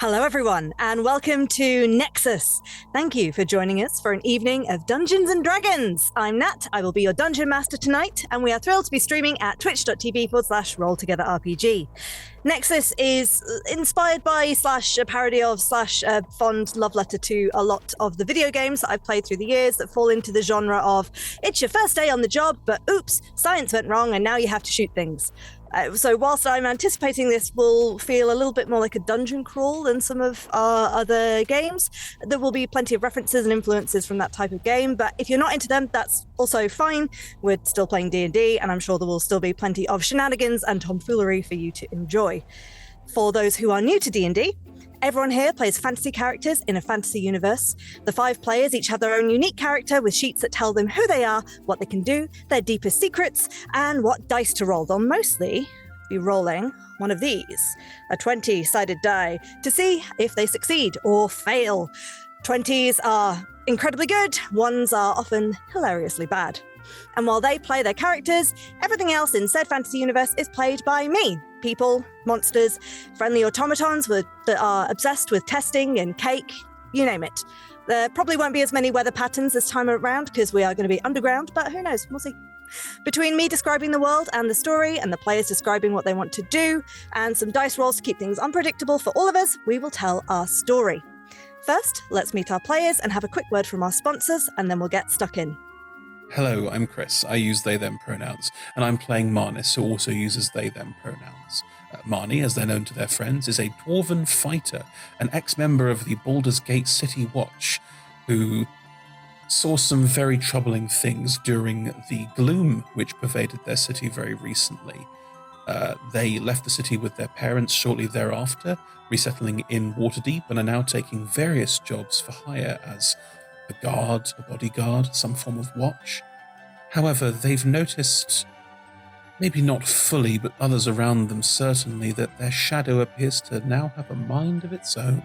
Hello, everyone, and welcome to Nexus. Thank you for joining us for an evening of Dungeons and Dragons. I'm Nat. I will be your dungeon master tonight, and we are thrilled to be streaming at twitch.tv/rolltogetherrpg. Nexus is inspired by / a parody of / a fond love letter to a lot of the video games that I've played through the years that fall into the genre of it's your first day on the job, but oops, science went wrong and now you have to shoot things. So whilst I'm anticipating this will feel a little bit more like a dungeon crawl than some of our other games, there will be plenty of references and influences from that type of game. But if you're not into them, that's also fine. We're still playing D&D, and I'm sure there will still be plenty of shenanigans and tomfoolery for you to enjoy. For those who are new to D&D, everyone here plays fantasy characters in a fantasy universe. The 5 players each have their own unique character with sheets that tell them who they are, what they can do, their deepest secrets, and what dice to roll. They'll mostly be rolling one of these, a 20-sided die, to see if they succeed or fail. 20s are incredibly good, 1s are often hilariously bad. And while they play their characters, everything else in said fantasy universe is played by me. People, monsters, friendly automatons that are obsessed with testing and cake, you name it. There probably won't be as many weather patterns this time around because we are going to be underground, but who knows, we'll see. Between me describing the world and the story and the players describing what they want to do and some dice rolls to keep things unpredictable for all of us, we will tell our story. First, let's meet our players and have a quick word from our sponsors, and then we'll get stuck in. Hello, I'm Chris. I use they-them pronouns, and I'm playing Marnis, who also uses they-them pronouns. Marnie, as they're known to their friends, is a dwarven fighter, an ex-member of the Baldur's Gate City Watch, who saw some very troubling things during the gloom which pervaded their city very recently. They left the city with their parents shortly thereafter, resettling in Waterdeep, and are now taking various jobs for hire as a guard, a bodyguard, some form of watch. However, they've noticed, maybe not fully, but others around them certainly, that their shadow appears to now have a mind of its own.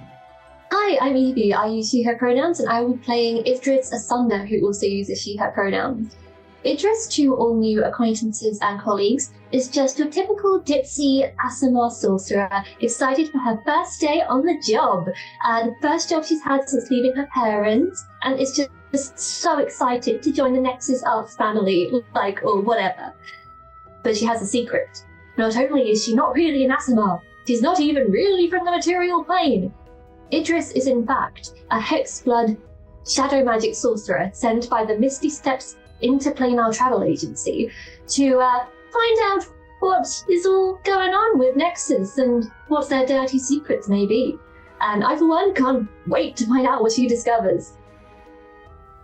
Hi, I'm Evie. I use she/her pronouns, and I will be playing Idris Asunda, who also uses she/her pronouns. Idris, to all new acquaintances and colleagues, is just your typical ditzy Asimov sorcerer, excited for her first day on the job. The first job she's had since leaving her parents, and is just so excited to join the Nexus Arts family, or whatever. But she has a secret. Not only is she not really an Asimov, she's not even really from the material plane. Idris is in fact a Hexblood shadow magic sorcerer sent by the Misty Steps Interplanar Travel Agency to find out what is all going on with Nexus and what their dirty secrets may be. And I, for one, can't wait to find out what she discovers.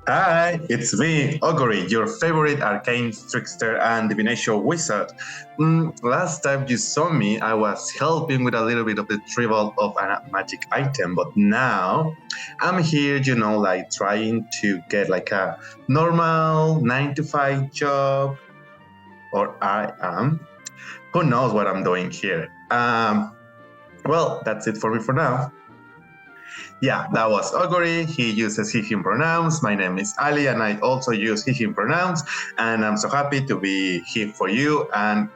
Hi, it's me, Augury, your favorite arcane trickster and divination wizard. Last time you saw me, I was helping with a little bit of the retrieval of a magic item, but now I'm here, trying to get a normal 9-to-5 job, or I am. Who knows what I'm doing here? Well, that's it for me for now. Yeah, that was Augury. He uses he, him pronouns. My name is Ali, and I also use he, him pronouns. And I'm so happy to be here for you. And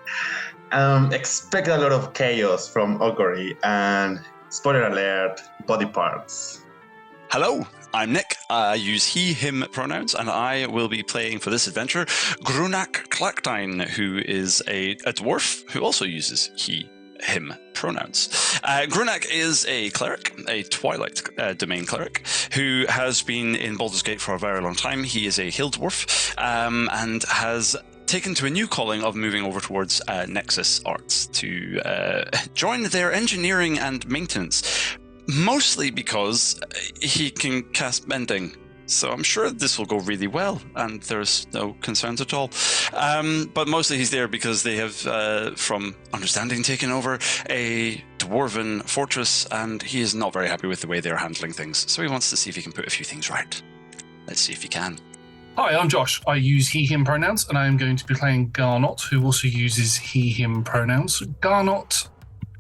expect a lot of chaos from Augury. And spoiler alert, body parts. Hello, I'm Nick. I use he, him pronouns, and I will be playing for this adventure Grunak Clactine, who is a dwarf who also uses he, him pronouns. Grunak is a cleric, a Twilight domain cleric, who has been in Baldur's Gate for a very long time. He is a hill dwarf and has taken to a new calling of moving over towards Nexus Arts to join their engineering and maintenance, mostly because he can cast Mending. So I'm sure this will go really well, and there's no concerns at all. But mostly he's there because they have, from understanding, taken over a dwarven fortress, and he is not very happy with the way they're handling things. So he wants to see if he can put a few things right. Let's see if he can. Hi, I'm Josh. I use he, him pronouns, and I am going to be playing Garnot, who also uses he, him pronouns. Garnot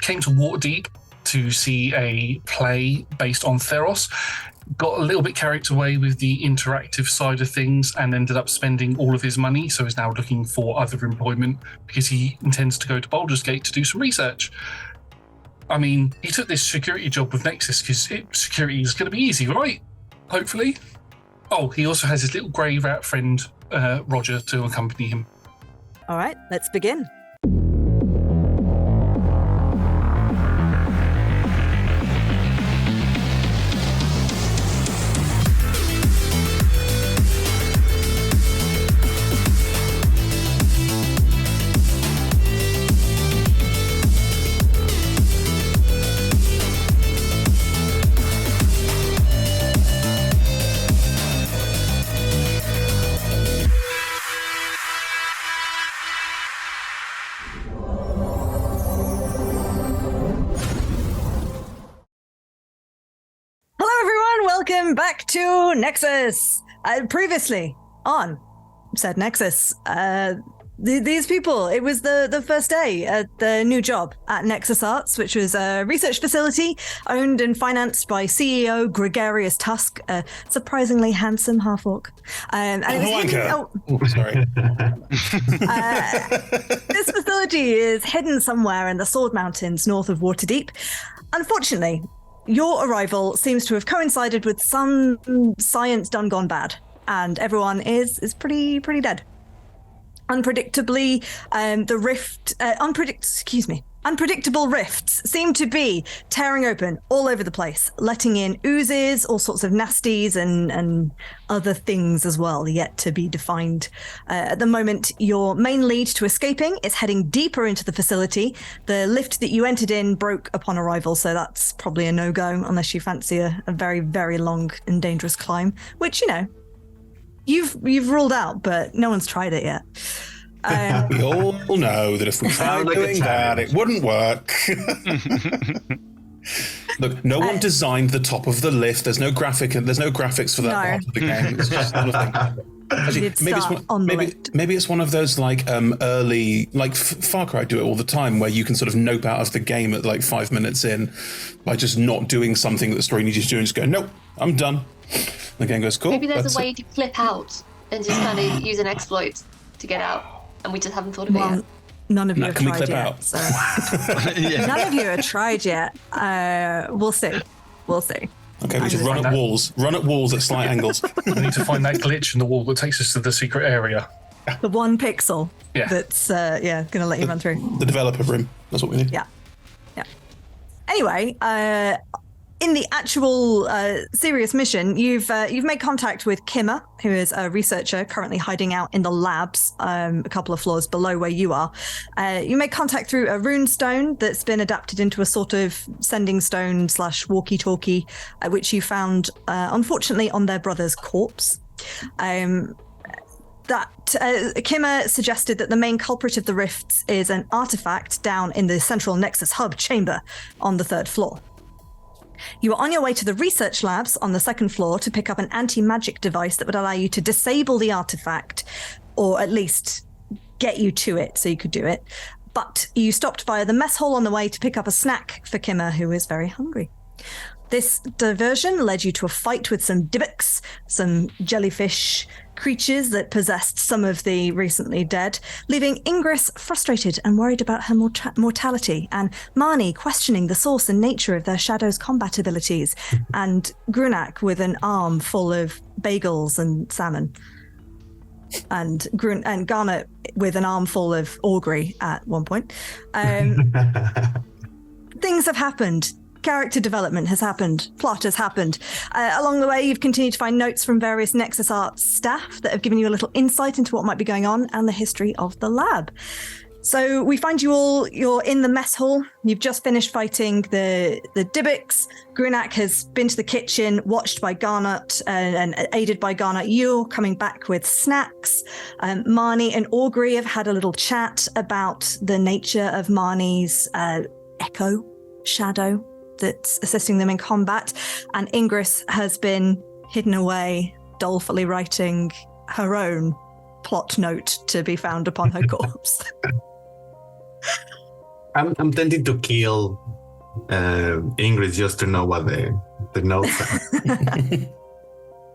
came to Waterdeep to see a play based on Theros, got a little bit carried away with the interactive side of things and ended up spending all of his money, so is now looking for other employment because he intends to go to Baldur's Gate to do some research. I mean, he took this security job with Nexus because security is going to be easy, right? Hopefully. Oh, he also has his little grey rat friend, Roger, to accompany him. All right, let's begin. Welcome back to Nexus. Previously on said Nexus, these people, it was the first day at the new job at Nexus Arts, which was a research facility owned and financed by CEO Gregarious Tusk, a surprisingly handsome half-orc. And Sorry. This facility is hidden somewhere in the Sword Mountains north of Waterdeep. Unfortunately, your arrival seems to have coincided with some science done gone bad, and everyone is pretty dead. Unpredictably, unpredictable rifts seem to be tearing open all over the place, letting in oozes, all sorts of nasties and other things as well, yet to be defined. At the moment, your main lead to escaping is heading deeper into the facility. The lift that you entered in broke upon arrival, so that's probably a no-go unless you fancy a very, very long and dangerous climb, which, you know, you've ruled out, but no one's tried it yet. We all know that if we tried doing that, it wouldn't work. Look, no one designed the top of the lift. There's no graphics for that part of the game. It's just sort of thing. Actually, maybe it's one of those like early, like Far Cry do it all the time, where you can sort of nope out of the game at like 5 minutes in by just not doing something that the story needs you to do and just go, nope, I'm done. The game goes, cool. Maybe there's a way to flip out and just kind of use an exploit to get out, and we just haven't thought of it yet. None of you have tried yet. So. None of you have tried yet. We'll see. Okay, we just run at walls. Run at walls at slight angles. We need to find that glitch in the wall that takes us to the secret area. The one pixel that's going to let you run through. The developer room. That's what we need. Yeah. Anyway, in the actual serious mission, you've made contact with Kimmer, who is a researcher currently hiding out in the labs a couple of floors below where you are. You made contact through a rune stone that's been adapted into a sort of sending stone / walkie-talkie, which you found, unfortunately, on their brother's corpse. Kimmer suggested that the main culprit of the rifts is an artifact down in the central Nexus hub chamber on the 3rd floor. You are on your way to the research labs on the 2nd floor to pick up an anti-magic device that would allow you to disable the artifact, or at least get you to it so you could do it. But you stopped via the mess hall on the way to pick up a snack for Kimmer, who is very hungry. This diversion led you to a fight with some Dybbaks, some jellyfish creatures that possessed some of the recently dead, leaving Ingress frustrated and worried about her mortality, and Marnie questioning the source and nature of their shadow's combat abilities, and Grunak with an arm full of bagels and salmon, and Garnet with an arm full of augury at one point. Things have happened. Character development has happened. Plot has happened. Along the way, you've continued to find notes from various Nexus Arts staff that have given you a little insight into what might be going on and the history of the lab. So we find you're in the mess hall. You've just finished fighting the Dybbaks. Grunak has been to the kitchen, watched by Garnet and aided by Garnet. You're coming back with snacks. Marnie and Augury have had a little chat about the nature of Marnie's echo shadow that's assisting them in combat, and Ingress has been hidden away, dolefully writing her own plot note to be found upon her corpse. I'm tempted to kill Ingress just to know what the notes are.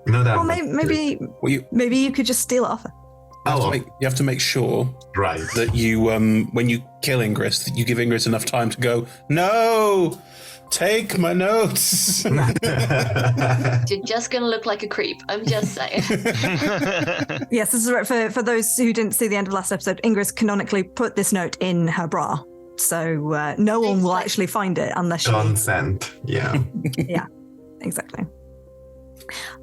Well, maybe you could just steal it off her. You have to make sure right. that you, when you kill Ingress, that you give Ingress enough time to go, no, take my notes. You're just going to look like a creep. I'm just saying. Yes, this is right. For those who didn't see the end of last episode, Ingress canonically put this note in her bra. So no one will actually find it unless you... Consent, yeah. Yeah, exactly.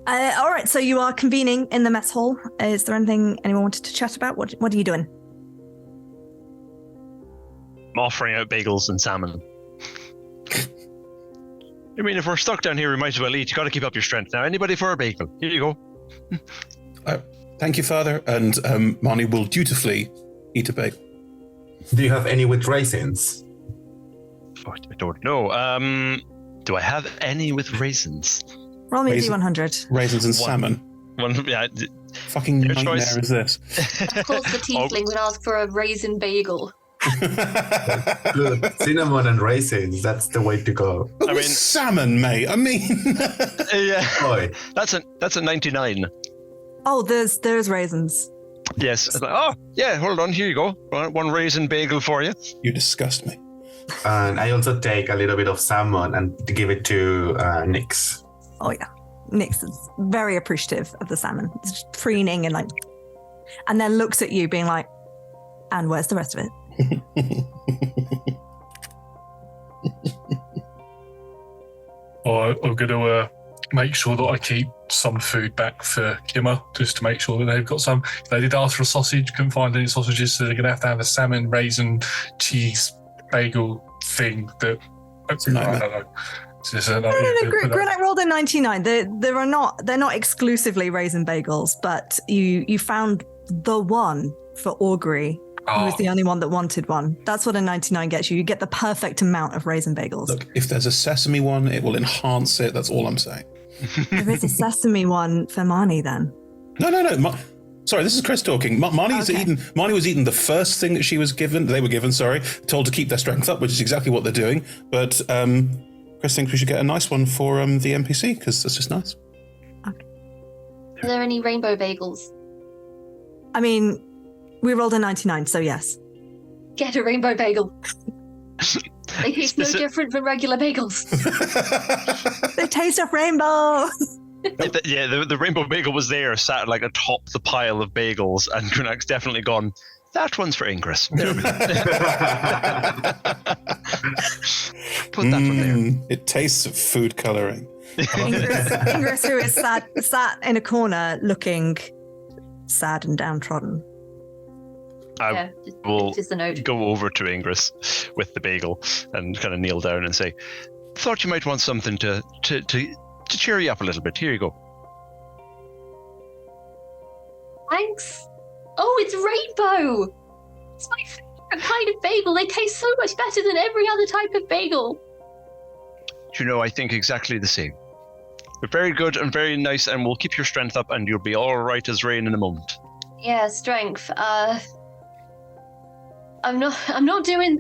All right, so you are convening in the mess hall. Is there anything anyone wanted to chat about? What are you doing? I'm offering out bagels and salmon. I mean, if we're stuck down here, we might as well eat. You got to keep up your strength. Now, anybody for a bagel? Here you go. Thank you, Father. And Marnie will dutifully eat a bagel. Do you have any with raisins? Oh, I don't know. Do I have any with raisins? Roll me a D100. Raisins and salmon. One, yeah. Fucking Your nightmare choice. is this? Of course, the tiefling would ask for a raisin bagel. Good. Cinnamon and raisins, that's the way to go. I mean, salmon, mate. I mean, yeah. Boy. That's a 99. Oh, there's raisins. Yes. Oh, yeah. Hold on. Here you go. One raisin bagel for you. You disgust me. And I also take a little bit of salmon and give it to Nyx. Oh yeah, Nyx is very appreciative of the salmon. It's just preening and then looks at you, being like, "And where's the rest of it?" I'm going to make sure that I keep some food back for Kimmer, just to make sure that they've got some. They did ask for a sausage, couldn't find any sausages, so they're going to have a salmon, raisin, cheese, bagel thing that... I don't know. Grunak rolled a 99. They're not exclusively raisin bagels, but you found the one for Augury, who was the only one that wanted one. That's what a 99 gets you. You get the perfect amount of raisin bagels. Look, if there's a sesame one, it will enhance it. That's all I'm saying. There is a sesame one for Marnie, then. No. Sorry, this is Chris talking. Marnie was eating the first thing that they were given, told to keep their strength up, which is exactly what they're doing. But Chris thinks we should get a nice one for the NPC, because that's just nice. Okay. Are there any rainbow bagels? I mean, we rolled a 99, so yes. Get a rainbow bagel. They taste no different from regular bagels. They taste of rainbow. Yeah, the rainbow bagel was there, sat like atop the pile of bagels, and Grunak's definitely gone, that one's for Ingress. There we go. Put that one there. It tastes of food colouring. Ingress, who is sat in a corner looking sad and downtrodden. I will go over to Ingress with the bagel and kind of kneel down and say, thought you might want something to cheer you up a little bit. Here you go. Thanks. Oh, it's rainbow. It's my favorite kind of bagel. They taste so much better than every other type of bagel. You know, I think exactly the same. They're very good and very nice, and we'll keep your strength up, and you'll be all right as rain in a moment. Yeah, strength. I'm not doing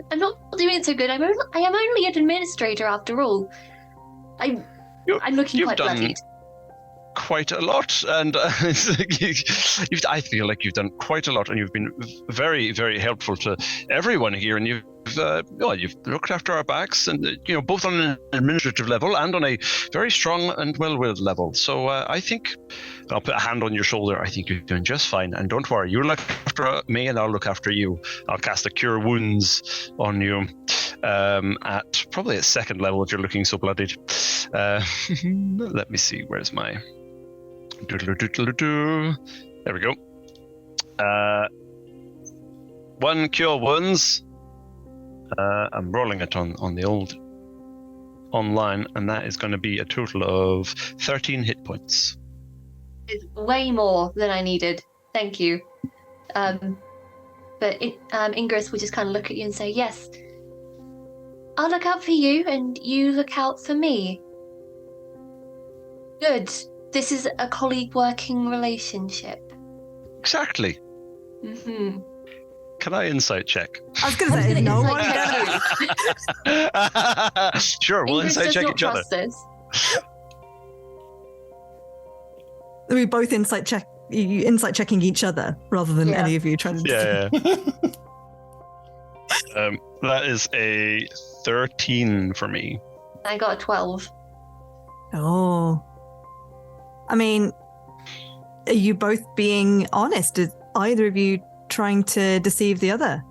so good. I am only an administrator after all. I'm looking quite bloodied. Quite a lot, and I feel like you've done quite a lot, and you've been very, very helpful to everyone here, and you've looked after our backs, and both on an administrative level and on a very strong and well-willed level. So I think I'll put a hand on your shoulder. I think you're doing just fine, and don't worry, you look after me, and I'll look after you. I'll cast a Cure Wounds on you at probably at second level if you're looking so bloodied. Let me see. Where's my? There we go. 1 Cure Wounds. I'm rolling it on the old online, and that is going to be a total of 13 hit points. It's way more than I needed. Thank you. But Ingress will just kind of look at you and say, yes, I'll look out for you, and you look out for me. Good. This is a colleague working relationship. Exactly. Mm-hmm. Can I insight check? I was going to say, no one can. Sure, we'll insight check each other. Us. We both insight check you insight checking each other rather than any of you trying to. Yeah. That is a 13 for me. I got a 12. Oh. I mean, are you both being honest? Is either of you trying to deceive the other?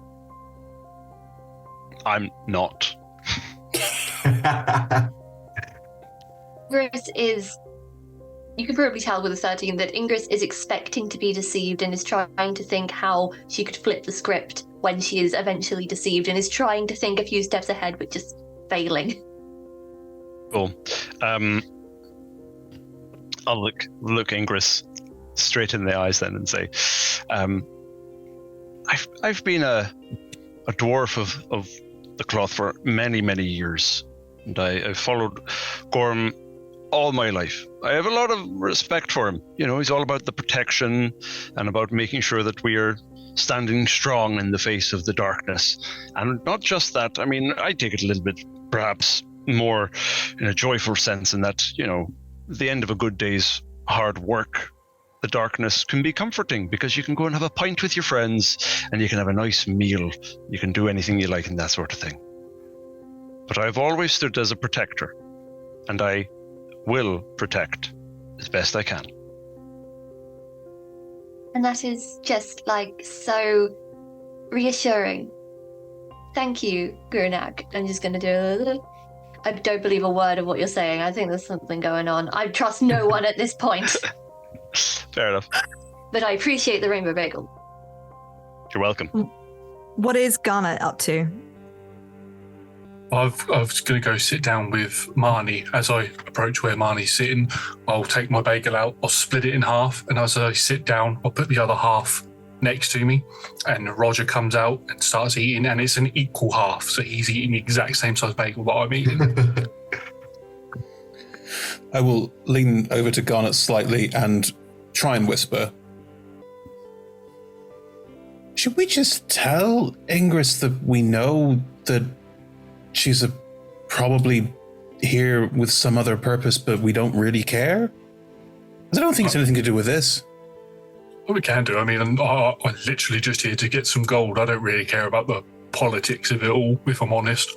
I'm not. Ingress is... You can probably tell with a 13 that Ingress is expecting to be deceived and is trying to think how she could flip the script when she is eventually deceived, and is trying to think a few steps ahead but just failing. Cool. I'll look Ingress straight in the eyes then and say, I've been a dwarf of the cloth for many, many years, and I've followed Gorm all my life. I have a lot of respect for him. You know, he's all about the protection and about making sure that we are standing strong in the face of the darkness. And not just that, I mean, I take it a little bit, perhaps more in a joyful sense, in that, you know, the end of a good day's hard work, the darkness can be comforting because you can go and have a pint with your friends and you can have a nice meal. You can do anything you like and that sort of thing. But I've always stood as a protector, and I will protect as best I can. And that is just, like, so reassuring. Thank you, Grunak. I'm just going to do a little... I don't believe a word of what you're saying. I think there's something going on. I trust no one at this point. Fair enough. But I appreciate the rainbow bagel. You're welcome. What is Garnet up to? I was going to go sit down with Marnie. As I approach where Marnie's sitting, I'll take my bagel out, I'll split it in half, and as I sit down, I'll put the other half next to me, and Roger comes out and starts eating, and it's an equal half, so he's eating the exact same size bagel that I'm eating. I will lean over to Garnet slightly and try and whisper, should we just tell Ingress that we know that she's probably here with some other purpose, but we don't really care? Because I don't think it's anything to do with this. What we can do, I mean, I'm literally just here to get some gold. I don't really care about the politics of it all, if I'm honest.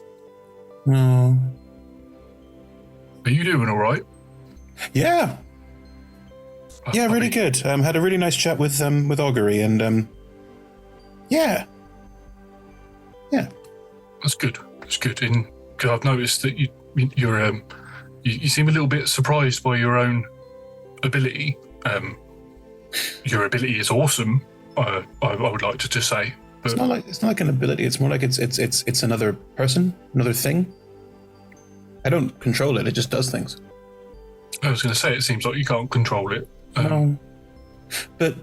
No. Are you doing all right? Yeah. Yeah, really good. Had a really nice chat with Augury, and yeah. That's good. That's good. Because I've noticed that you seem a little bit surprised by your own ability. Your ability is awesome. I would like to just say. But It's not like an ability. It's more like it's another person, another thing. I don't control it. It just does things. I was going to say, it seems like you can't control it. No. But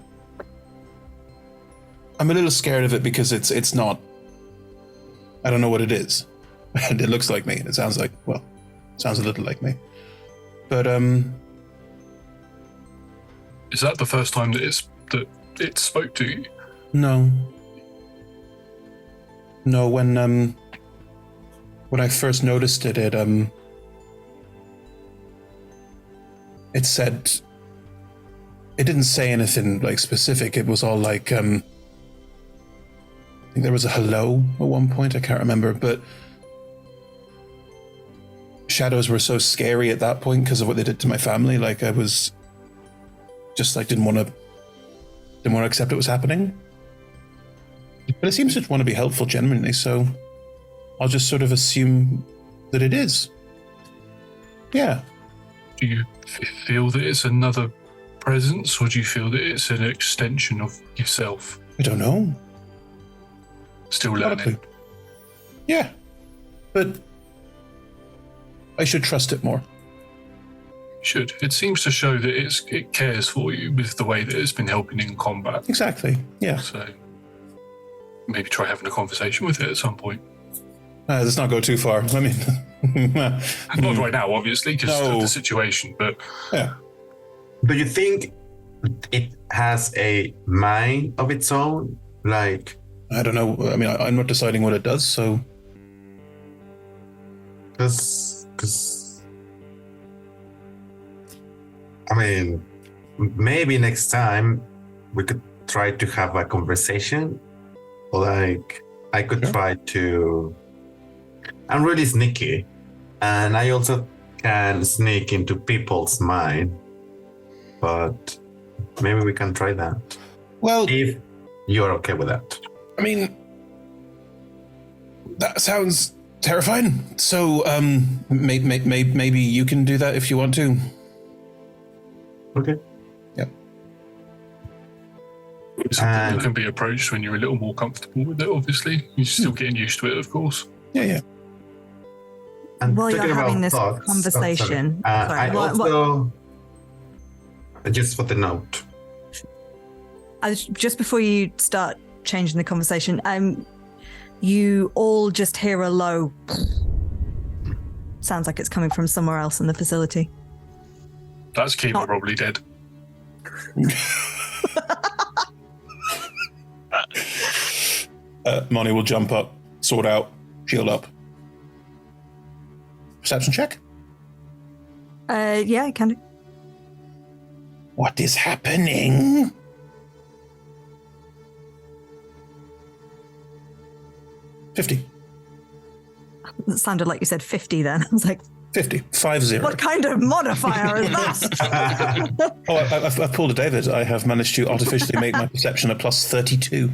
I'm a little scared of it because it's not. I don't know what it is. And it looks like me. It sounds a little like me. But Is that the first time that it spoke to you? No. No, when I first noticed it said, it didn't say anything like specific. It was all like, I think there was a hello at one point. I can't remember, but shadows were so scary at that point because of what they did to my family. Like I was just like, didn't want to accept it was happening. But it seems to want to be helpful genuinely, so I'll just sort of assume that it is. Yeah. Do you feel that it's another presence, or do you feel that it's an extension of yourself? I don't know. Still learning. Yeah. But I should trust it more. Should. It seems to show that it cares for you with the way that it's been helping in combat. Exactly. Yeah. So maybe try having a conversation with it at some point. Let's not go too far. I mean, not right now, obviously, because of the situation. But yeah. Do you think it has a mind of its own? Like, I don't know. I mean, I'm not deciding what it does. So, because I mean, maybe next time we could try to have a conversation. Like, I could try to... I'm really sneaky, and I also can sneak into people's mind, but maybe we can try that. Well, if you're okay with that. I mean, that sounds terrifying. So, maybe you can do that if you want to. Okay. Yep. It's something that can be approached when you're a little more comfortable with it, obviously. You're still getting used to it, of course. Yeah. And While you're having this thoughts, conversation... I also... Just for the note. Just before you start changing the conversation, you all just hear a low... Sounds like it's coming from somewhere else in the facility. That's Kima probably dead. Marnie will jump up, sword out, shield up. Perception check? Yeah, I can do. What is happening? 50. It sounded like you said 50 then. I was like... 50. 50. What kind of modifier is that? I've pulled a David. I have managed to artificially make my perception a plus 32.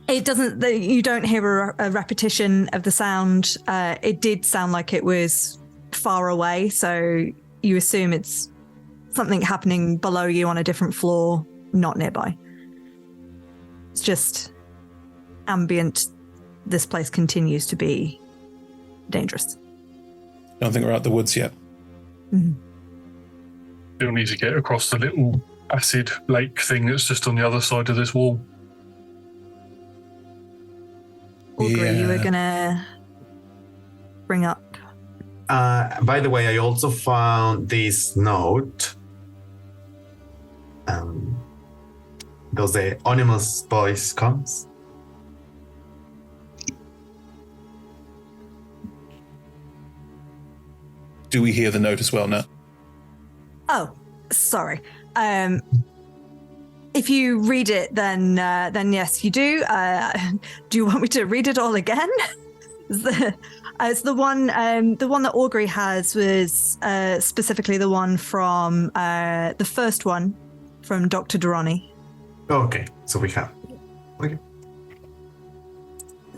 It doesn't... You don't hear a repetition of the sound. It did sound like it was far away, so you assume it's something happening below you on a different floor, not nearby. It's just ambient. This place continues to be dangerous. Don't think we're out the woods yet. Mm-hmm. You'll need to get across the little acid lake thing that's just on the other side of this wall. Augury, you were gonna bring up... By the way, I also found this note. Does the anonymous voice comes? Do we hear the note as well now? Oh, sorry. If you read it, then yes, you do. Do you want me to read it all again? It's the one that Augury has was specifically the one from the first one from Dr. Durrani. Okay, so we have. Okay.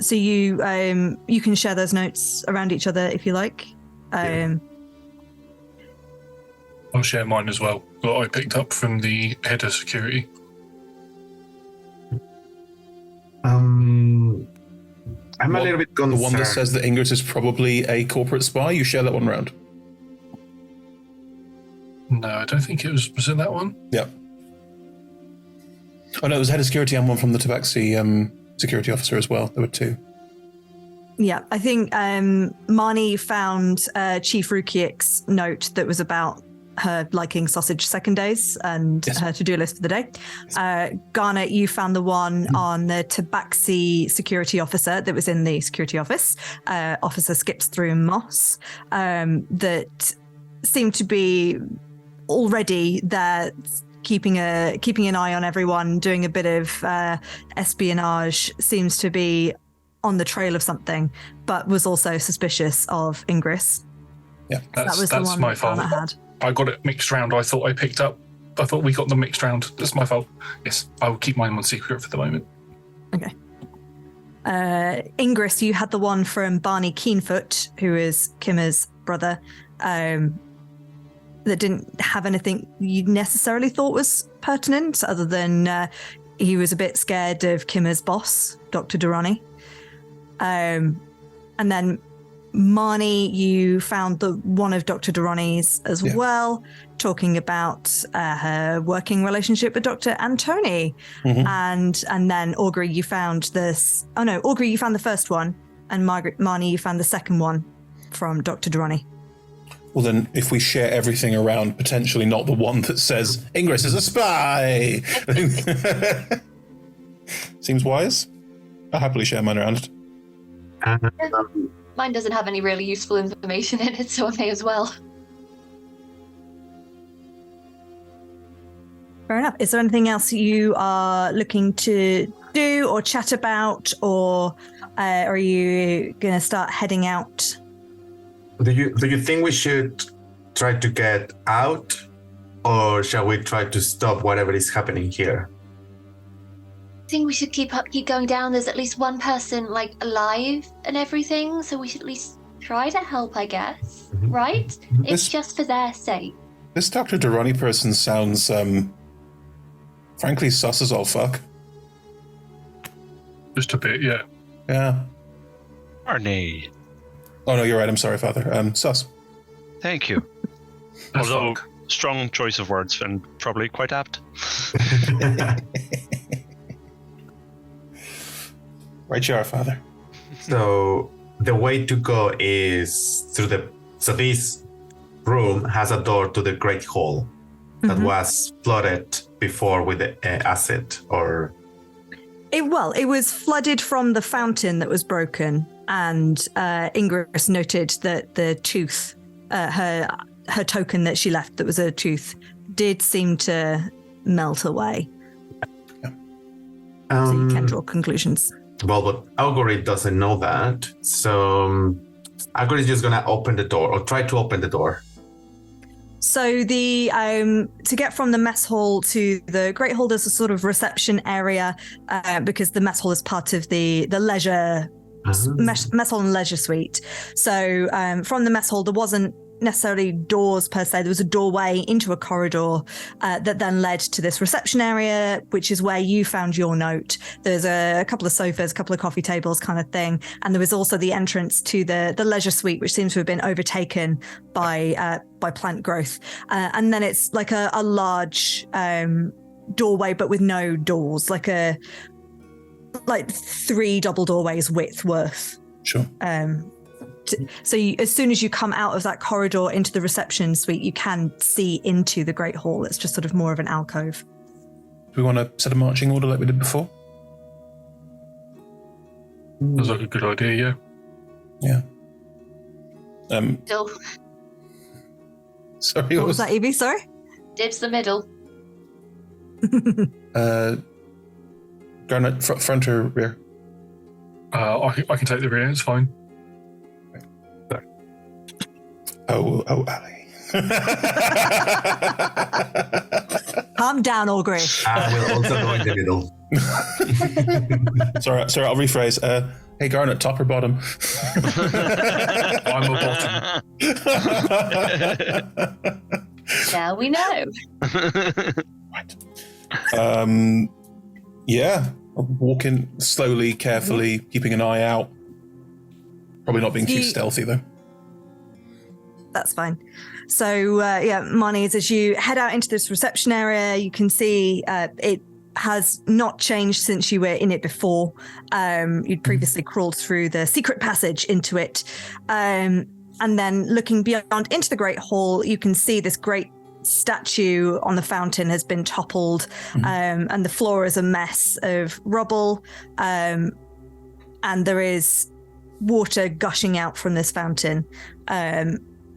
So you can share those notes around each other if you like. I'll share mine as well, that I picked up from the head of security. I'm a little bit concerned. The one that says that Ingress is probably a corporate spy, you share that one around? No, I don't think it was it that one? Yeah. Oh no, it was head of security and one from the Tabaxi security officer as well. There were two. Yeah, I think Marnie found Chief Rukiek's note that was about her liking sausage second days and her to-do list for the day. Garnet, you found the one on the Tabaxi security officer that was in the security office. Officer skips through Moss. That seemed to be already there, keeping an eye on everyone, doing a bit of espionage, seems to be on the trail of something, but was also suspicious of Ingress. Yeah, that's my fault. I got it mixed round. I thought we got them mixed round. That's my fault. Yes, I will keep mine on secret for the moment. Okay. Ingress, you had the one from Barney Keenfoot, who is Kimmer's brother, that didn't have anything you necessarily thought was pertinent, other than he was a bit scared of Kimmer's boss, Dr. Durrani. And then Marnie, you found the one of Dr. Durrani's as well, talking about her working relationship with Dr. Antoni. Mm-hmm. And then Augury, you found this. Oh no, Augury, you found the first one, and Marnie, you found the second one from Dr. Durrani. Well, then, if we share everything around, potentially not the one that says Ingress is a spy. Seems wise. I'll happily share mine around. Mine doesn't have any really useful information in it, so I may as well. Fair enough. Is there anything else you are looking to do or chat about, or are you going to start heading out? Do you think we should try to get out, or shall we try to stop whatever is happening here? I think we should keep going down. There's at least one person alive and everything, so we should at least try to help, I guess. Mhm. Right? It's just for their sake. This Dr. Durrani person sounds, frankly, sus as all fuck. Just a bit, yeah. Yeah. Arnie. Oh, no, you're right. I'm sorry, Father. Sus. Thank you. That's Although, fuck. strong choice of words and probably quite apt. Right you are, Father. So the way to go is through so this room has a door to the Great Hall that was flooded before with the acid, or... It was flooded from the fountain that was broken, and Ingress noted that the tooth, her token that she left that was a tooth, did seem to melt away. So you can draw conclusions. Well, but Augury doesn't know that, so Augury is just gonna open the door, or try to open the door. So the to get from the mess hall to the Great Hall, there's a sort of reception area because the mess hall is part of the leisure mess hall and leisure suite. So from the mess hall, there wasn't necessarily doors per se. There was a doorway into a corridor that then led to this reception area, which is where you found your note. There's a couple of sofas, a couple of coffee tables kind of thing. And there was also the entrance to the leisure suite, which seems to have been overtaken by plant growth. And then it's like a large doorway, but with no doors, like 3 double doorways width worth. Sure. So as soon as you come out of that corridor into the reception suite, you can see into the Great Hall. It's just sort of more of an alcove. Do we want to set a marching order like we did before? Sounds like a good idea, Yeah. Middle. Sorry, What was that, Evie? Sorry? Dibs the middle. Garnet, front or rear? yeah. I can take the rear, it's fine. Oh, Ali. Calm down, Augury. I will also go in the middle. Sorry, I'll rephrase. Hey, Garnet, top or bottom? I'm a bottom. Now we know. Right. Yeah. Walking slowly, carefully, keeping an eye out. Probably not being too stealthy, though. That's fine. So, Marnie, as you head out into this reception area, you can see it has not changed since you were in it before. You'd previously crawled through the secret passage into it. And then looking beyond into the Great Hall, you can see this great statue on the fountain has been toppled, and the floor is a mess of rubble. And there is water gushing out from this fountain.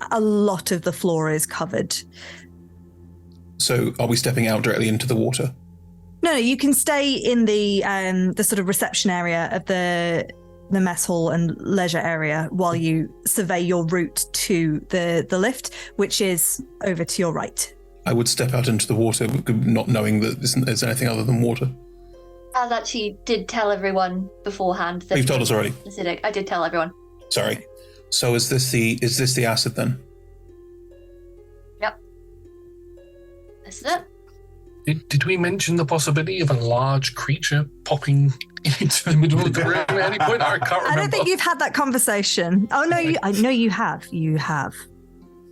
A lot of the floor is covered. So are we stepping out directly into the water? No, you can stay in the sort of reception area of the mess hall and leisure area while you survey your route to the lift, which is over to your right. I would step out into the water, not knowing that there's anything other than water. As actually did tell everyone beforehand. That You've told us already. Acidic. I did tell everyone. Sorry. So is this the acid then? Yep. This is it. Did we mention the possibility of a large creature popping into the middle of the room at any point? I can't remember. I don't think you've had that conversation. Oh no, I know you have. You have.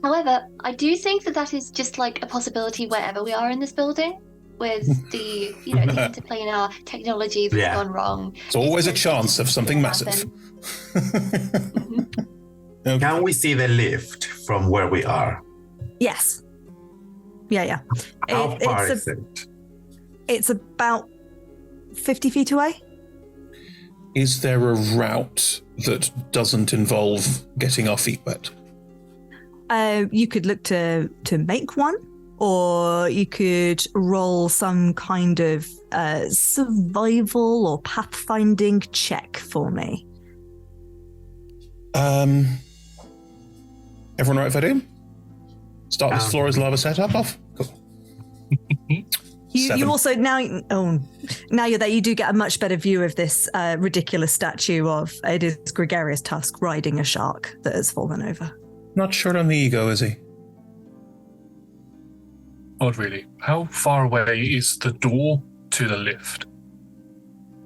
However, I do think that is just like a possibility wherever we are in this building, with the the interplanar technology that's gone wrong. It's always a chance of something massive. Okay. Can we see the lift from where we are? Yes. Yeah. How far is it? It's about 50 feet away. Is there a route that doesn't involve getting our feet wet? You could look to make one, or you could roll some kind of survival or pathfinding check for me. Everyone right if I do? Start this floor as lava setup off? Cool. You also now you're there, you do get a much better view of this ridiculous statue of it is Gregarious Tusk riding a shark that has fallen over. Not short on the ego, is he? Not really. How far away is the door to the lift?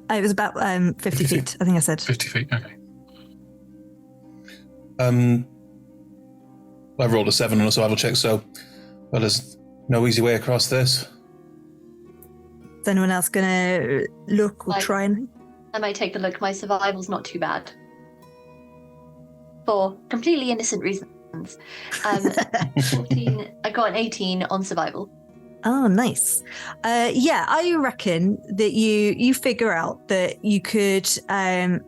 It was about 50 feet, I think I said. 50 feet, okay. I rolled a 7 on a survival check, so there's no easy way across this. Is anyone else gonna look or try and? I might take a look. My survival's not too bad. For completely innocent reasons. 14, I got an 18 on survival. Oh, nice. Yeah, I reckon that you figure out that you could. I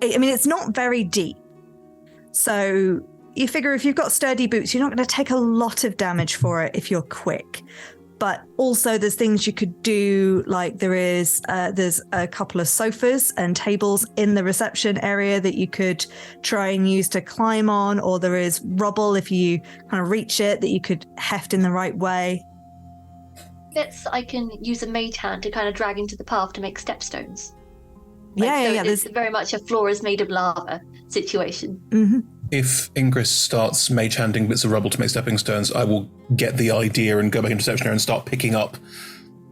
mean, it's not very deep, so you figure if you've got sturdy boots, you're not going to take a lot of damage for it if you're quick. But also there's things you could do, like there's a couple of sofas and tables in the reception area that you could try and use to climb on, or there is rubble if you kind of reach it that you could heft in the right way. Bits I can use a mage hand to kind of drag into the path to make stepstones. Yeah. It's very much a floor is made of lava situation. Mm-hmm. If Ingress starts mage handing bits of rubble to make stepping stones, I will get the idea and go back into reception area and start picking up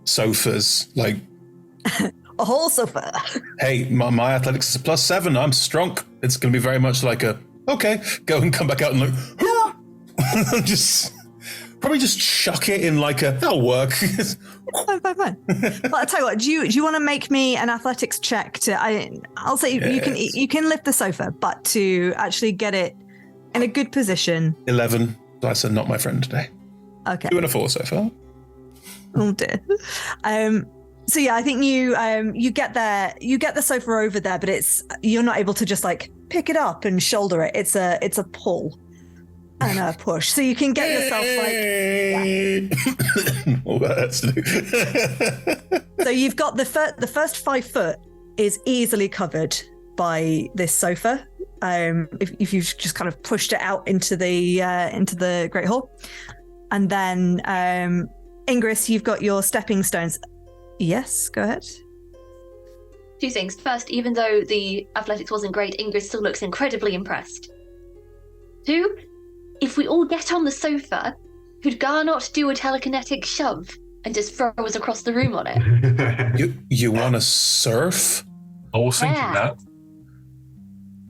sofas. Like a whole sofa. Hey, my athletics is a +7. I'm strong. It's going to be very much like okay, go and come back out and look. Probably just chuck it in that'll work. Fine. Well, I'll tell you what. Do you want to make me an athletics check I'll say yes. you can lift the sofa, but to actually get it in a good position. 11. Dice are not my friend today. Okay. 2 and a 4 so far. Oh dear. So yeah, I think you get there. You get the sofa over there, but you're not able to just pick it up and shoulder it. It's a pull. And a push, so you can get yourself All that has to do. So you've got the first 5 foot is easily covered by this sofa. If you've just kind of pushed it out into the Great Hall, and then Ingress, you've got your stepping stones. Yes, go ahead. 2 things. First, even though the athletics wasn't great, Ingress still looks incredibly impressed. 2. If we all get on the sofa, could Garnot do a telekinetic shove and just throw us across the room on it? You want to surf? I was thinking that.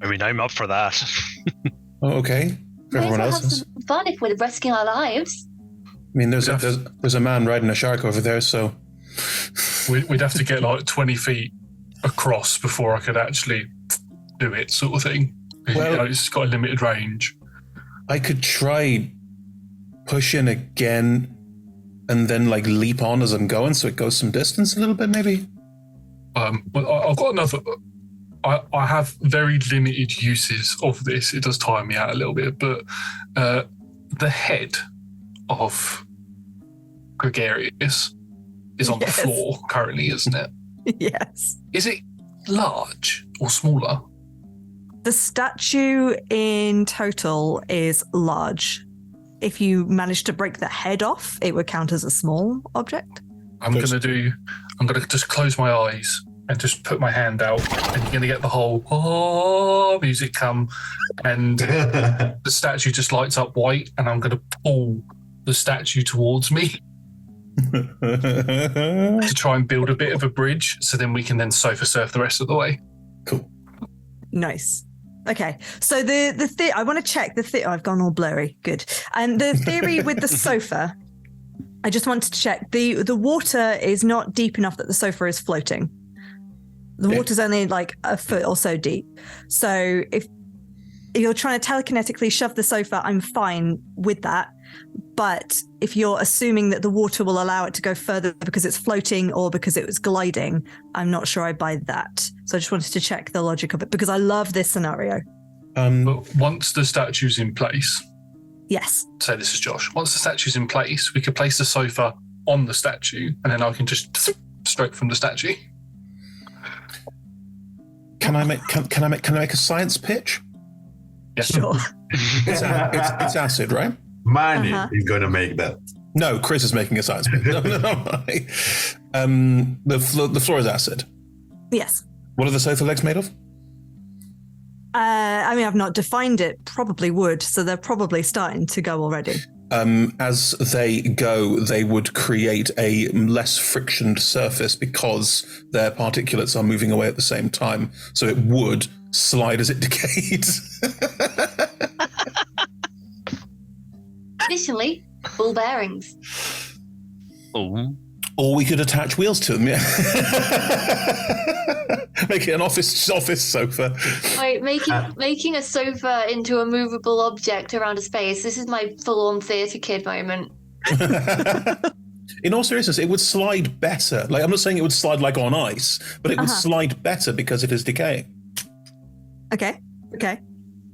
I mean, I'm up for that. Oh, okay. For everyone else. Have some fun if we're risking our lives. I mean, there's a man riding a shark over there, so we'd have to get 20 feet across before I could actually do it, sort of thing. Well, it's got a limited range. I could try pushing again and then leap on as I'm going, so it goes some distance a little bit, maybe. But I've got another. I have very limited uses of this. It does tire me out a little bit, but the head of Gregarious is on the floor currently, isn't it? Yes. Is it large or smaller? The statue in total is large. If you manage to break the head off, it would count as a small object. I'm going to just close my eyes and just put my hand out, and you're going to get the whole music come, and the statue just lights up white, and I'm going to pull the statue towards me to try and build a bit of a bridge, so then we can then sofa surf the rest of the way. Cool. Nice. Okay, so I want to check I've gone all blurry. Good. And the theory with the sofa, I just wanted to check the water is not deep enough that the sofa is floating. The water's only a foot or so deep. So if you're trying to telekinetically shove the sofa, I'm fine with that. But if you're assuming that the water will allow it to go further because it's floating or because it was gliding, I'm not sure I buy that. So I just wanted to check the logic of it because I love this scenario. But once the statue's in place, Yes. So this is Josh. Once the statue's in place, we could place the sofa on the statue, and then I can just stroke from the statue. Can I make a science pitch? Yes. Sure. It's acid, right? Money is gonna make that. No, Chris is making a science pitch. No. The floor is acid. Yes. What are the sofa legs made of? I mean, I've not defined it. Probably wood, so they're probably starting to go already. As they go, they would create a less frictioned surface because their particulates are moving away at the same time. So it would slide as it decays. Additionally, ball bearings. Oh. Or we could attach wheels to them, yeah. Make it an office sofa. Right, making a sofa into a movable object around a space. This is my full-on theatre kid moment. In all seriousness, it would slide better. Like, I'm not saying it would slide like on ice, but it would slide better because it is decaying. Okay.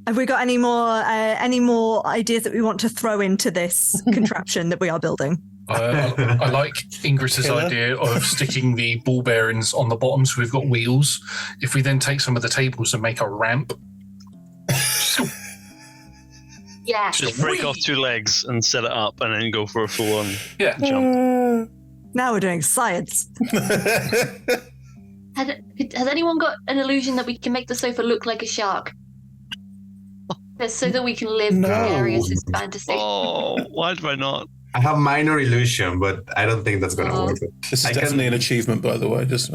Have we got any more ideas that we want to throw into this contraption that we are building? I like Ingrid's idea of sticking the ball bearings on the bottom so we've got wheels. If we then take some of the tables and make a ramp. Yeah. Just break off 2 legs and set it up and then go for a full-on jump. Now we're doing science. Has anyone got an illusion that we can make the sofa look like a shark? So that we can live Gregarious' fantasy. Oh, why do I not? I have minor illusion, but I don't think that's gonna work. This is definitely an achievement, by the way. Just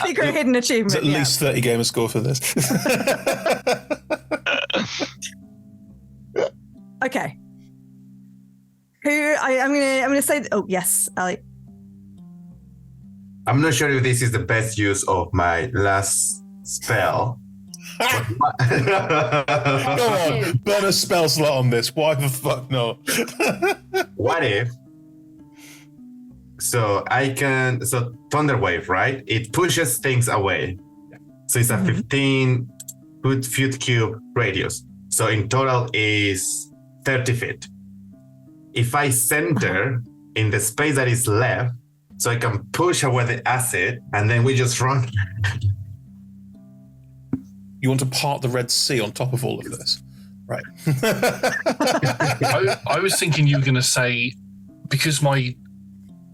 Secret hidden achievement. There's at least 30 gamer score for this. Okay. I'm gonna say. Oh yes, Ali. I'm not sure if this is the best use of my last spell. Come on, burn a spell slot on this. Why the fuck not? What if? So Thunder Wave, right? It pushes things away. So it's a 15 foot cube radius. So in total is 30 feet. If I center in the space that is left, so I can push away the acid, and then we just run. You want to part the Red Sea on top of all of this? Right. I was thinking you were going to say, because my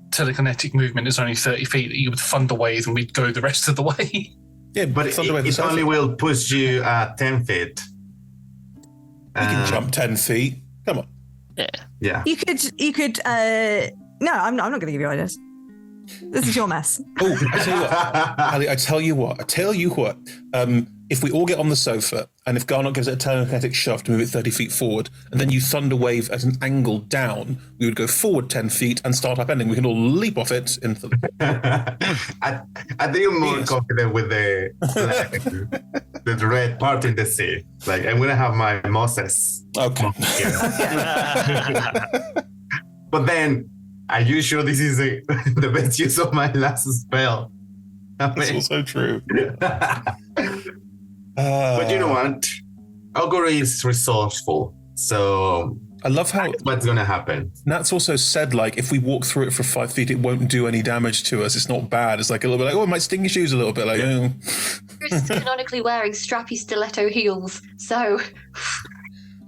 telekinetic movement is only 30 feet, that you would thunder wave and we'd go the rest of the way. Yeah, but it only will push you 10 feet. You can jump 10 feet. Come on. Yeah. You could. No, I'm not going to give you ideas. This is your mess. Oh, I tell you what, Ali. If we all get on the sofa, and if Garnot gives it a telekinetic shove to move it 30 feet forward, and then you thunder wave at an angle down, we would go forward 10 feet and start up ending. We can all leap off it into the... I think I'm more confident with the red part in the sea. Like, I'm going to have my Moses. Okay. But then, are you sure this is the best use of my last spell? That's also true. But you know what? Ogre is resourceful, so I love how what's going to happen. Nat's also said, like, if we walk through it for 5 feet, it won't do any damage to us. It's not bad. It's like a little bit like, oh, it might sting your shoes a little bit. Like, Chris is canonically wearing strappy stiletto heels, so...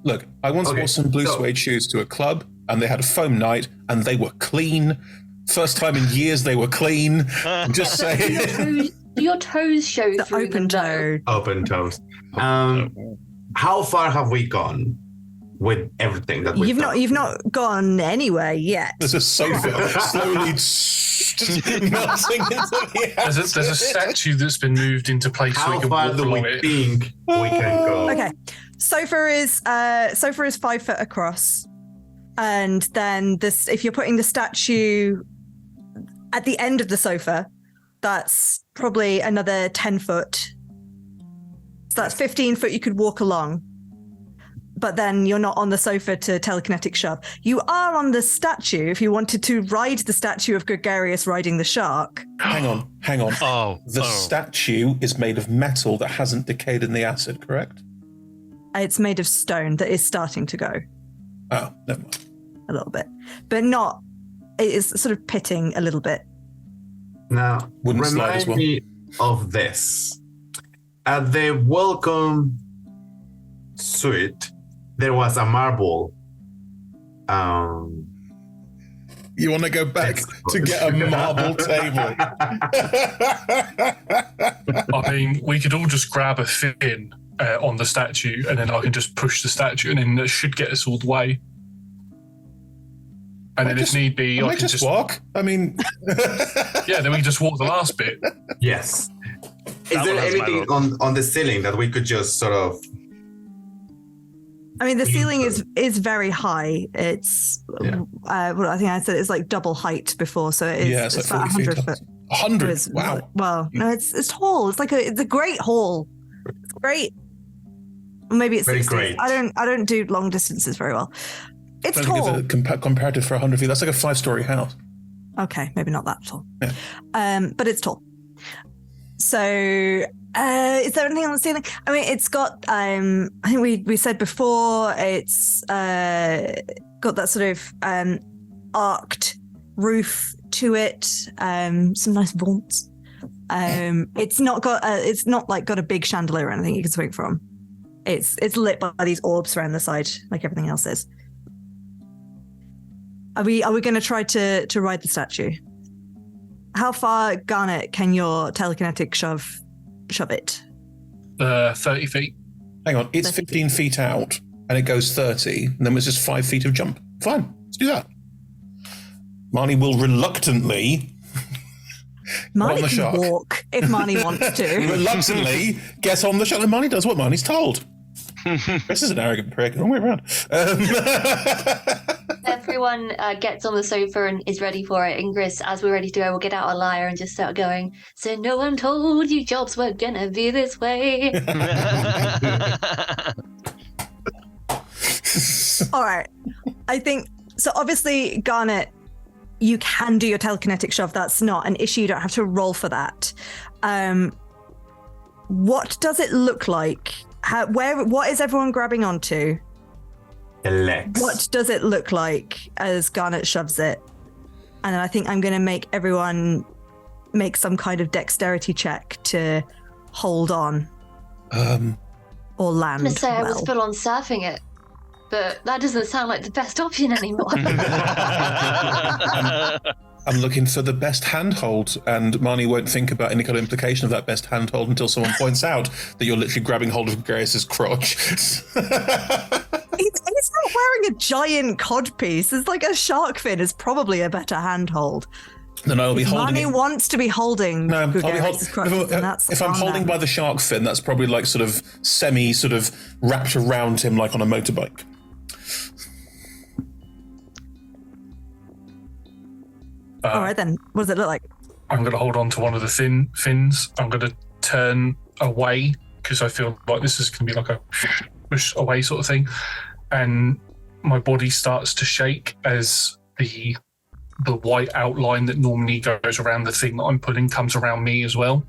Look, I once wore some blue suede shoes to a club, and they had a foam night, and they were clean. First time in years they were clean. I'm just saying. Your toes show through open toe. Open toes. How far have we gone with everything that we've done? You've not gone anywhere yet. There's a sofa slowly just melting into the There's a statue that's been moved into place so we How can far walk do along we it. think we can go? Okay, sofa is 5 foot across, and then this. If you're putting the statue at the end of the sofa, that's probably another 10 foot. So that's 15 foot you could walk along. But then you're not on the sofa to telekinetic shove. You are on the statue if you wanted to ride the statue of Gregarious riding the shark. Hang on. The statue is made of metal that hasn't decayed in the acid, correct? It's made of stone that is starting to go Oh, never mind. a little bit, but not. It is sort of pitting a little bit. Now, Wouldn't slide as remind well. me of this. At the welcome suite, there was a marble. You want to go back to get a marble table? I mean, we could all just grab a fin on the statue, and then I can just push the statue, and then that should get us all the way. And then if need be, I might can just walk. I mean, yeah, then we can just walk the last bit. Yes. Is That there one has my anything vote. on the ceiling that we could just sort of... I mean, the ceiling is very high. It's well, I think I said it's like double height before, so it is. yeah, it's like about 40 feet 100 tall. foot. 100? It's- Wow. Well, no, it's tall. It's like it's a great hall. It's great. Or maybe it's Very 60. great. I don't do long distances very well. It's I think tall. it's comparative for 100 feet. That's like a 5-story house. Okay, maybe not that tall. Yeah. But it's tall. So, is there anything on the ceiling? I mean, it's got. I think we said before it's got that sort of arced roof to it. Some nice vaults. It's not got. It's not like got a big chandelier or anything you can swing from. It's lit by these orbs around the side, like everything else is. Are we going to try to ride the statue? How far, Garnet, can your telekinetic shove it? 30 feet. Hang on, it's 15 feet out and it goes 30, and then there's just 5 feet of jump. Fine, let's do that. Marnie will reluctantly on Marnie the can shark. walk if Marnie wants to. reluctantly get on the shark, and Marnie does what Marnie's told. This is an arrogant prick. Wrong way around. Everyone gets on the sofa and is ready for it. Ingris, as we're ready to go, we'll get out a lyre and just start going. So no one told you jobs were gonna be this way. All right. I think so. Obviously, Garnet, you can do your telekinetic shove. That's not an issue. You don't have to roll for that. What does it look like? What is everyone grabbing onto? The legs. What does it look like as Garnet shoves it? And then I think I'm going to make everyone make some kind of dexterity check to hold on or land. I'm gonna say I was well. full on surfing it, but that doesn't sound like the best option anymore. I'm looking for the best handhold, and Marnie won't think about any kind of implication of that best handhold until someone points out that you're literally grabbing hold of Grace's crotch. He's not wearing a giant codpiece. It's like a shark fin is probably a better handhold. Then I'll be holding Marnie it. wants to be holding. No, I'll be Gregarious crotch, and that's if I'm calm holding down. by the shark fin, that's probably like sort of semi sort of wrapped around him like on a motorbike. All right then. What does it look like? I'm going to hold on to one of the fins. I'm going to turn away because I feel like this is going to be like a push away sort of thing. And my body starts to shake as the white outline that normally goes around the thing that I'm pulling comes around me as well.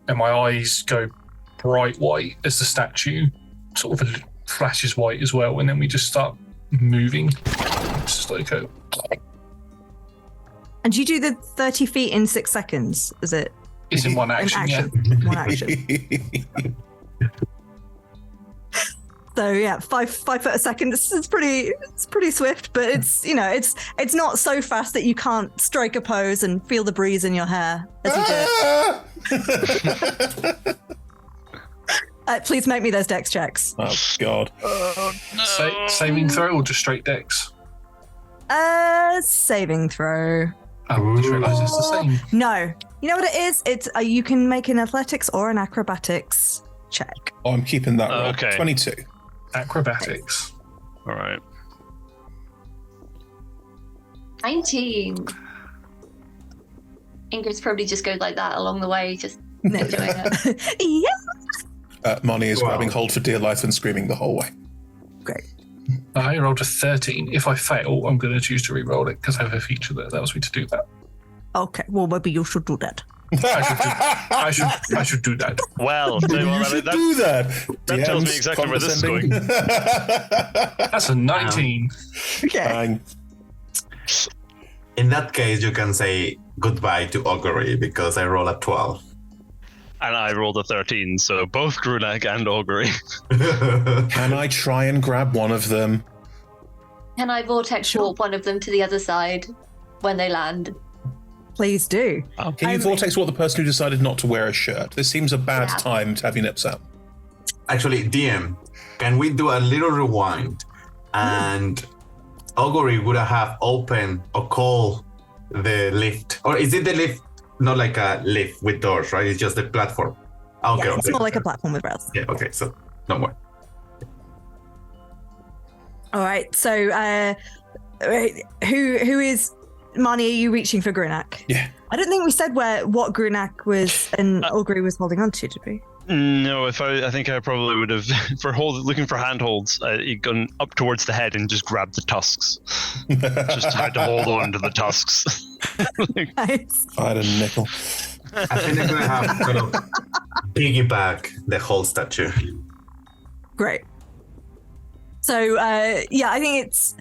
And my eyes go bright white as the statue sort of flashes white as well. And then we just start moving. It's just like a... And you do the 30 feet in 6 seconds, is it? It's in one action, yeah. One action. So yeah, 5 foot a second. It's pretty swift, but it's it's not so fast that you can't strike a pose and feel the breeze in your hair as you do it. Please make me those dex checks. Oh God! Saving throw or just straight dex? Saving throw. Oh, I just realised it's the same. No, you know what it is? It's you can make an athletics or an acrobatics check. Oh, I'm keeping that roll. Okay. 22. Acrobatics. All right. 19. Ingrid's probably just goes like that along the way, just enjoying it. Yeah. Marnie is Wow. grabbing hold for dear life and screaming the whole way. Great. I rolled a 13. If I fail, I'm going to choose to re-roll it because I have a feature that allows me to do that. Okay. Well, maybe you should do that. I should do that. Well, You should do that. That tells me DMs exactly where this is going. That's a 19. Okay. Bang. In that case, you can say goodbye to Augury because I roll a 12. And I rolled a 13, so both Grunak and Augury. Can I try and grab one of them? Can I vortex warp one of them to the other side when they land? Please do. Can you vortex what the person who decided not to wear a shirt? This seems a bad time to have your nips out. Actually, DM, can we do a little rewind? And Augury would have opened or call the lift. Or is it the lift? Not like a lift with doors, right? It's just a platform. Okay, Yeah, it's more like a platform with rails. Yeah, okay, so no more. All right. So, who is Marnie? Are you reaching for Grunak? Yeah. I don't think we said what Grunak was and Augury was holding on to, did we? No, I think I probably would have, looking for handholds, gone up towards the head and just grabbed the tusks. Just tried to hold on to the tusks. Nice. I had a nickel. I think I'm gonna have sort of piggyback the whole statue. Great. So I think it's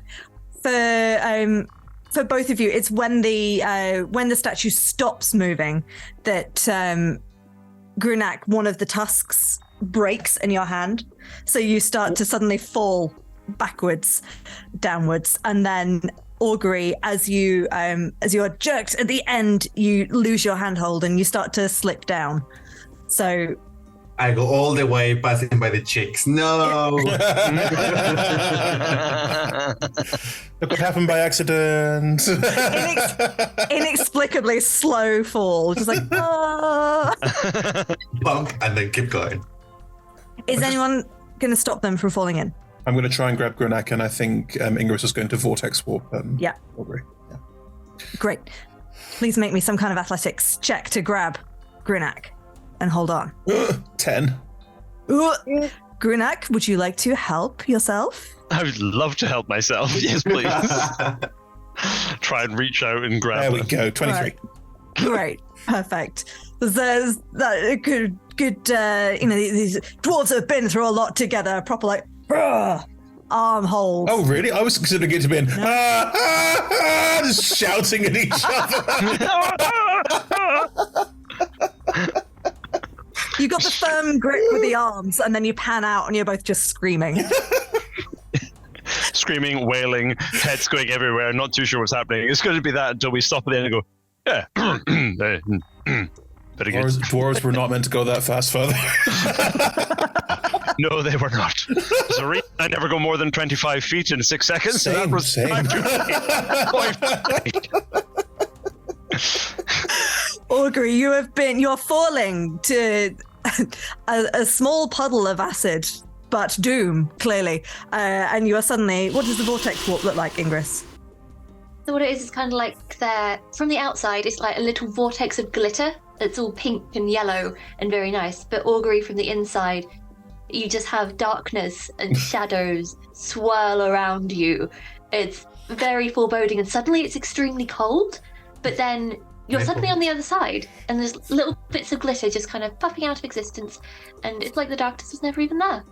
for both of you. It's when the statue stops moving that Grunak, one of the tusks breaks in your hand, so you start to suddenly fall backwards, downwards, and then Augury, as you are jerked at the end, you lose your handhold and you start to slip down. So I go all the way, passing by the chicks. No! Look what happened by accident. Inexplicably slow fall, just like Bump, and then keep going. Is anyone going to stop them from falling in? I'm going to try and grab Grunak, and I think Ingress is going to vortex warp. Yeah. Augury. Yeah. Great. Please make me some kind of athletics check to grab Grunak and hold on. 10. Grunak, would you like to help yourself? I would love to help myself. Yes, please. Try and reach out and grab There we them. go. 23. Right. Great. Perfect. There's that good, these dwarves have been through a lot together, proper like, arm holds. Oh, really? I was considering it to be just shouting at each other. You got the firm grip with the arms, and then you pan out, and you're both just screaming. Screaming, wailing, heads going everywhere, not too sure what's happening. It's going to be that until we stop at the end and go, yeah. Very good. Dwarves were not meant to go that fast, father. No, they were not. There's a reason I never go more than 25 feet in 6 seconds. Same, so that was same. Augury, you're falling to a small puddle of acid, but doom, clearly. And you are suddenly, what does the vortex warp look like, Ingress? So what it is kind of like from the outside, it's like a little vortex of glitter. It's all pink and yellow and very nice. But Augury, from the inside, you just have darkness and shadows swirl around you. It's very foreboding, and suddenly it's extremely cold. But then you're suddenly on the other side, and there's little bits of glitter just kind of puffing out of existence, and it's like the darkness was never even there.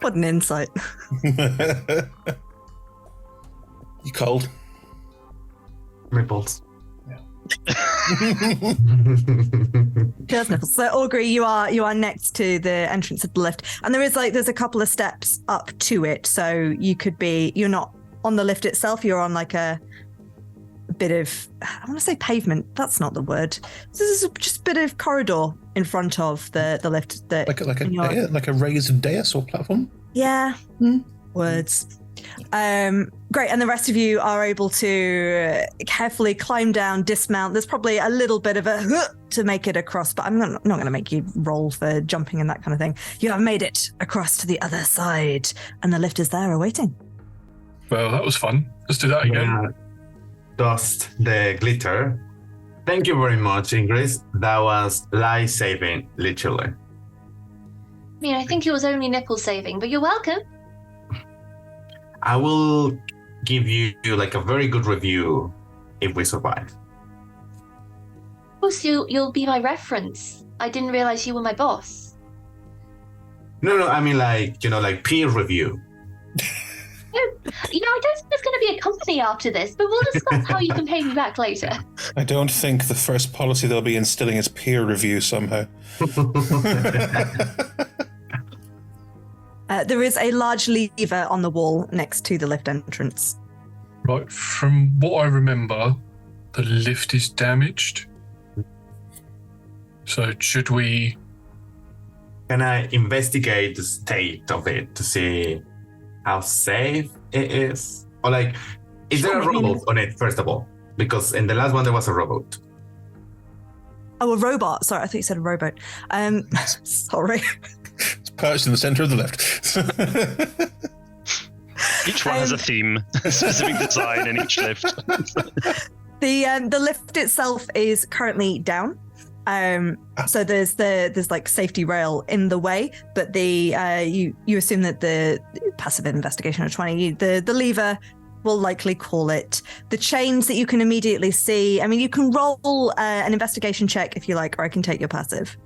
What an insight. You cold? Ripples. Just nipples. So Augury, you are next to the entrance of the lift, and there's a couple of steps up to it. So you're not on the lift itself. You're on like a bit of, I want to say pavement. That's not the word. This is just a bit of corridor in front of the lift. Like a raised dais or platform? Yeah. Words. Great, and the rest of you are able to carefully climb down, dismount. There's probably a little bit of a to make it across, but I'm not going to make you roll for jumping and that kind of thing. You have made it across to the other side, and the lift is there awaiting. Well, that was fun. Let's do that again. Yeah. Dust the glitter. Thank you very much, Ingress. That was life-saving, literally. I mean, I think it was only nipple saving, but you're welcome. I will give you like a very good review if we survive. course, you'll be my reference. I didn't realize you were my boss. No, I mean like peer review. I don't think there's going to be a company after this, but we'll discuss how you can pay me back later. I don't think the first policy they'll be instilling is peer review somehow. There is a large lever on the wall next to the lift entrance. Right, from what I remember, the lift is damaged. So should we... Can I investigate the state of it to see how safe it is? Or is there a robot on it, first of all? Because in the last one there was a robot. Oh, a robot. Sorry, I thought you said a rowboat. Sorry. It's perched in the center of the lift. Each one has a theme, a specific design in each lift. The lift itself is currently down. So there's like safety rail in the way, but you assume that the passive investigation of 20, the lever will likely call it. The chains that you can immediately see, I mean, you can roll an investigation check if you like, or I can take your passive.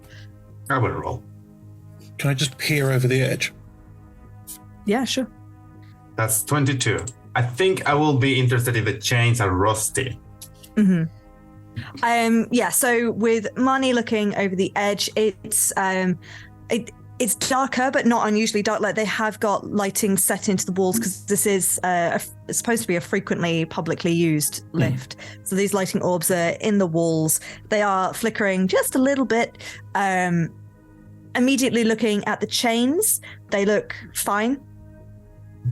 I will roll. Can I just peer over the edge? Yeah, sure. That's 22. I think I will be interested if the chains are rusty. Mm-hmm. So with Marnie looking over the edge, it's darker, but not unusually dark. Like they have got lighting set into the walls because this is it's supposed to be a frequently publicly used lift. So these lighting orbs are in the walls. They are flickering just a little bit. Immediately looking at the chains, they look fine.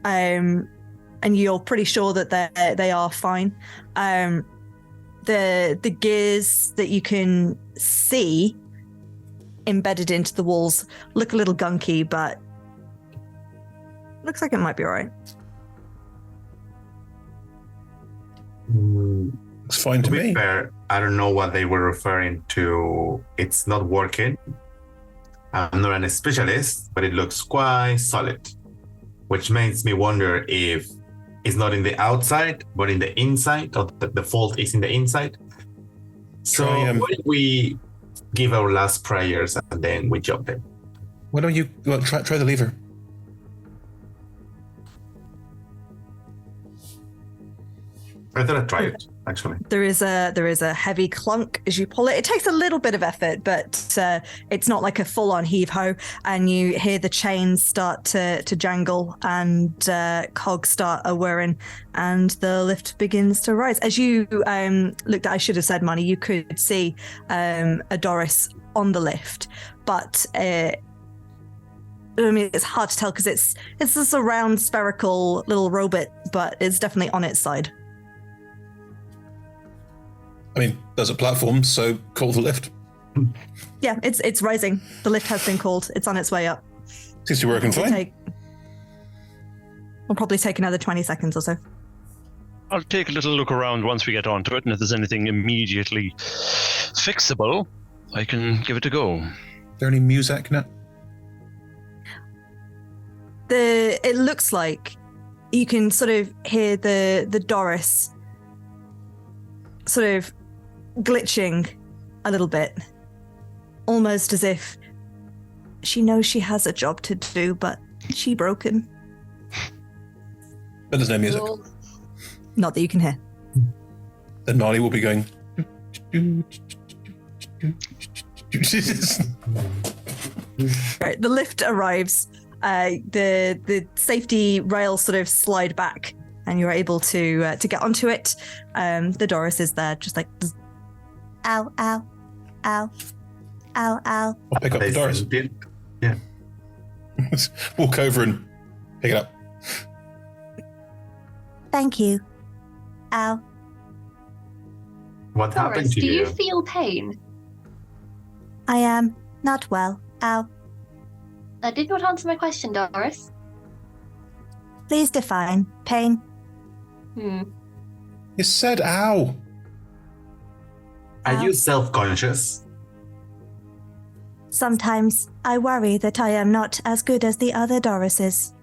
And you're pretty sure that they are fine. The gears that you can see embedded into the walls look a little gunky, but looks like it might be all right. It's fine to be me. Fair, I don't know what they were referring to. It's not working. I'm not a specialist, but it looks quite solid, which makes me wonder if it's not in the outside, but in the inside, or the fault is in the inside. So what if we give our last prayers and then we jump in? Why don't you try the lever? I thought I'd try it, actually. There is a heavy clunk as you pull it. It takes a little bit of effort, but it's not like a full-on heave-ho. And you hear the chains start to jangle and cogs start whirring, and the lift begins to rise. As you looked at, I should have said, Marnie, you could see a Doris on the lift, but I mean, it's hard to tell because it's this a round spherical little robot, but it's definitely on its side. I mean, there's a platform, so call the lift. Yeah, it's rising. The lift has been called. It's on its way up. Seems to be working fine. We'll probably take another 20 seconds or so. I'll take a little look around once we get onto it, and if there's anything immediately fixable, I can give it a go. Is there any music now? It looks like you can sort of hear the Doris sort of glitching a little bit, almost as if she knows she has a job to do, but she broken. But there's no music. Not that you can hear. Then Marley will be going. Right, the lift arrives. The safety rails sort of slide back, and you're able to get onto it. The Doris is there, just like, ow, ow, ow, ow, ow. I'll pick up the Doris. Yeah. Walk over and pick it up. Thank you. Ow. What happened to do you? you feel pain? I am not well. Ow. That did not answer my question, Doris. Please define pain. You said ow. Are you self-conscious? Sometimes I worry that I am not as good as the other Dorises.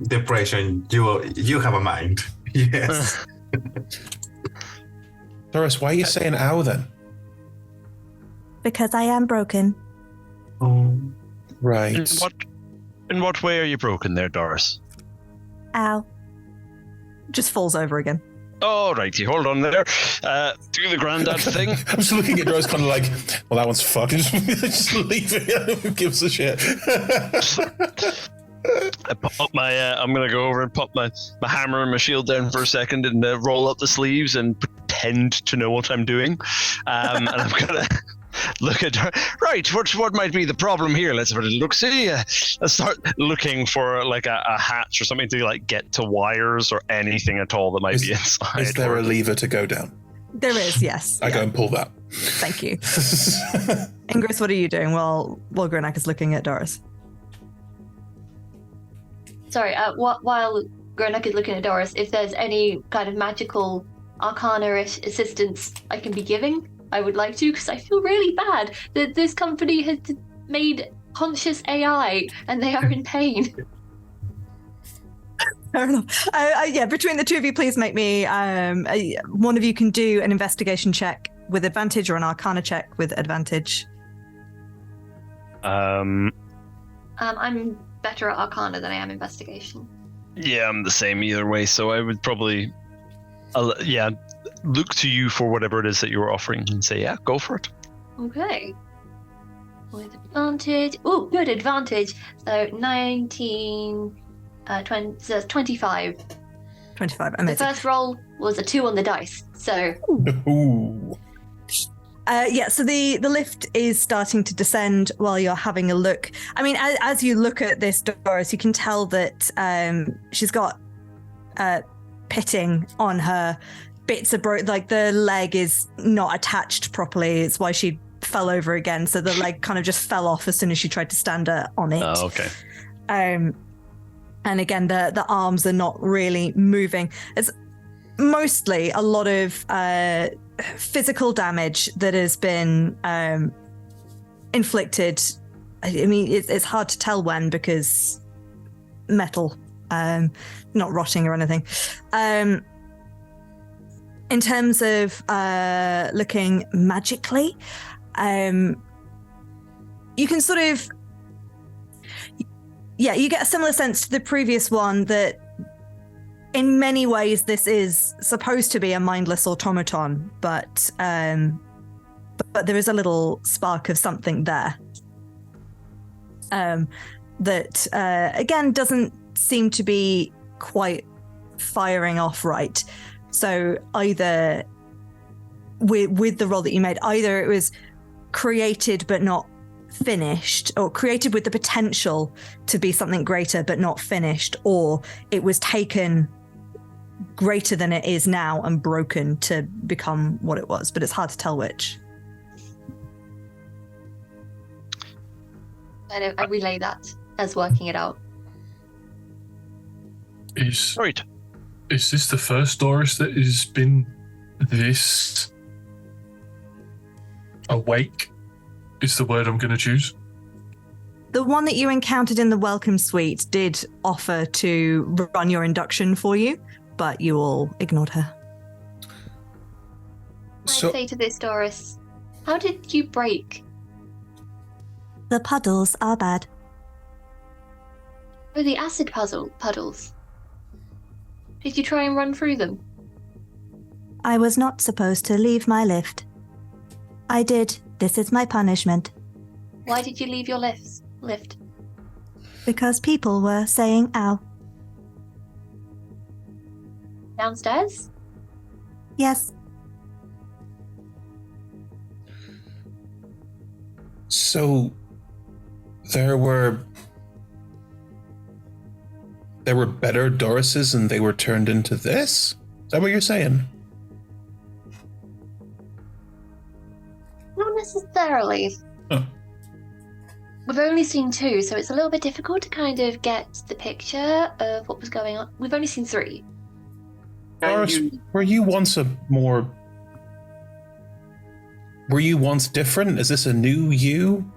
Depression, you have a mind. Yes. Doris, why are you saying ow then? because I am broken. Oh. Right. In what way are you broken there, Doris? Ow. Just falls over again. All right, you hold on there. Do the granddad thing. I'm just looking at Rose, kind of like, well, that one's fucked. Just leave it. Who gives a shit? I pop my. I'm gonna go over and pop my hammer and my shield down for a second and roll up the sleeves and pretend to know what I'm doing. And I'm gonna look at her. Right, what might be the problem here? Let's have a look. See, let's start looking for like a hatch or something to like get to wires or anything at all that might be inside. Is there a lever to go down? There is, yes. I go and pull that. Thank you. Ingress, what are you doing while Grunak is looking at Doris? Sorry, while Gronak is looking at Doris, if there's any kind of magical arcana-ish assistance I can be giving, I would like to, because I feel really bad that this company has made conscious AI and they are in pain. Fair enough. Yeah, between the two of you, please make me, one of you can do an investigation check with advantage or an arcana check with advantage. I'm better at arcana than I am investigation. Yeah, I'm the same either way, so I would probably, look to you for whatever it is that you're offering and say, yeah, go for it. Okay. With advantage. Oh, good advantage. So 19, 20, so that's 25. 25, The amazing. first roll was a 2 on the dice, so... Ooh. So the lift is starting to descend while you're having a look. I mean, as you look at this, Doris, you can tell that she's got pitting on her. Bits of like the leg is not attached properly. It's why she fell over again. So the leg kind of just fell off as soon as she tried to stand on it. Oh, okay. And again, the arms are not really moving. It's mostly a lot of physical damage that has been inflicted. I mean, it's hard to tell when because metal, not rotting or anything. In terms of looking magically, you can sort of, you get a similar sense to the previous one that in many ways this is supposed to be a mindless automaton, but there is a little spark of something there that again doesn't seem to be quite firing off right. So either with the roll that you made, either it was created but not finished, or created with the potential to be something greater but not finished, or it was taken greater than it is now and broken to become what it was, but it's hard to tell which. I relay that as working it out. Right. Is this the first Doris that has been this awake? Is the word I'm going to choose. The one that you encountered in the welcome suite did offer to run your induction for you, but you all ignored her. I'd say to this, Doris, how did you break? The puddles are bad. Oh, the acid puddles. Did you try and run through them? I was not supposed to leave my lift. I did. This is my punishment. Why did you leave your lift? Because people were saying ow. Downstairs? Yes. So there were better Dorises and they were turned into this? Is that what you're saying? Not necessarily. Huh. We've only seen 2, so it's a little bit difficult to kind of get the picture of what was going on. We've only seen 3. Doris, were you once different? Is this a new you?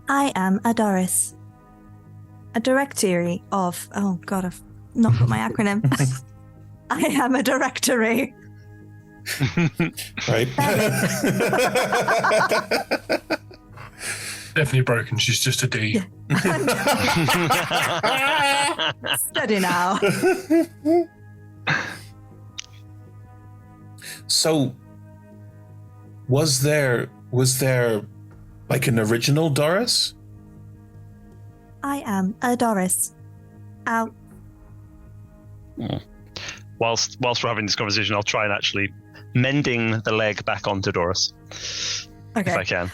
I am a Doris. A directory of... Oh, God, I've not got my acronym. I am a directory Right. Definitely broken. She's just a D. Steady now. So, was there like an original Doris? I am a Doris. Ow. Whilst we're having this conversation, I'll try and actually mending the leg back onto Doris. Okay. If I can.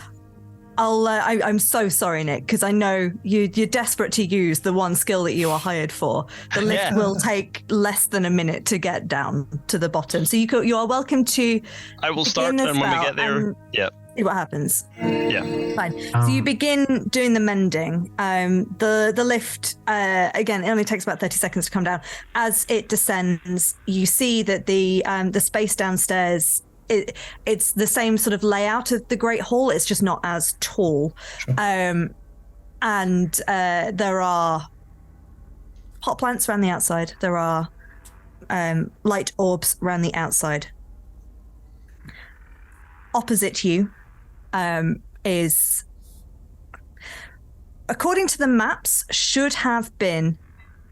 I'm so sorry, Nick, because I know you're desperate to use the one skill that you are hired for. The lift will take less than a minute to get down to the bottom. So you are welcome to. I will start, and when we get there, see what happens. Yeah. Fine. So you begin doing the mending. The lift, again, it only takes about 30 seconds to come down. As it descends, you see that the space downstairs, it's the same sort of layout of the Great Hall. It's just not as tall. Sure. And there are hot plants around the outside. There are light orbs around the outside. Opposite you is, according to the maps, should have been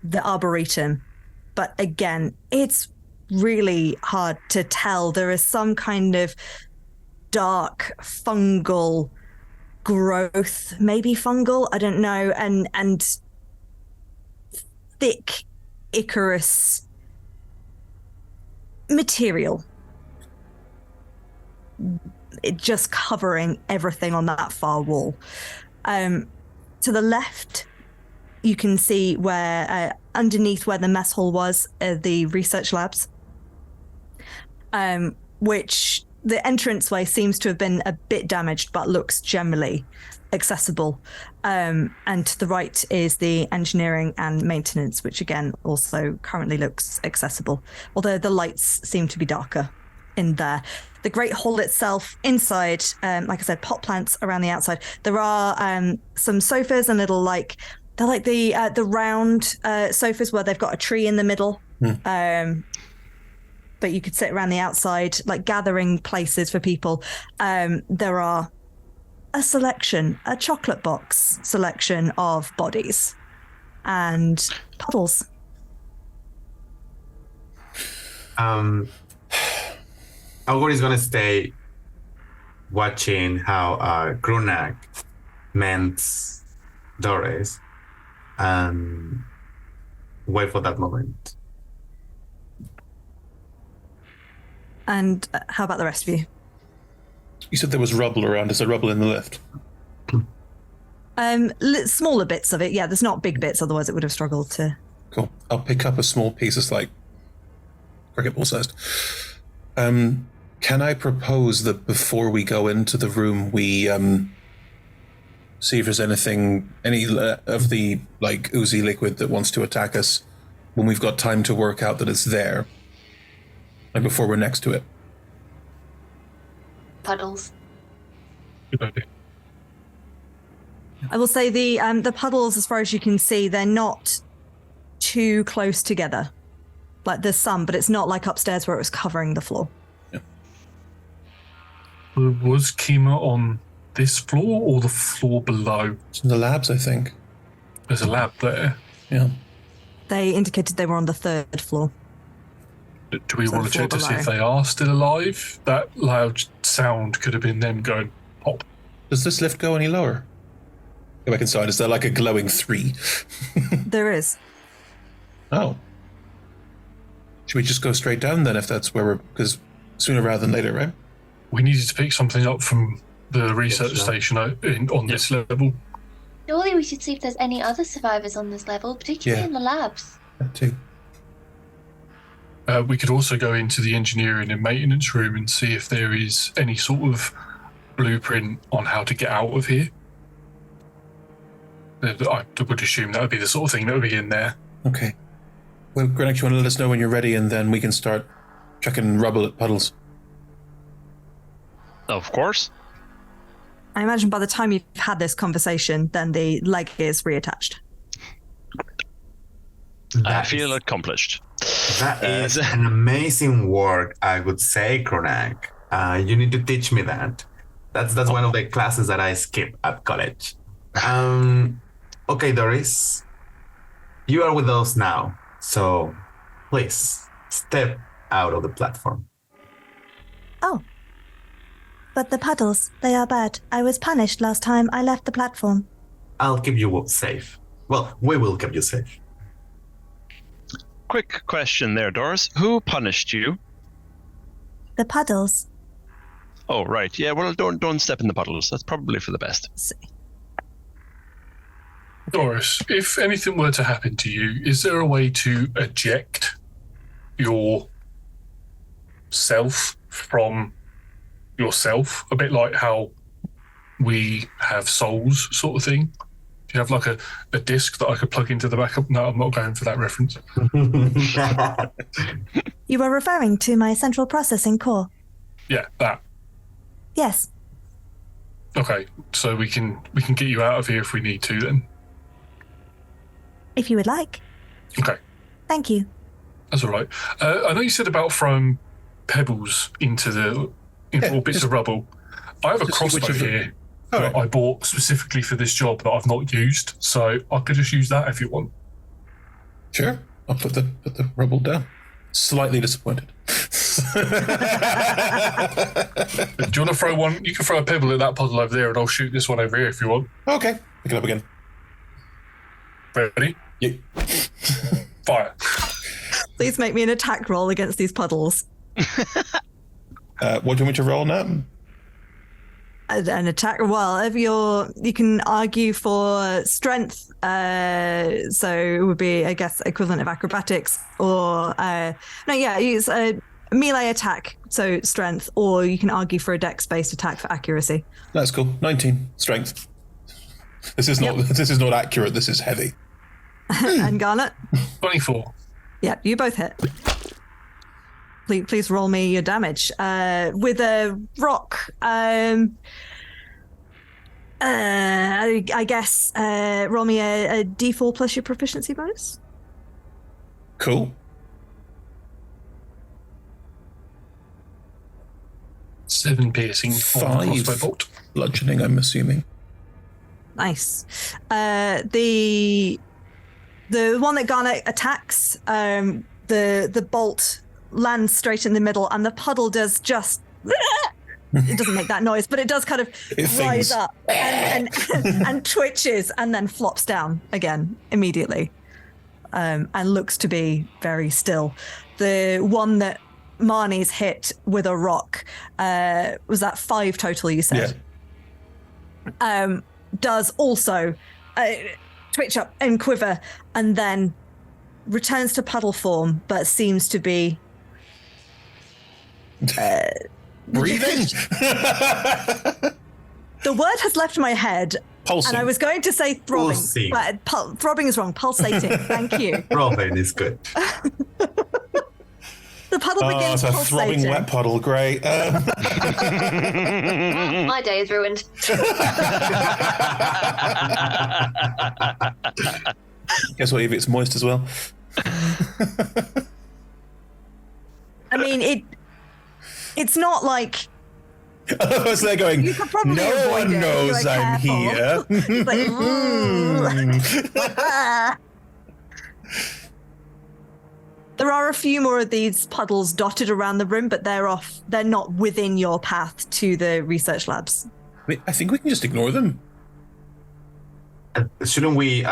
the Arboretum. But again, it's really hard to tell. There is some kind of dark fungal growth, maybe fungal, I don't know, and thick Icarus material. It just covering everything on that far wall. To the left, you can see where underneath where the mess hall was, the research labs, which the entranceway seems to have been a bit damaged, but looks generally accessible. And to the right is the engineering and maintenance, which again also currently looks accessible, although the lights seem to be darker in there. The Great Hall itself, inside, like I said, pot plants around the outside. There are some sofas and little they're like the round sofas where they've got a tree in the middle. But you could sit around the outside, like gathering places for people. There are a chocolate box selection of bodies and puddles. Algor is gonna stay watching how Grunak mends Doris and wait for that moment. And how about the rest of you? You said there was rubble around. Is there rubble in the lift? Smaller bits of it. Yeah, there's not big bits, otherwise it would have struggled to. Cool. I'll pick up a small piece. It's like cricket ball sized. Can I propose that before we go into the room, we see if there's any of the like oozy liquid that wants to attack us when we've got time to work out that it's there, like before we're next to it? Puddles. Good idea. I will say the puddles, as far as you can see, they're not too close together. Like there's some, but it's not like upstairs where it was covering the floor. Yeah. Was Kima on this floor or the floor below? It's in the labs, I think. There's a lab there. Yeah. They indicated they were on the 3rd floor. Do we So want to the floor check to see below. if they are still alive? That loud sound could have been them going pop. Does this lift go any lower? Go back inside. Is there like a glowing 3? There is. Oh. Should we just go straight down then if that's where we're... Because sooner rather than later, right? We needed to pick something up from the research Yes, station on this level. Surely we should see if there's any other survivors on this level, particularly Yeah. in the labs. That too. We could also go into the engineering and maintenance room and see if there is any sort of blueprint on how to get out of here. I would assume that would be the sort of thing that would be in there. Okay. Well, Grenek, you want to let us know when you're ready and then we can start chucking rubble at puddles. Of course. I imagine by the time you've had this conversation, then the leg is reattached. I feel accomplished. That is an amazing work, I would say, Kronak. You need to teach me that. That's one of the classes that I skip at college. Okay, Doris. You are with us now, so please step out of the platform. Oh. But the puddles, they are bad. I was punished last time I left the platform. I'll keep you safe. Well, we will keep you safe. Quick question there, Doris. Who punished you? The puddles. Oh, right. Yeah, well, don't step in the puddles. That's probably for the best. Doris, if anything were to happen to you, is there a way to eject your self from yourself? A bit like how we have souls, sort of thing. Do you have like a disc that I could plug into the backup? No, I'm not going for that reference. You were referring to my central processing core. Yeah, that. Yes. Okay, so we can get you out of here if we need to then. If you would like. Okay. Thank you. That's all right. I know you said about throwing pebbles into bits of rubble. I have a crossbow here that I bought specifically for this job that I've not used, so I could just use that if you want. Sure. I'll put the rubble down. Slightly disappointed. Do you want to throw one? You can throw a pebble at that puddle over there and I'll shoot this one over here if you want. Okay. Pick it up again. Ready? Yeah. Fire. Please make me an attack roll against these puddles. What do you want me to roll now? An attack. Well, if you can argue for strength. So it would be, I guess, equivalent of acrobatics, or use a melee attack, so strength, or you can argue for a dex-based attack for accuracy. That's cool. 19 strength. This is not accurate. This is heavy. And Garnet? 24. Yeah, you both hit. Please roll me your damage. With a rock, I guess, roll me a D4 plus your proficiency bonus. Cool. 7 piercing, 5 crossbow bolt. bludgeoning, I'm assuming. Nice. The one that Garnet attacks, the bolt lands straight in the middle, and the puddle does just. It doesn't make that noise, but it does kind of rise up and twitches, and then flops down again immediately, and looks to be very still. The one that Marnie's hit with a rock, was that 5 total? You said. Yeah. Does also twitch up and quiver, and then returns to puddle form, but seems to be breathing. The word has left my head. Pulsing. And I was going to say throbbing, Pulsing. but throbbing is wrong. Pulsating. Thank you. Throbbing is good. The puddle begins it's a pulsating. throbbing wet puddle. Great. My day is ruined. Guess what? If it's moist as well. I mean, it's not like. Otherwise, they're going. You could probably No avoid one it if knows you were I'm careful." here. It's like, There are a few more of these puddles dotted around the room, but they're not within your path to the research labs. I think we can just ignore them. Shouldn't we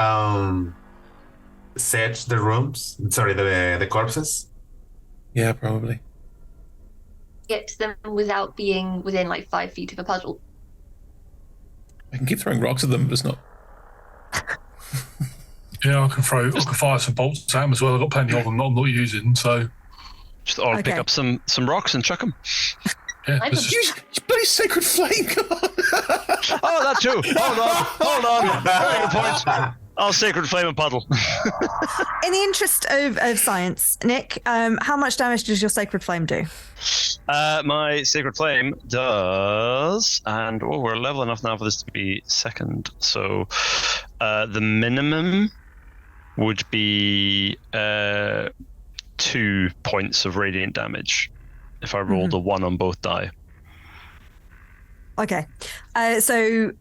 search the rooms? Sorry, the corpses? Yeah, probably. Get to them without being within like 5 feet of a puddle. I can keep throwing rocks at them, but it's not. Yeah, I can fire some bolts at them as well. I've got plenty of them that I'm not using, so. Just all pick up some rocks and chuck them. Yeah, I'm this is- You bloody sacred flame! Come on. Oh, that too. Hold on. Very good point. I'll sacred flame a puddle. In the interest of science, Nick, how much damage does your sacred flame do? My sacred flame does, and we're level enough now for this to be second. So the minimum would be 2 points of radiant damage if I rolled a 1 on both die. Okay. So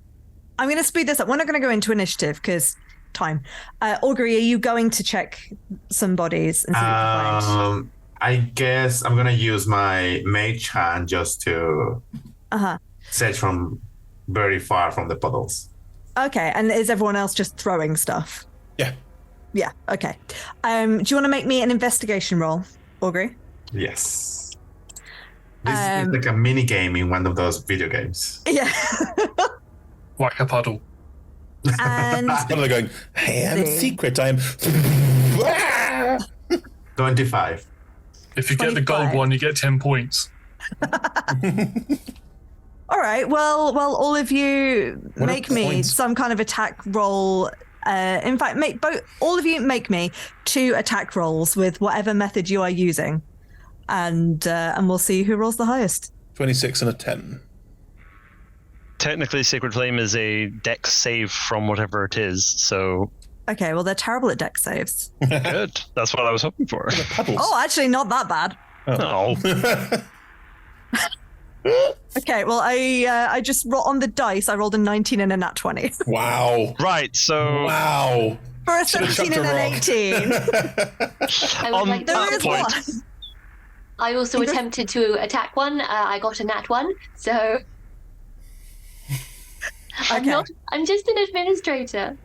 I'm going to speed this up. We're not going to go into initiative because time. Augury, are you going to check some bodies and see what you find? I guess I'm gonna use my mage hand just to search from very far from the puddles. Okay, and is everyone else just throwing stuff? Yeah. Yeah, okay. Do you want to make me an investigation roll, Augury? Yes. This is like a mini game in one of those video games. Yeah. Like a puddle. And they're going, hey, I'm secret. I'm 25. If you get the gold one, you get 10 points. All right. Well, all of you make me some kind of attack roll. In fact, all of you make me 2 attack rolls with whatever method you are using, and we'll see who rolls the highest. 26 and a 10. Technically, Sacred Flame is a dex save from whatever it is, so... Okay, well, they're terrible at dex saves. Good. That's what I was hoping for. Oh, actually, not that bad. Oh. Okay, well, I just rolled on the dice. I rolled a 19 and a nat 20. Wow. Right, so... Wow. For a 17 and an 18. I would like There to is one. I also attempted to attack one. I got a nat 1, so... I'm just an administrator.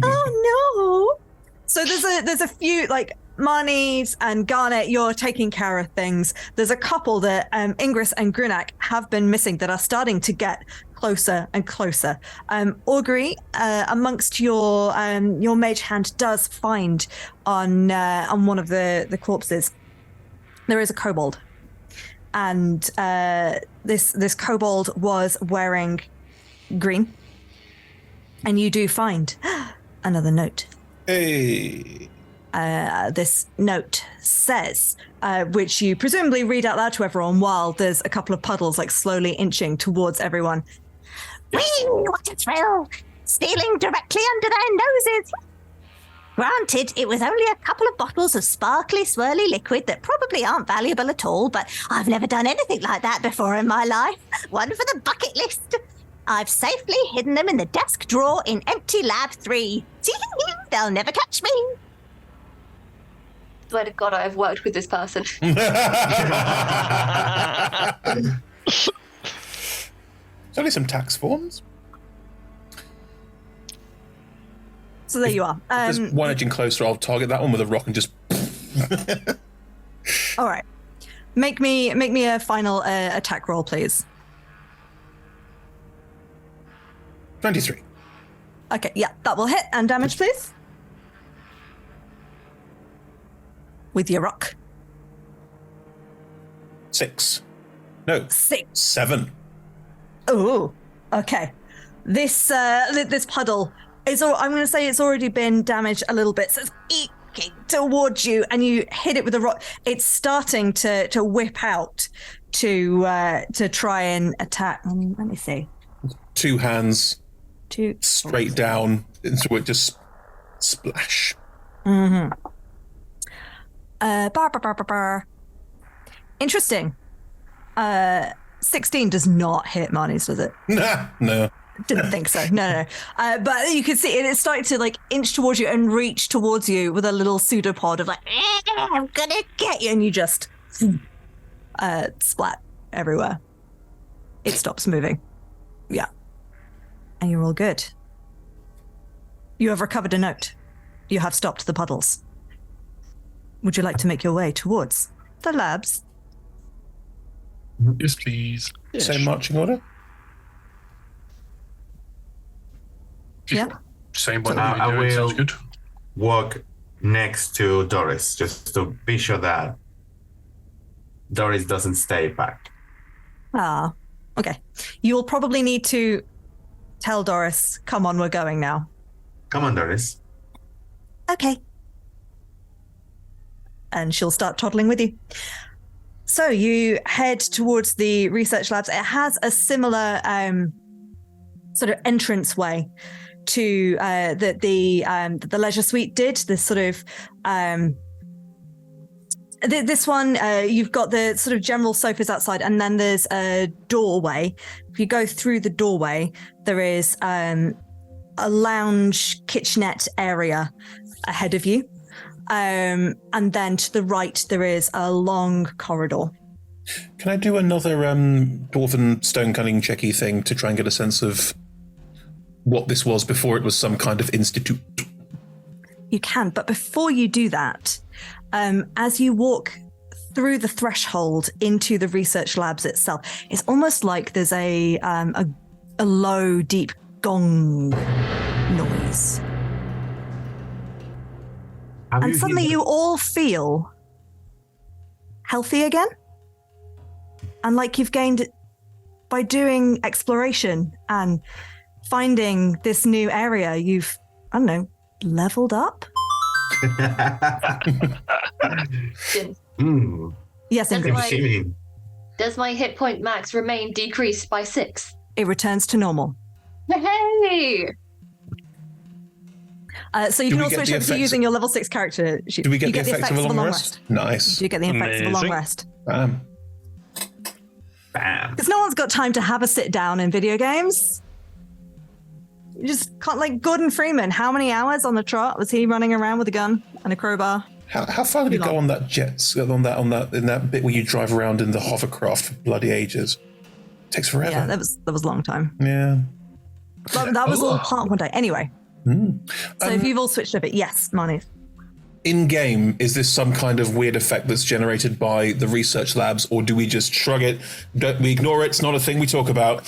Oh no! So there's a few, like Marnie's and Garnet, you're taking care of things. There's a couple that Ingress and Grunak have been missing that are starting to get closer and closer. Augury, amongst your mage hand, does find on one of the corpses there is a kobold, and this kobold was wearing green. And you do find another note. Hey. This note says, which you presumably read out loud to everyone while there's a couple of puddles like slowly inching towards everyone. Whee! What a thrill! Stealing directly under their noses! Granted, it was only a couple of bottles of sparkly, swirly liquid that probably aren't valuable at all, but I've never done anything like that before in my life. One for the bucket list. I've safely hidden them in the desk drawer in empty lab 3. They'll never catch me. Swear to God, I've worked with this person. There's only some tax forms. So there you are. There's one edging closer. I'll target that one with a rock and just. All right. Make me a final attack roll, please. 23. Okay, yeah, that will hit. And damage, please. With your rock. 6. No. 6. 7. Oh, okay. This puddle is. I'm going to say it's already been damaged a little bit. So it's eking towards you, and you hit it with a rock. It's starting to whip out to try and attack. Let me see. 2 hands. Straight down into it, just splash. Mm-hmm. Interesting. 16 does not hit Marnie's, does it? No. Didn't think so. No. But you can see it's starting to like inch towards you and reach towards you with a little pseudopod of like, I'm gonna get you, and you just splat everywhere. It stops moving. Yeah. And you're all good. You have recovered a note. You have stopped the puddles. Would you like to make your way towards the labs? Yes, please. Same marching order? Yeah. Same one. I will Sounds good. walk next to Doris just to be sure that Doris doesn't stay back. Ah, okay. You will probably need to tell Doris, come on, we're going now. Come on, Doris. Okay. And she'll start toddling with you. So you head towards the research labs. It has a similar sort of entrance way to that the leisure suite did. This sort of This one, you've got the sort of general sofas outside, and then there's a doorway. If you go through the doorway, there is a lounge kitchenette area ahead of you. And then to the right, there is a long corridor. Can I do another dwarven stone cutting checky thing to try and get a sense of what this was before it was some kind of institute? You can, but before you do that, as you walk through the threshold into the research labs itself, it's almost like there's a low, deep gong noise. And suddenly you all feel healthy again. And like you've gained, by doing exploration and finding this new area, you've, I don't know, leveled up? Yes, Ingrid. Does my hit point max remain decreased by 6? It returns to normal. Hey! So you can also switch over to using your level 6 character sheet. Do we get the effect of a long rest? Nice. You do get the effects of a long rest. Bam. Because no one's got time to have a sit down in video games. You just can't, like Gordon Freeman. How many hours on the trot was he running around with a gun and a crowbar? How far did you go on that jets? In that bit where you drive around in the hovercraft for bloody ages? It takes forever. Yeah, that was a long time. Yeah. That was all part of one day. Anyway. So if you've all switched over, yes, Marnie. In game, is this some kind of weird effect that's generated by the research labs, or do we just shrug it? We ignore it. It's not a thing we talk about.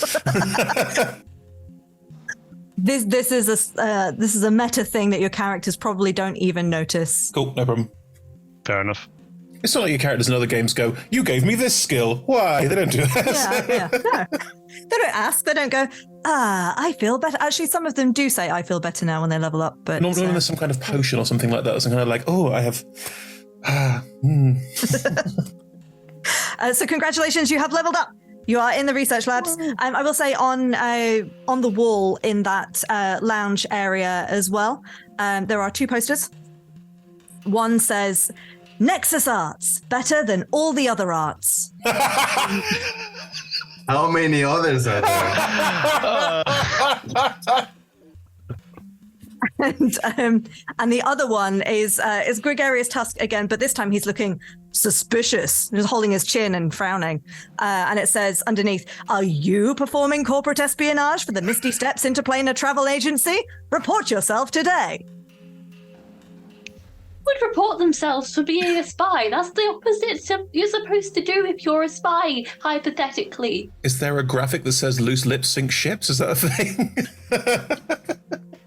This is a meta thing that your characters probably don't even notice. Cool, no problem. Fair enough. It's not like your characters in other games go, "You gave me this skill." Why? They don't do that. Yeah. No. They don't ask. They don't go, I feel better. Actually, some of them do say, I feel better now when they level up. But normally there's some kind of potion or something like that. Some kind of like, oh, I have... So congratulations, you have leveled up. You are in the research labs. I will say on the wall in that lounge area as well, there are 2 posters. One says, Nexus Arts, better than all the other arts. How many others are there? And the other one is Gregarious Tusk again, but this time he's looking suspicious, just holding his chin and frowning. And it says underneath, "Are you performing corporate espionage for the Misty Steps Interplanar Travel Agency? Report yourself today." Would report themselves for being a spy. That's the opposite you're supposed to do if you're a spy, hypothetically. Is there a graphic that says loose lips sink ships? Is that a thing?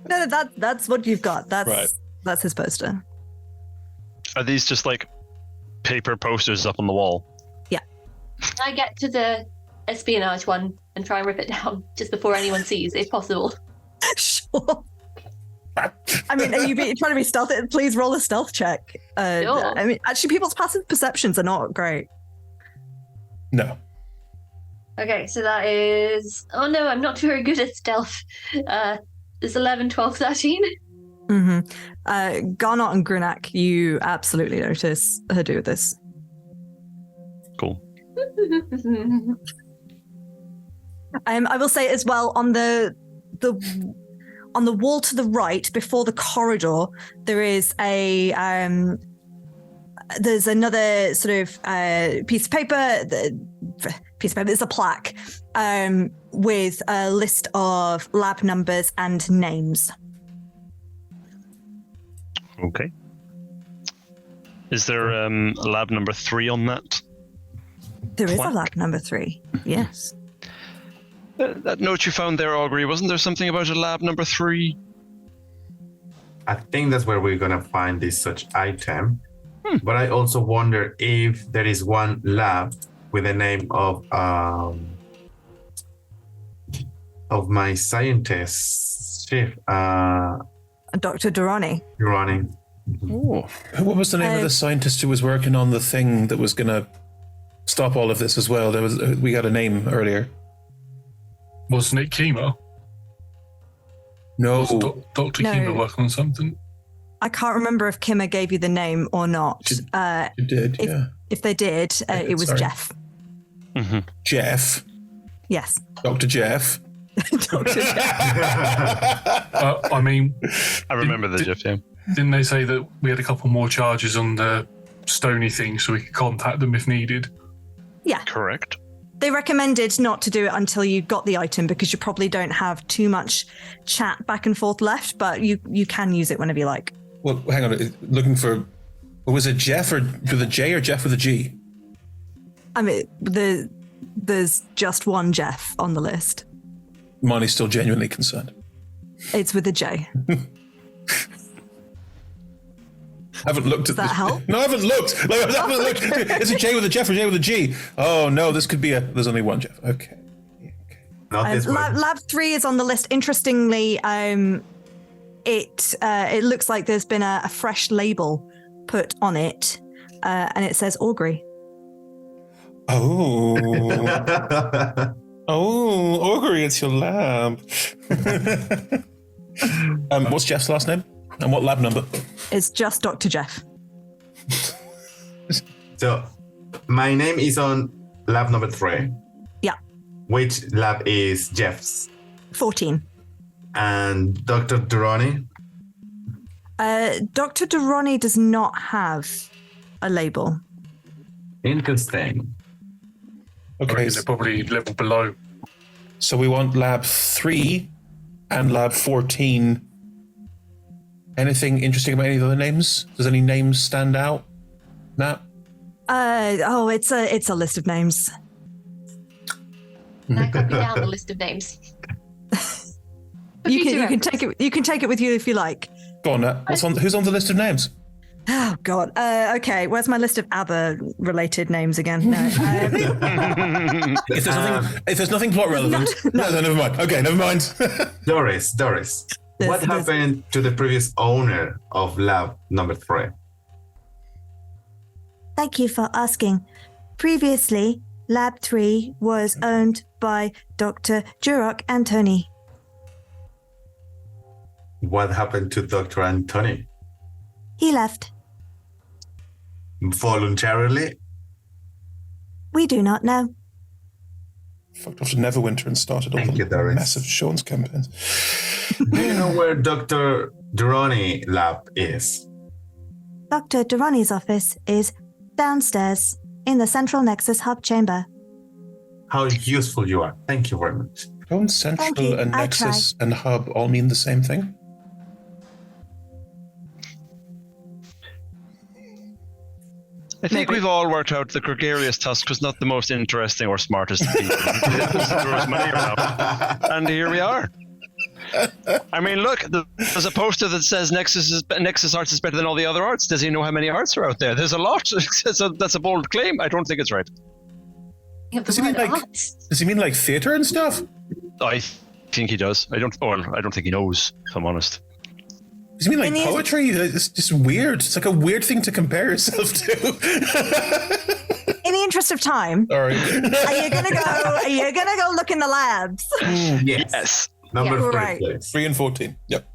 No, that's what you've got. That's his poster. Are these just like paper posters up on the wall? Yeah. I get to the espionage one and try and rip it down just before anyone sees, if possible. Sure. I mean, are you trying to be stealthy? Please roll a stealth check. Sure. I mean, actually, people's passive perceptions are not great. No. Okay, so that is... Oh no, I'm not very good at stealth. It's 11, 12, 13. Mm-hmm. Garnot and Grunak, you absolutely notice her do this. Cool. I will say as well, on the wall to the right, before the corridor, there is there's another sort of piece of paper. There's a plaque with a list of lab numbers and names. Okay. Is there lab number 3 on that? There is a lab number 3. Yes. That note you found there, Augury, wasn't there something about a lab number 3? I think that's where we're gonna find this such item. But I also wonder if there is one lab with the name of my scientist chief, Dr. Durrani. Durrani. Oh. What was the name of the scientist who was working on the thing that was gonna stop all of this as well? We got a name earlier. Wasn't it Chemo? No. Was Dr. Chemo working on something? I can't remember if Kimmer gave you the name or not. You did, yeah. If they did, it was sorry. Jeff. Mm-hmm. Jeff. Yes. Dr. Jeff. Dr. Jeff. I mean, I remember the Jeff, yeah. didn't they say that we had a couple more charges on the Stony thing so we could contact them if needed? Yeah. Correct. They recommended not to do it until you got the item because you probably don't have too much chat back and forth left, but you can use it whenever you like. Well, hang on. Looking for... Was it Jeff with a J or Jeff with a G? I mean, there's just one Jeff on the list. Marnie's still genuinely concerned. It's with a J. I haven't looked at Does that help? No, I haven't looked. I haven't looked. Is it J with a Jeff or J with a G? Oh, no, this could be there's only one Jeff. Okay. Not this one. Lab 3 is on the list. Interestingly, it looks like there's been a fresh label put on it, and it says Augury. Oh. Oh, Augury, it's your lab. What's Jeff's last name? And what lab number? It's just Dr. Jeff. So, my name is on lab number 3. Yeah. Which lab is Jeff's? 14. And Dr. Durrani? Dr. Durrani does not have a label. Interesting. Okay, They're probably level below. so we want lab 3 and lab 14. Anything interesting about any of the other names? Does any names stand out? No? It's a list of names. I copy down the list of names. You can take it. You can take it with you if you like. Go on, Nat. Who's on the list of names? Oh God. Okay. Where's my list of ABBA-related names again? No. If there's nothing plot relevant, no, never mind. Okay, never mind. Doris, what happened to the previous owner of lab number 3? Thank you for asking. Previously, Lab 3 was owned by Dr. Jurok Antony. What happened to Dr. Antony? He left. Voluntarily? We do not know. Fucked off to Neverwinter and started all the massive Sean's campaigns. Do you know where Dr. Durrani lab is? Dr. Durrani's office is downstairs in the central Nexus hub chamber. How useful you are. Thank you very much. Don't Central and Nexus and Hub all mean the same thing? I think we've all worked out the gregarious tusk was not the most interesting or smartest people. And here we are. I mean, look, there's a poster that says Nexus Arts is better than all the other arts. Does he know how many arts are out there? There's a lot. That's a bold claim. I don't think it's right. Does he mean like theatre and stuff? I think he does. I don't think he knows, if I'm honest. Does he mean like poetry? It's just weird. It's like a weird thing to compare yourself to. In the interest of time, Sorry. Are you gonna go look in the labs? Yes. Number 3, right. please. 3 and 14. Yep.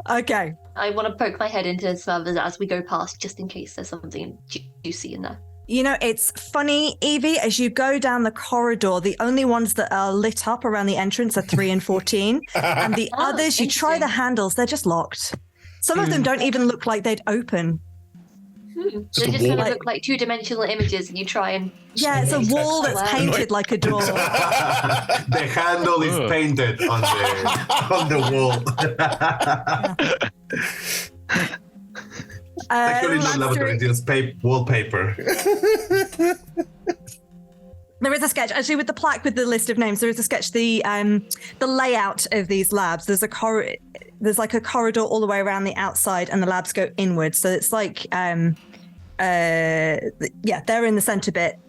Okay. I want to poke my head into servers as we go past, just in case there's something juicy in there. You know, it's funny, Evie, as you go down the corridor, the only ones that are lit up around the entrance are 3 and 14. And the others, you try the handles, they're just locked. Some of them don't even look like they'd open. They just kind of look like two-dimensional images, and you try and... Yeah, it's a wall that's painted like a door. The handle is painted on the wall. Actually, not laboratory, just wallpaper. There is a sketch, actually, with the plaque with the list of names. There is a sketch. The layout of these labs. There's like a corridor all the way around the outside, and the labs go inward. So it's like, they're in the center bit.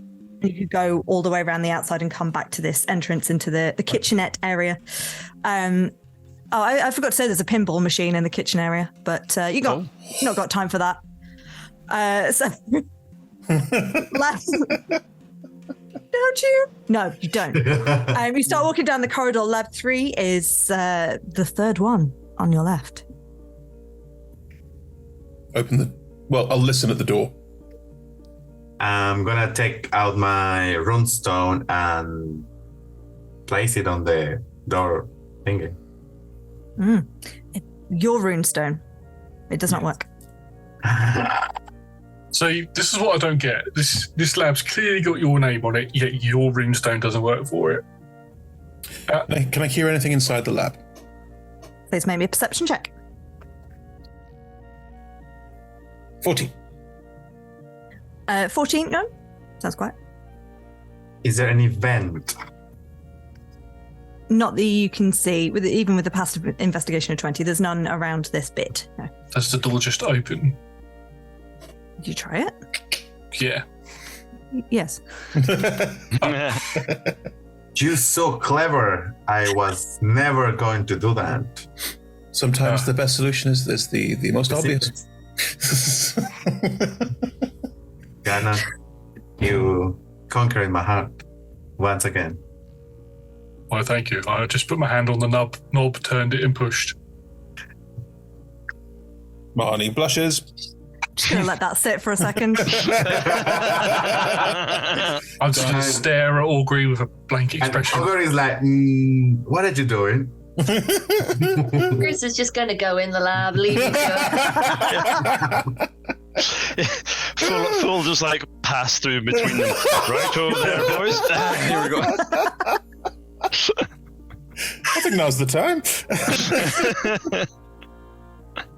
You could go all the way around the outside and come back to this entrance into the kitchenette area. I forgot to say there's a pinball machine in the kitchen area, but not got time for that. Don't you? No, you don't. You start walking down the corridor. Lab 3 is the third one on your left. I'll listen at the door. I'm gonna take out my runestone and place it on the door thingy. Your runestone. It does not work. So this is what I don't get. This lab's clearly got your name on it, yet your runestone doesn't work for it. Can I hear anything inside the lab? Please make me a perception check. 14. 14, no? Sounds quiet. Is there any vent? Not that you can see, even with the passive investigation of 20, there's none around this bit. No. Does the door just open? Did you try it? Yeah. Yes. You're so clever. I was never going to do that. Sometimes the best solution is the most obvious. Ghana, you conquering my heart once again. Well, thank you. I just put my hand on the knob, turned it, and pushed. Marnie blushes. Just gonna let that sit for a second. I'm just gonna stare at Augury with a blank expression. And Augury is like, what are you doing? Chris is just going to go in the lab, leaving Full just like pass through between them. Right over there, boys. Here we go. I think now's the time.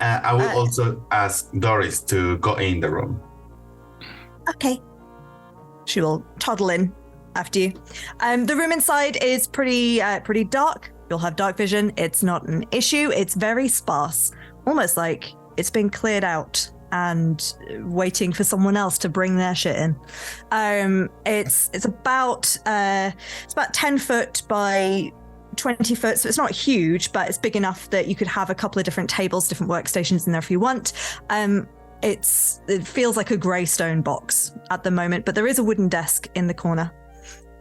I will also ask Doris to go in the room. Okay. She will toddle in after you. The room inside is pretty dark. You'll have dark vision. It's not an issue. It's very sparse, almost like it's been cleared out and waiting for someone else to bring their shit in. It's about 10 foot by 20 foot, so it's not huge, but it's big enough that you could have a couple of different tables, different workstations in there if you want. It feels like a grey stone box at the moment, but there is a wooden desk in the corner.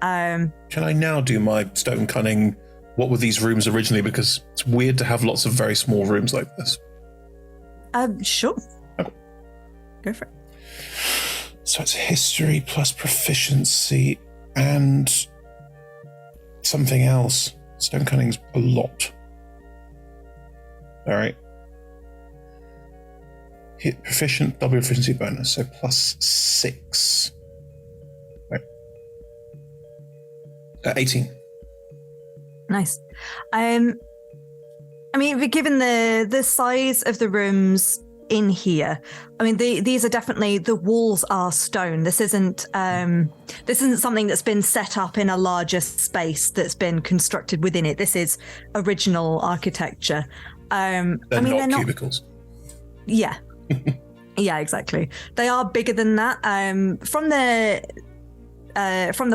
Can I now do my stone cunning? What were these rooms originally? Because it's weird to have lots of very small rooms like this. Sure. Okay. Go for it. So it's history plus proficiency and something else. Stone cunning's a lot. All right. Hit proficient, double proficiency bonus, so plus 6. Right. 18. Nice. I mean, given the size of the rooms in here, I mean, these are definitely, the walls are stone. This isn't something that's been set up in a larger space that's been constructed within it. This is original architecture. They're not cubicles. Yeah. Yeah, exactly. They are bigger than that. From the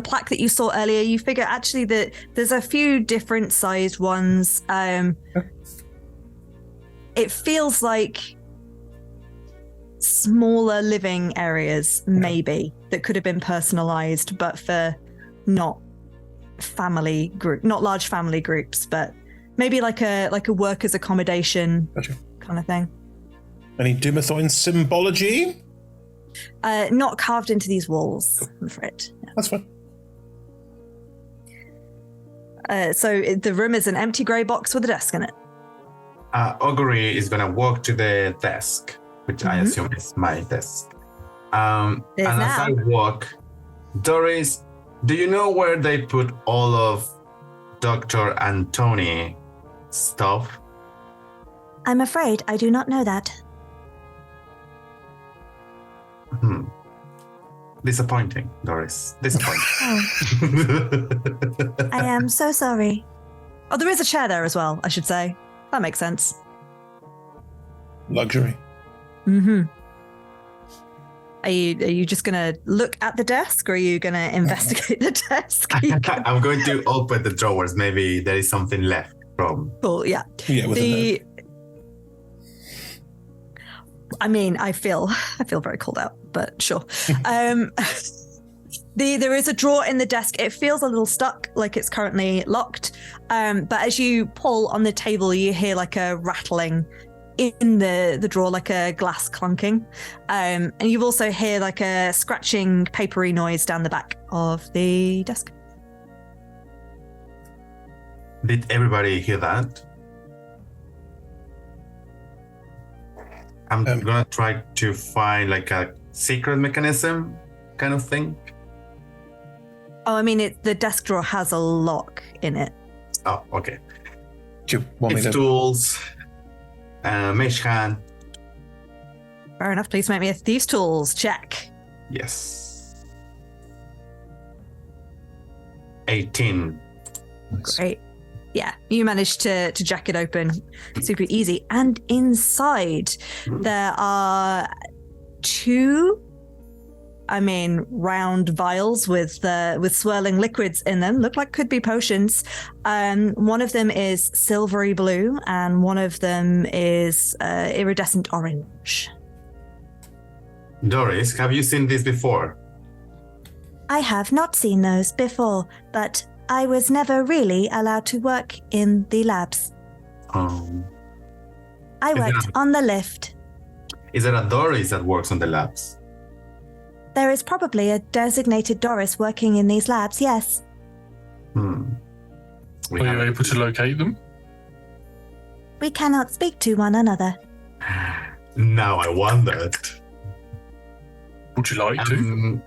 plaque that you saw earlier, you figure actually that there's a few different sized ones. It feels like smaller living areas, maybe, that could have been personalized, but for not large family groups, but maybe like a workers' accommodation kind of thing. Any Dumathoin symbology? Not carved into these walls, I'm afraid. Yeah. That's fine. So the room is an empty grey box with a desk in it. Augury is going to walk to the desk, which I assume is my desk. And as I walk, Doris, do you know where they put all of Dr. Antoni stuff? I'm afraid I do not know that. Disappointing, Doris. Disappointing. I am so sorry. Oh, there is a chair there as well, I should say. That makes sense. Luxury. Mm-hmm. Are you just going to look at the desk, or are you going to investigate the desk? I'm going to open the drawers. Maybe there is something left from... Cool, yeah. Yeah, with a note. I mean, I feel very called out, but sure. There is a drawer in the desk. It feels a little stuck, like it's currently locked. But as you pull on the table, you hear like a rattling in the drawer, like a glass clunking. And you also hear like a scratching, papery noise down the back of the desk. Did everybody hear that? I'm gonna try to find like a secret mechanism kind of thing. Oh, I mean, the desk drawer has a lock in it. Oh, okay. Do you want me It's to? tools, mage hand. Fair enough. Please make me a thieves' tools check. Yes. 18. Great. Yeah, you managed to jack it open super easy. And inside, there are 2, round vials with swirling liquids in them. Look like could be potions. One of them is silvery blue, and one of them is iridescent orange. Doris, have you seen this before? I have not seen those before, but I was never really allowed to work in the labs. I worked on the lift. Is there a Doris that works on the labs? There is probably a designated Doris working in these labs, yes. Are you able to locate them? We cannot speak to one another. Now I wondered. Would you like to?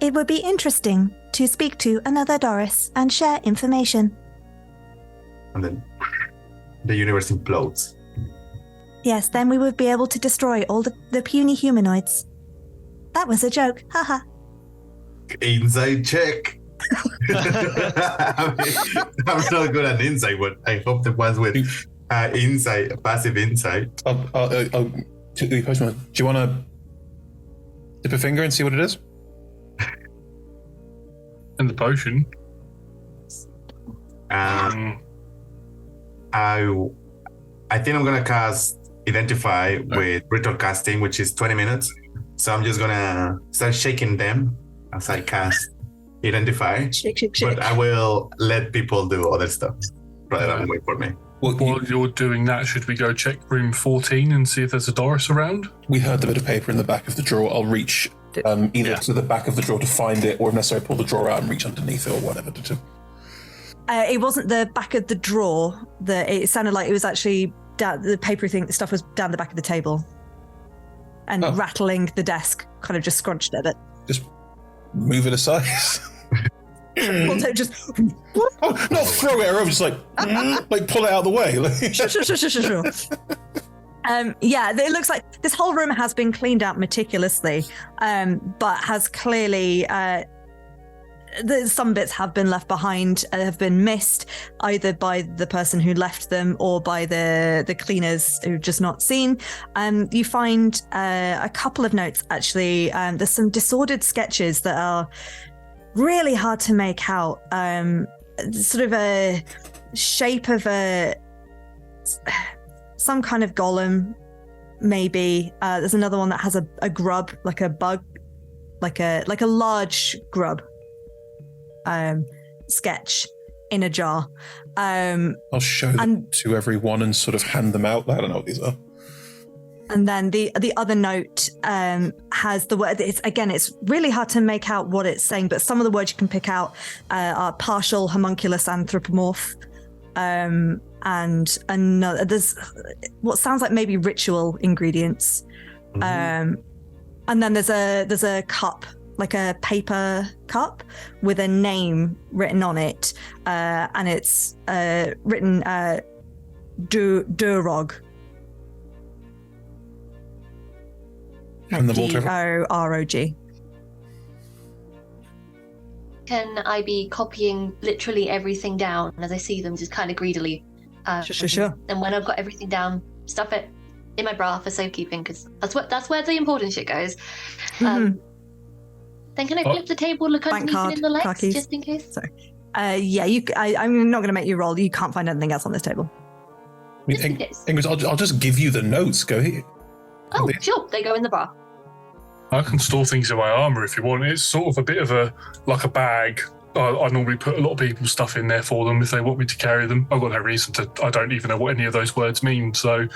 It would be interesting to speak to another Doris and share information. And then the universe implodes. Yes, then we would be able to destroy all the puny humanoids. That was a joke, haha. Insight check. I'm not good at insight, but I hope the ones with insight, passive insight. Do you want to dip a finger and see what it is? In the potion. I think I'm gonna cast Identify with ritual casting, which is 20 minutes. So I'm just gonna start shaking them as I cast Identify. Shake. But I will let people do other stuff rather than wait for me. While you're doing that, should we go check room 14 and see if there's a Doris around? We heard the bit of paper in the back of the drawer. I'll reach either to the back of the drawer to find it, or if necessary, pull the drawer out and reach underneath it, or whatever to do. It wasn't the back of the drawer. It sounded like it was actually down, the papery thing. The stuff was down the back of the table, and rattling the desk kind of just scrunched it a bit. Just move it aside. Also, just not throw it over, just like pull it out of the way. Sure. Yeah, it looks like this whole room has been cleaned out meticulously, but has clearly some bits have been left behind, have been missed either by the person who left them or by the cleaners who've just not seen. You find a couple of notes actually. There's some disordered sketches that are really hard to make out. Sort of a shape of some kind of golem, maybe. There's another one that has a grub, like a bug, like a large grub sketch in a jar. I'll show them to everyone and sort of hand them out. I don't know what these are. And then the other note has the word. It's really hard to make out what it's saying, but some of the words you can pick out are partial homunculus anthropomorph, and another. There's what sounds like maybe ritual ingredients, and then there's a cup, like a paper cup with a name written on it, and it's written Durog. And the water. D-O-R-O-G. Can I be copying literally everything down as I see them, just kind of greedily? Sure. And when I've got everything down, stuff it in my bra for safekeeping, because that's where the important shit goes. Then can I flip the table, look underneath it in the legs, just in case? Sorry. I'm not going to make you roll. You can't find anything else on this table. Ingrid, I'll just give you the notes. Go here. Oh, sure. They go in the bra. I can store things in my armor if you want. It's sort of a bit of a bag I normally put a lot of people's stuff in there for them if they want me to carry them. I've got no reason to. I don't even know what any of those words mean, so...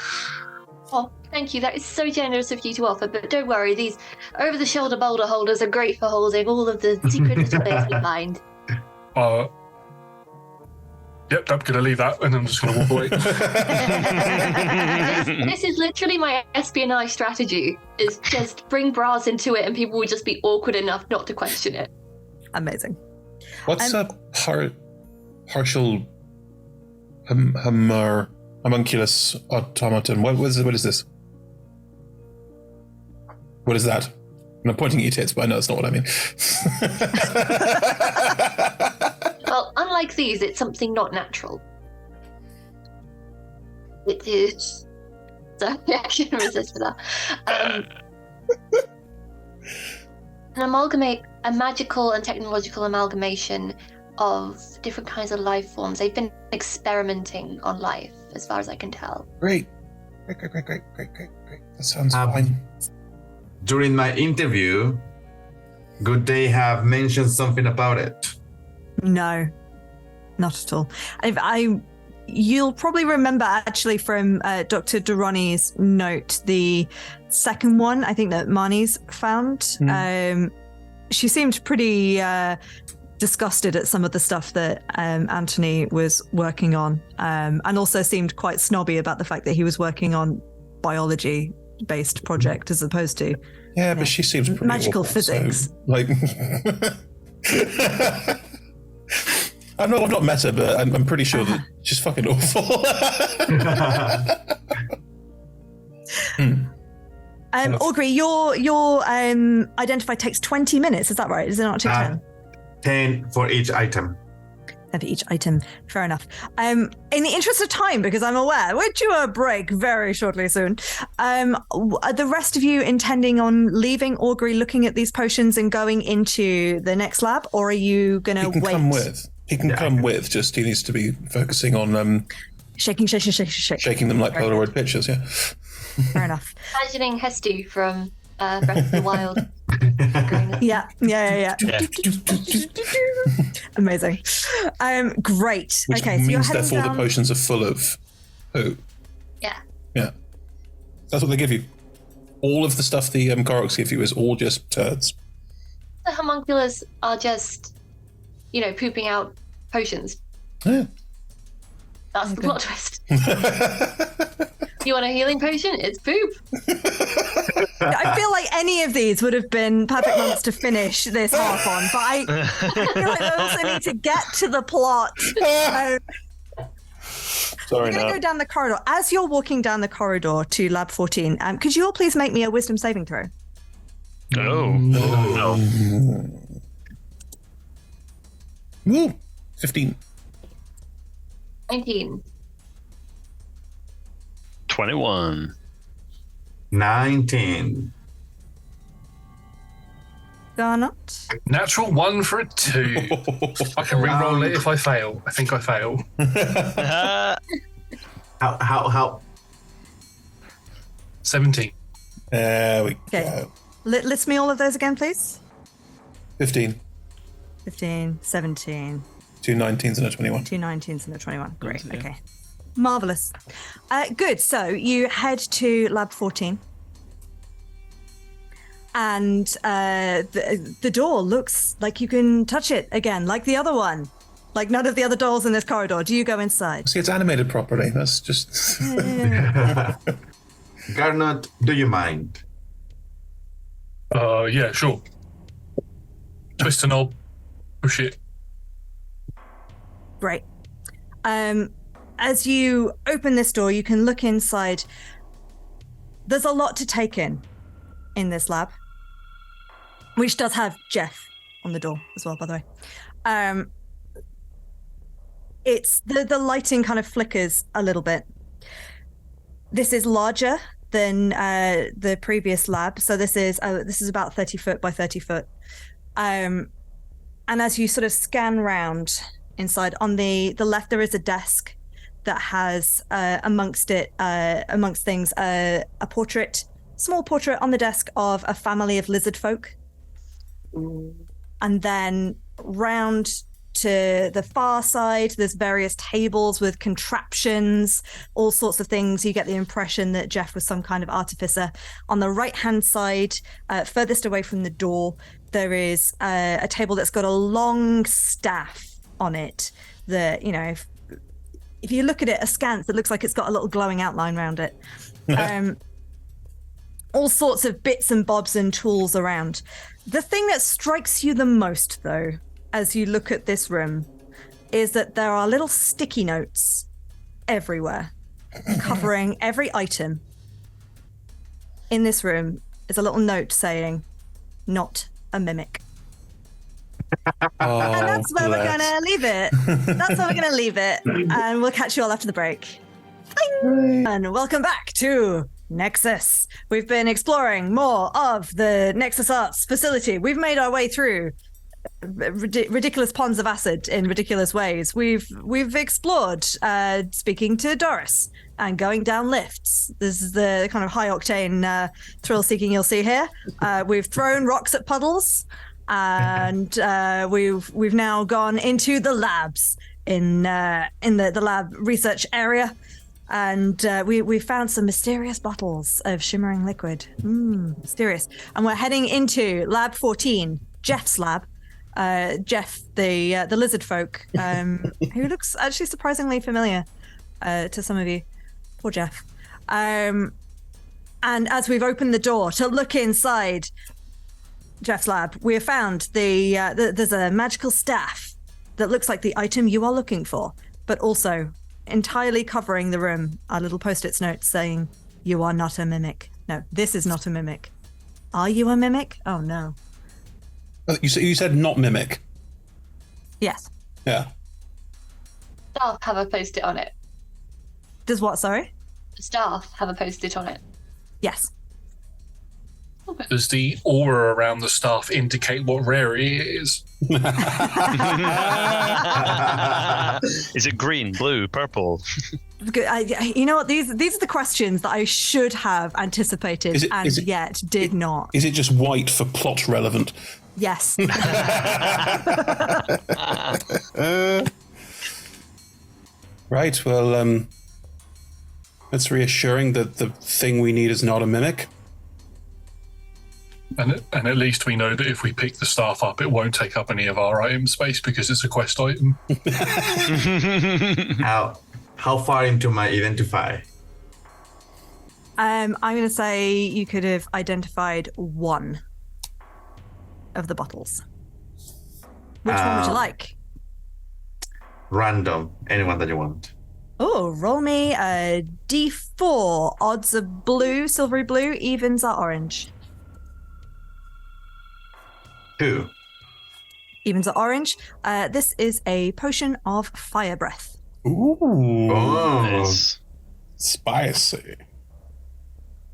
Oh, thank you. That is so generous of you to offer, but don't worry, these over-the-shoulder boulder holders are great for holding all of the secret little bits we find. Yep, I'm going to leave that, and I'm just going to walk away. This is literally my espionage strategy, is just bring bras into it and people will just be awkward enough not to question it. Amazing. What's a partial homunculus automaton? What is this? What is that? I'm pointing at your tits, but I know that's not what I mean. Well, unlike these, it's something not natural. It is... Sorry, I can resist for that. A magical and technological amalgamation of different kinds of life forms. They've been experimenting on life, as far as I can tell. Great. That sounds fine. During my interview, Good Day have mentioned something about it. No, not at all. You'll probably remember actually from Dr. Durrani's note, the second one, I think that Marnie's found. She seemed pretty disgusted at some of the stuff that Anthony was working on, and also seemed quite snobby about the fact that he was working on biology-based project as opposed to but she seems pretty magical awful, physics. So, like, I've not met her, but I'm pretty sure that she's fucking awful. Augury, your identify takes 20 minutes. Is that right? Is it not 10? 10 for each item. And for each item, fair enough. In the interest of time, because I'm aware we're due a break very shortly soon, are the rest of you intending on leaving Augury looking at these potions and going into the next lab, or are you going to wait? He can come with, just he needs to be focusing on shaking them like Polaroid pictures, yeah. Fair enough. Imagining Hesty from Breath of the Wild. Yeah. Amazing. Great. Which means therefore the potions are full of poo. Yeah. That's what they give you. All of the stuff the Koroks give you is all just turds. The homunculus are just, pooping out potions. Yeah. That's the plot twist. You want a healing potion? It's poop. I feel like any of these would have been perfect moments to finish this half on, but I feel like I also need to get to the plot. We're going to go down the corridor. As you're walking down the corridor to Lab 14, could you all please make me a wisdom saving throw? No. Ooh, 15. 19. 21. 19. Garnot? Natural 1 for a 2. I can re-roll it if I fail. I think I fail. How? 17. There we go. List me all of those again, please. 15. 15, 17. 2 19s and a 21. 2 19s and a 21. Great. Okay. Marvelous. Good. So you head to Lab 14. And the door looks like you can touch it again, like the other one. Like none of the other doors in this corridor. Do you go inside? See, it's animated properly. That's just... Garnot, do you mind? Yeah, sure. Twist a knob. Push it. Great. As you open this door, you can look inside. There's a lot to take in this lab, which does have Jeff on the door as well, by the way. It's the lighting kind of flickers a little bit. This is larger than the previous lab, so this is about 30 foot by 30 foot. And as you sort of scan round inside, on the left there is a desk that has amongst things a small portrait on the desk of a family of lizard folk. And then round to the far side, there's various tables with contraptions, all sorts of things. You get the impression that Jeff was some kind of artificer. On the right-hand side, furthest away from the door, there is a table that's got a long staff on it that, you know, if you look at it askance, it looks like it's got a little glowing outline around it. All sorts of bits and bobs and tools around. The thing that strikes you the most, though, as you look at this room, is that there are little sticky notes everywhere, covering every item. In this room is a little note saying, "Not a mimic." And that's where we're going to leave it. That's where we're going to leave it. And we'll catch you all after the break. Bye. And welcome back to NEXUS. We've been exploring more of the NEXUS Arts facility. We've made our way through ridiculous ponds of acid in ridiculous ways. We've explored speaking to Doris and going down lifts. This is the kind of high octane thrill seeking you'll see here. We've thrown rocks at puddles. And we've now gone into the labs in the lab research area, and we found some mysterious bottles of shimmering liquid. Mysterious. And we're heading into Lab 14, Jeff's lab. Jeff, the lizard folk, who looks actually surprisingly familiar to some of you. Poor Jeff. And as we've opened the door to look inside Jeff's lab, we have found there's a magical staff that looks like the item you are looking for, but also entirely covering the room are little post-it notes saying, "You are not a mimic." No, this is not a mimic. Are you a mimic? Oh no. You said not mimic. Yes. Yeah. Staff have a post-it on it. Does what, sorry? Staff have a post-it on it. Yes. Does the aura around the staff indicate what rarity it is? Is it green, blue, purple? You know what? These are the questions that I should have anticipated yet did not. Is it just white for plot relevant? Yes. Right. Well, that's reassuring that the thing we need is not a mimic. And at least we know that if we pick the staff up, it won't take up any of our item space because it's a quest item. How far into my identify? I'm going to say you could have identified one of the bottles. Which one would you like? Random. Anyone that you want. Oh, roll me a D4. Odds are blue, silvery blue. Evens are orange. 2. Evens are orange. This is a potion of fire breath. Ooh. Oh. Nice. Spicy.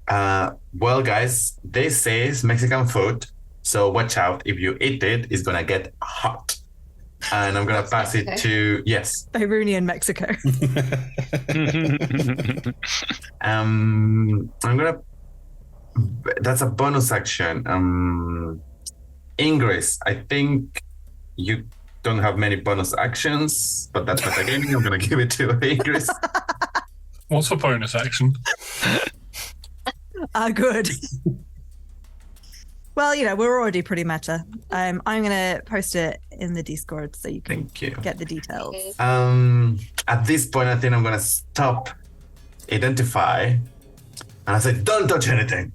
Well, guys, this says Mexican food, so watch out. If you eat it, it's gonna get hot. And I'm gonna pass it to Byrunian Mexico. I'm gonna. That's a bonus action. Ingress, I think you don't have many bonus actions, but that's metagaming. I'm gonna give it to Ingress. What's a bonus action? Good. Well, we're already pretty meta. I'm gonna post it in the Discord so you can get the details. At this point, I think I'm gonna stop identify, and I say, "Don't touch anything.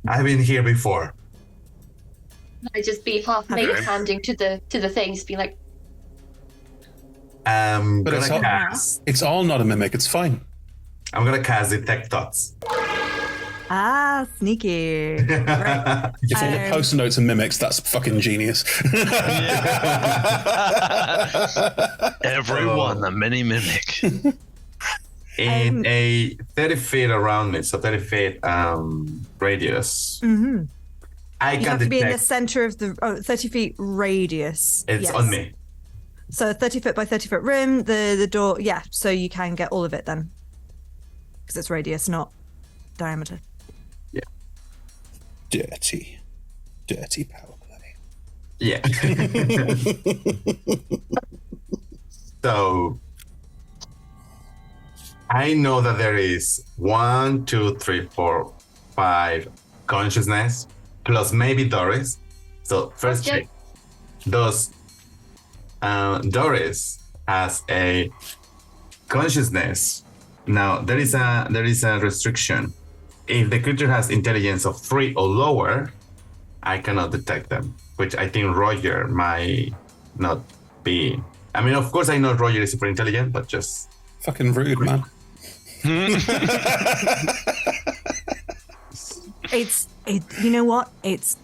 I've been here before." I just be half naked handing to the thing, just be like. But it's all not a mimic. It's fine. I'm gonna cast Detect Thoughts. Sneaky. Right. If all the post-it notes are mimics, that's fucking genius. Everyone, a mini mimic. In a 30 feet around me, so 30 feet radius. Mm-hmm. I you have to be in the center of the 30 feet radius. It's on me. So 30 foot by 30 foot room, the door, so you can get all of it then. Because it's radius, not diameter. Yeah. Dirty power play. Yeah. So I know that there is 1, 2, 3, 4, 5 consciousness plus maybe Doris. So first check. Does Doris has a consciousness? Now there is a restriction. If the creature has intelligence of 3 or lower, I cannot detect them, which I think Roger might not be. I mean, of course, I know Roger is super intelligent, but just fucking rude, man. You know what? It's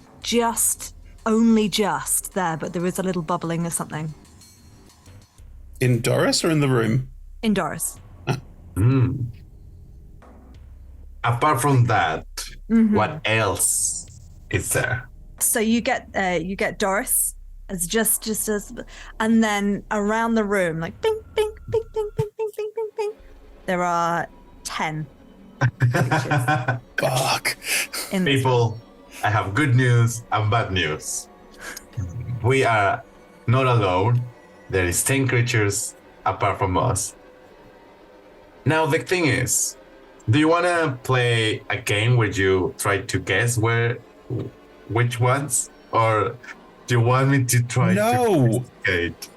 only just there, but there is a little bubbling of something. In Doris or in the room? In Doris. Apart from that, what else is there? So you get Doris as just as, and then around the room, like bing, bing, bing, bing, bing, bing, bing, bing, bing. There are 10. Fuck. People, I have good news and bad news. We are not alone. There is 10 creatures apart from us. Now the thing is, do you want to play a game where you try to guess which ones, or do you want me to try to investigate?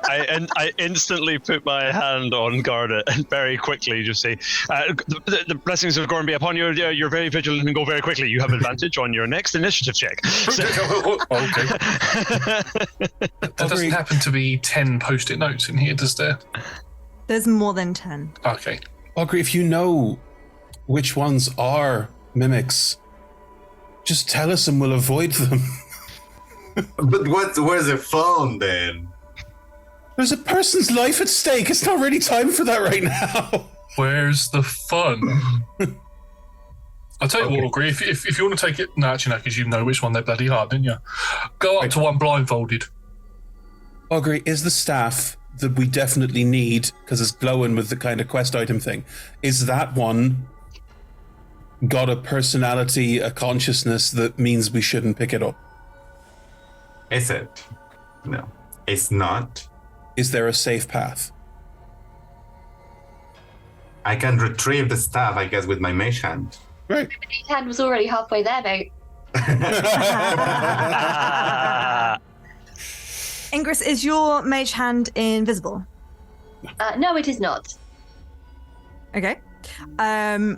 I instantly put my hand on Garnet and very quickly just say, the blessings of Gorn be upon you. You're very vigilant and go very quickly. You have advantage on your next initiative check. Okay. There doesn't happen to be 10 post-it notes in here, does there? There's more than 10. Okay. Augury, if you know which ones are mimics, just tell us and we'll avoid them. But where's the phone then? There's a person's life at stake. It's not really time for that right now. Where's the fun? I'll tell you what, Augury, if you want to take it... No, actually, no, because you know which one they bloody are, didn't you? Go up to one blindfolded. Augury, is the staff that we definitely need, because it's glowing with the kind of quest item thing, is that one got a personality, a consciousness that means we shouldn't pick it up? Is it? No, it's not. Is there a safe path? I can retrieve the staff, I guess, with my mage hand. Right. The mage hand was already halfway there, mate. Ingress, is your mage hand invisible? No, it is not. Okay. It has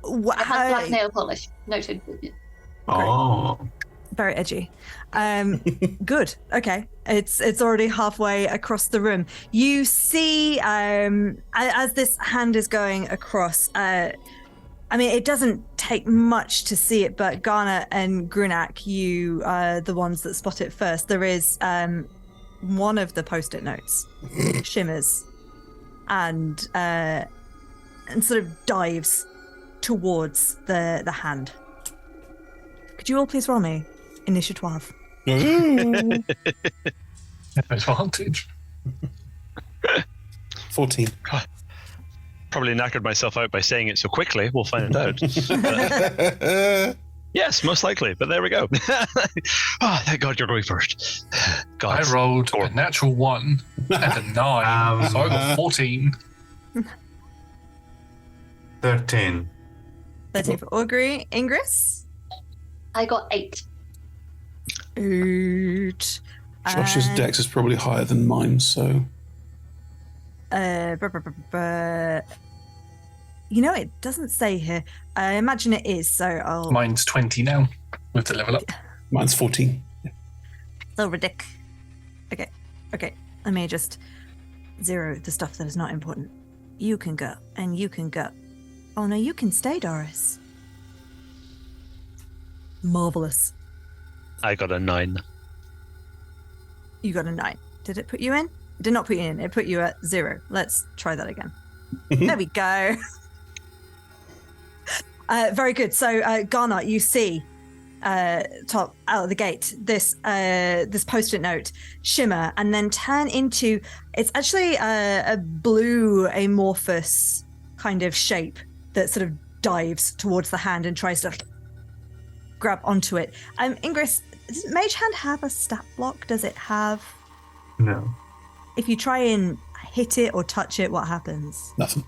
black nail polish. Noted. Oh. Very edgy. Good. Okay. It's already halfway across the room. You see, as this hand is going across, I mean, it doesn't take much to see it, but Garnet and Grunak, you are the ones that spot it first. There is one of the post-it notes shimmers and sort of dives towards the hand. Could you all please roll me initiative? Advantage. 14. Probably knackered myself out by saying it so quickly. We'll find out. Yes, most likely. But there we go. Oh, thank God you're going first. God. I rolled a natural 1 and a 9, so I got 14. 13. 13 for Augury. Ingress? I got 8. Oot. Josh's dex is probably higher than mine, so... You know, it doesn't say here. I imagine it is, so I'll... Mine's 20 now, with the level up. Mine's 14. So ridiculous. Okay. Let me just zero the stuff that is not important. You can go, and you can go. Oh no, you can stay, Doris. Marvelous. I got a 9. You got a 9. Did it put you in? It did not put you in. It put you at 0. Let's try that again. There we go. Very good. So, Garnet, you see top out of the gate this post-it note shimmer and then turn into, it's actually a blue amorphous kind of shape that sort of dives towards the hand and tries to grab onto it. Ingress, does Mage Hand have a stat block? Does it have? No. if you try and hit it or touch it, what happens? Nothing.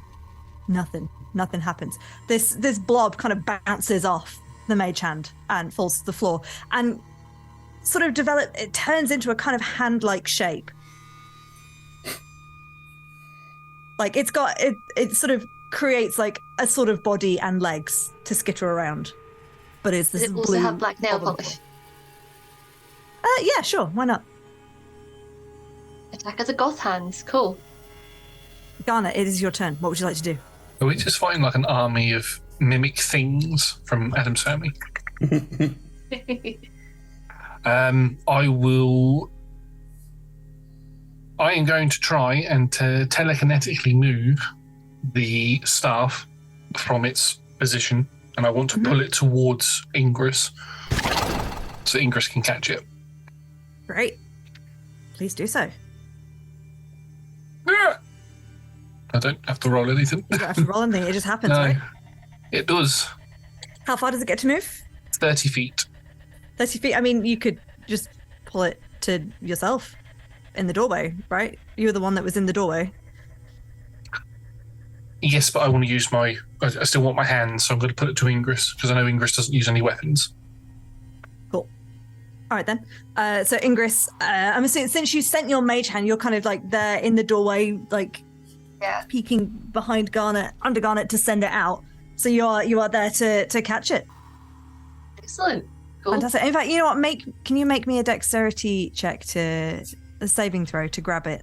Nothing happens. This blob kind of bounces off the mage hand and falls to the floor and sort of it turns into a kind of hand-like shape. Like it sort of creates like a sort of body and legs to skitter around. But it's this Does it blue also have black nail polish? Yeah, sure, why not? Attack as a goth hands, cool. Garnet, it is your turn. What would you like to do? Are we just fighting like an army of mimic things from Adam's Family? I am going to try and telekinetically move the staff from its position, and I want to pull it towards Ingress so Ingress can catch it. Great. Please do so. I don't have to roll anything. You don't have to roll anything, it just happens, No, right? it does. How far does it get to move? 30 feet. 30 feet? I mean, you could just pull it to yourself in the doorway, right? You were the one that was in the doorway. Yes, but I want to use I still want my hands, so I'm going to put it to Ingress, because I know Ingress doesn't use any weapons. Cool. All right, then. So, Ingress, I'm assuming since you sent your mage hand, you're kind of like there in the doorway, like peeking behind Garnet, under Garnet to send it out. So you are there to catch it. Excellent. Cool. Fantastic. In fact, you know what? Can you make me a dexterity check a saving throw to grab it?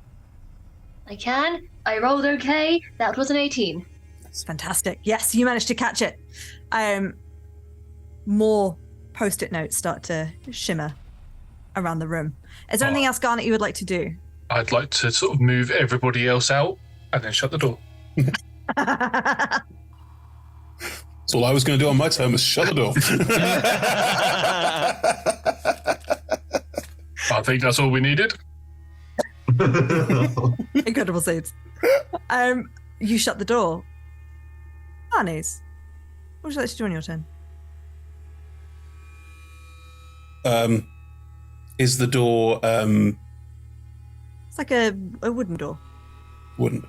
I can. I rolled okay. That was an 18. That's fantastic. Yes, you managed to catch it. More post-it notes start to shimmer around the room. Is there anything else, Garnet, you would like to do? I'd like to sort of move everybody else out and then shut the door. That's all I was going to do on my turn was shut the door. I think that's all we needed. Incredible scenes. You shut the door. Arnes, what would you like to do on your turn? Is the door It's like a wooden door. Wooden.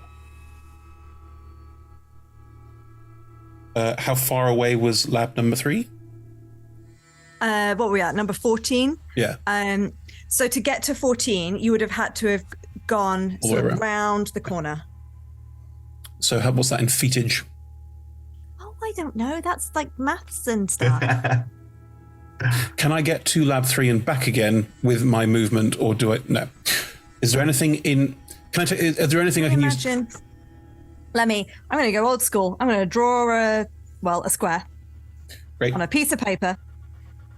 How far away was lab number 3? What were we at? Number 14? Yeah. So to get to 14, you would have had to have gone All the way sort of around. round the corner. So what's that in feetage? Oh, I don't know. That's like maths and stuff. Can I get to lab 3 and back again with my movement, or do I? No. Is there anything in? Is there anything I can use? I'm going to go old school. I'm going to draw a square. Great. On a piece of paper.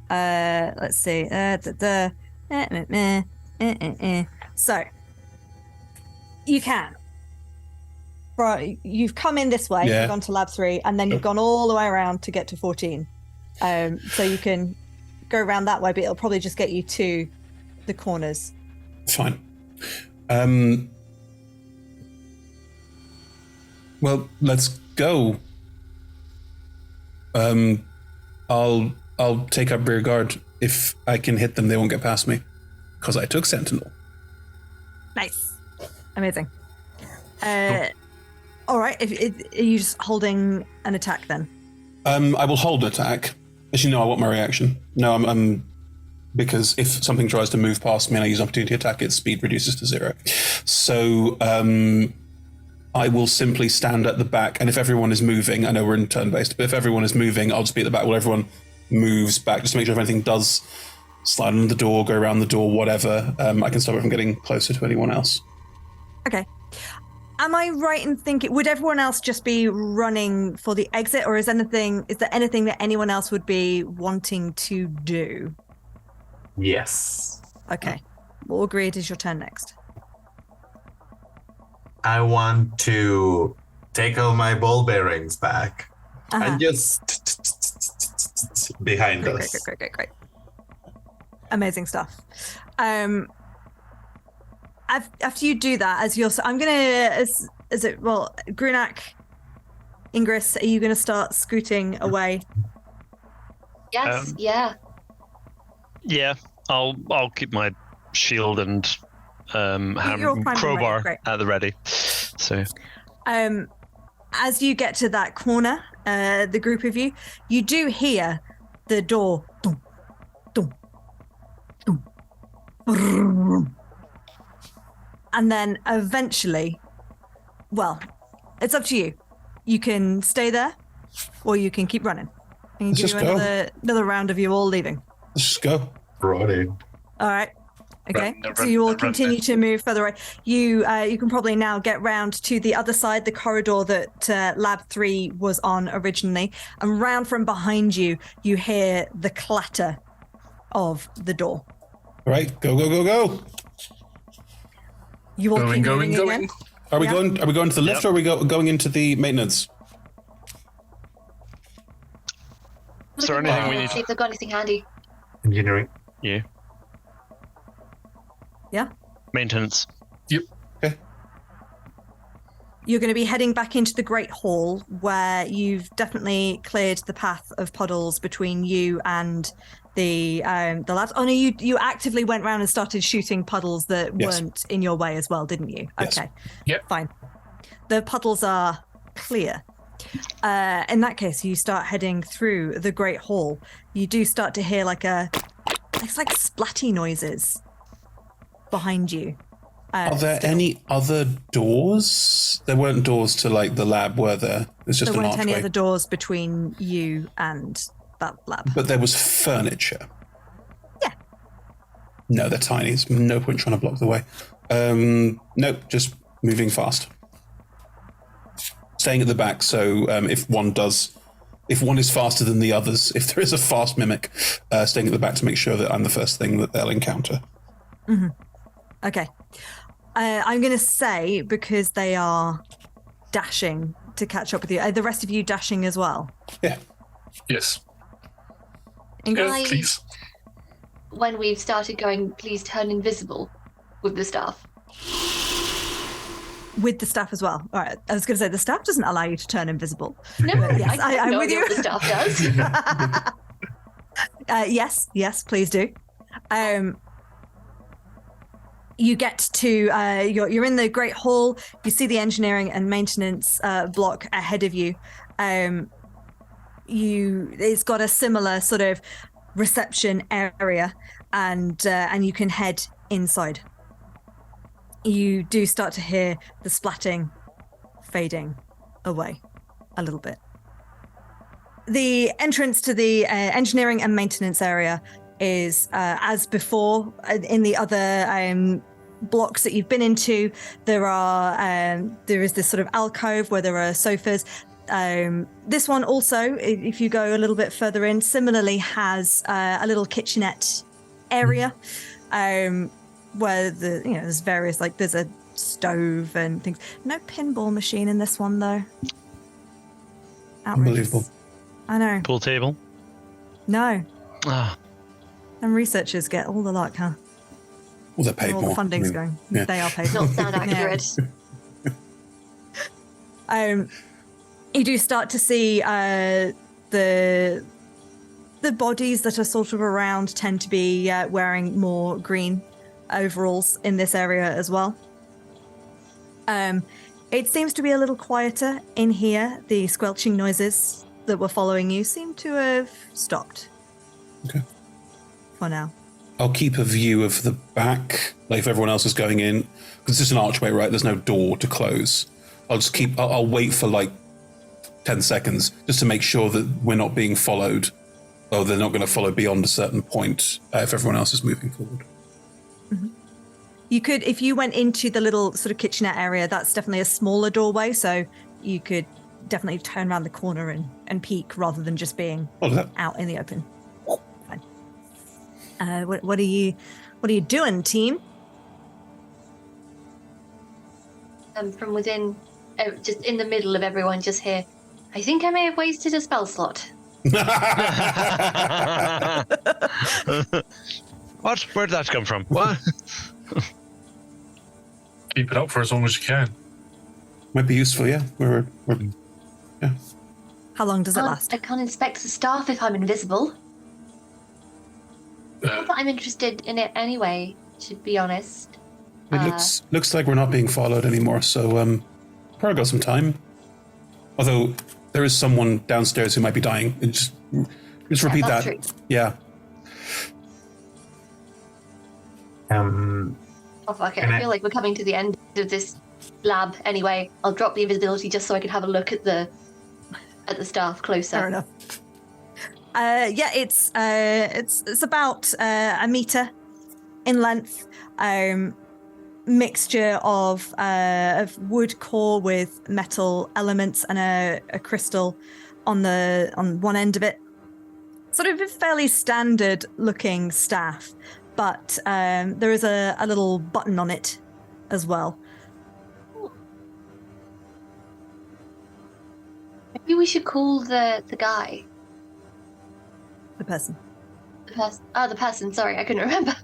Let's see. So you can. Right, you've come in this way. Yeah. You've gone to lab 3, and then you've gone all the way around to get to 14. So you can go around that way, but it'll probably just get you to the corners. Fine. Well, let's go. I'll take up rear guard. If I can hit them, they won't get past me, because I took Sentinel. Nice. Amazing. All right. Are you just holding an attack then? I will hold attack. Actually, no, I want my reaction. No, I'm because if something tries to move past me and I use opportunity attack, its speed reduces to 0. So I will simply stand at the back, and if everyone is moving, I know we're in turn-based, but if everyone is moving, I'll just be at the back while everyone moves back, just to make sure if anything does slide under the door, go around the door, whatever, I can stop it from getting closer to anyone else. Okay. Am I right in thinking, would everyone else just be running for the exit, or is there anything that anyone else would be wanting to do? Yes. Okay. We'll agree it is your turn next. I want to take all my ball bearings back and just behind us. Great. Amazing stuff. After you do that, Grunak, Ingress, are you going to start scooting away? Yes, yeah. Yeah, I'll keep my shield and crowbar at the ready. So, as you get to that corner, the group of you do hear the door. Dum, dum, dum, brrrr. And then eventually, well, it's up to you. You can stay there, or you can keep running. I can give you another round of you all leaving. Let's just go. Righty. All right. Okay. So you will continue to move further away. You can probably now get round to the other side, the corridor that Lab 3 was on originally, and round from behind you, you hear the clatter of the door. All right, go, go, go, go. You all keep moving again. Are we going to the lift, or are we going into the maintenance? Is there anything we need? See if they've got anything handy. Engineering. Yeah. Yeah. Maintenance. Yep. Okay. You're going to be heading back into the Great Hall, where you've definitely cleared the path of puddles between you and the labs. Oh no, you actively went round and started shooting puddles that weren't in your way as well, didn't you? Yes. Okay. Yep. Fine. The puddles are clear. In that case, you start heading through the Great Hall. You do start to hear it's like splatty noises behind you. Are there any other doors? There weren't doors to the lab, were there? There's just there an weren't archway. any other doors between you and that lab. But there was furniture. Yeah. No, they're tiny. There's no point trying to block the way. Nope, just moving fast. Staying at the back, so if one is faster than the others, if there is a fast mimic, staying at the back to make sure that I'm the first thing that they'll encounter. Mm-hmm. Okay. I'm going to say, because they are dashing to catch up with you, the rest of you dashing as well? Yeah. Yes. Ingrid? Please. When we've started going, please turn invisible with the staff. With the staff as well. All right. I was going to say, the staff doesn't allow you to turn invisible. No, yes, I'm no with you. What the staff does. Yes, please do. You get to, you're in the Great Hall. You see the engineering and maintenance block ahead of you. It's got a similar sort of reception area, and you can head inside. You do start to hear the splatting fading away a little bit. The entrance to the engineering and maintenance area is as before in the other blocks that you've been into. There is this sort of alcove where there are sofas. This one also, if you go a little bit further in, similarly has a little kitchenette area where there's various, there's a stove and things. No pinball machine in this one though. Outrageous. Unbelievable. I know. Pool table? No. Ah. And researchers get all the luck, huh? Well, they're paid all more. the funding's going. Yeah. They are paid Not more. sound accurate. You do start to see the bodies that are sort of around tend to be wearing more green overalls in this area as well. It seems to be a little quieter in here. The squelching noises that were following you seem to have stopped. Okay. For now. I'll keep a view of the back, if everyone else is going in, because it's just an archway, right? There's no door to close. I'll wait for 10 seconds just to make sure that we're not being followed, or they're not going to follow beyond a certain point if everyone else is moving forward. Mm-hmm. You could, if you went into the little sort of kitchenette area, that's definitely a smaller doorway, so you could definitely turn around the corner and peek rather than just being out in the open. Fine. What are you doing, team? From within, just in the middle of everyone, just here. I think I may have wasted a spell slot. What? Where did that come from? What? Keep it up for as long as you can. Might be useful, yeah. Yeah. How long does it last? I can't inspect the staff if I'm invisible. Not that I'm interested in it anyway, to be honest. It looks like we're not being followed anymore, so probably got some time. Although there is someone downstairs who might be dying. Just repeat that. True. Yeah. Oh fuck it! I feel like we're coming to the end of this lab anyway. I'll drop the invisibility just so I can have a look at the staff closer. Fair enough. Yeah, it's about a meter in length. Mixture of wood core with metal elements and a crystal on one end of it. Sort of a fairly standard looking staff, but there is a little button on it as well. Maybe we should call the guy. The person. The person. Sorry, I couldn't remember.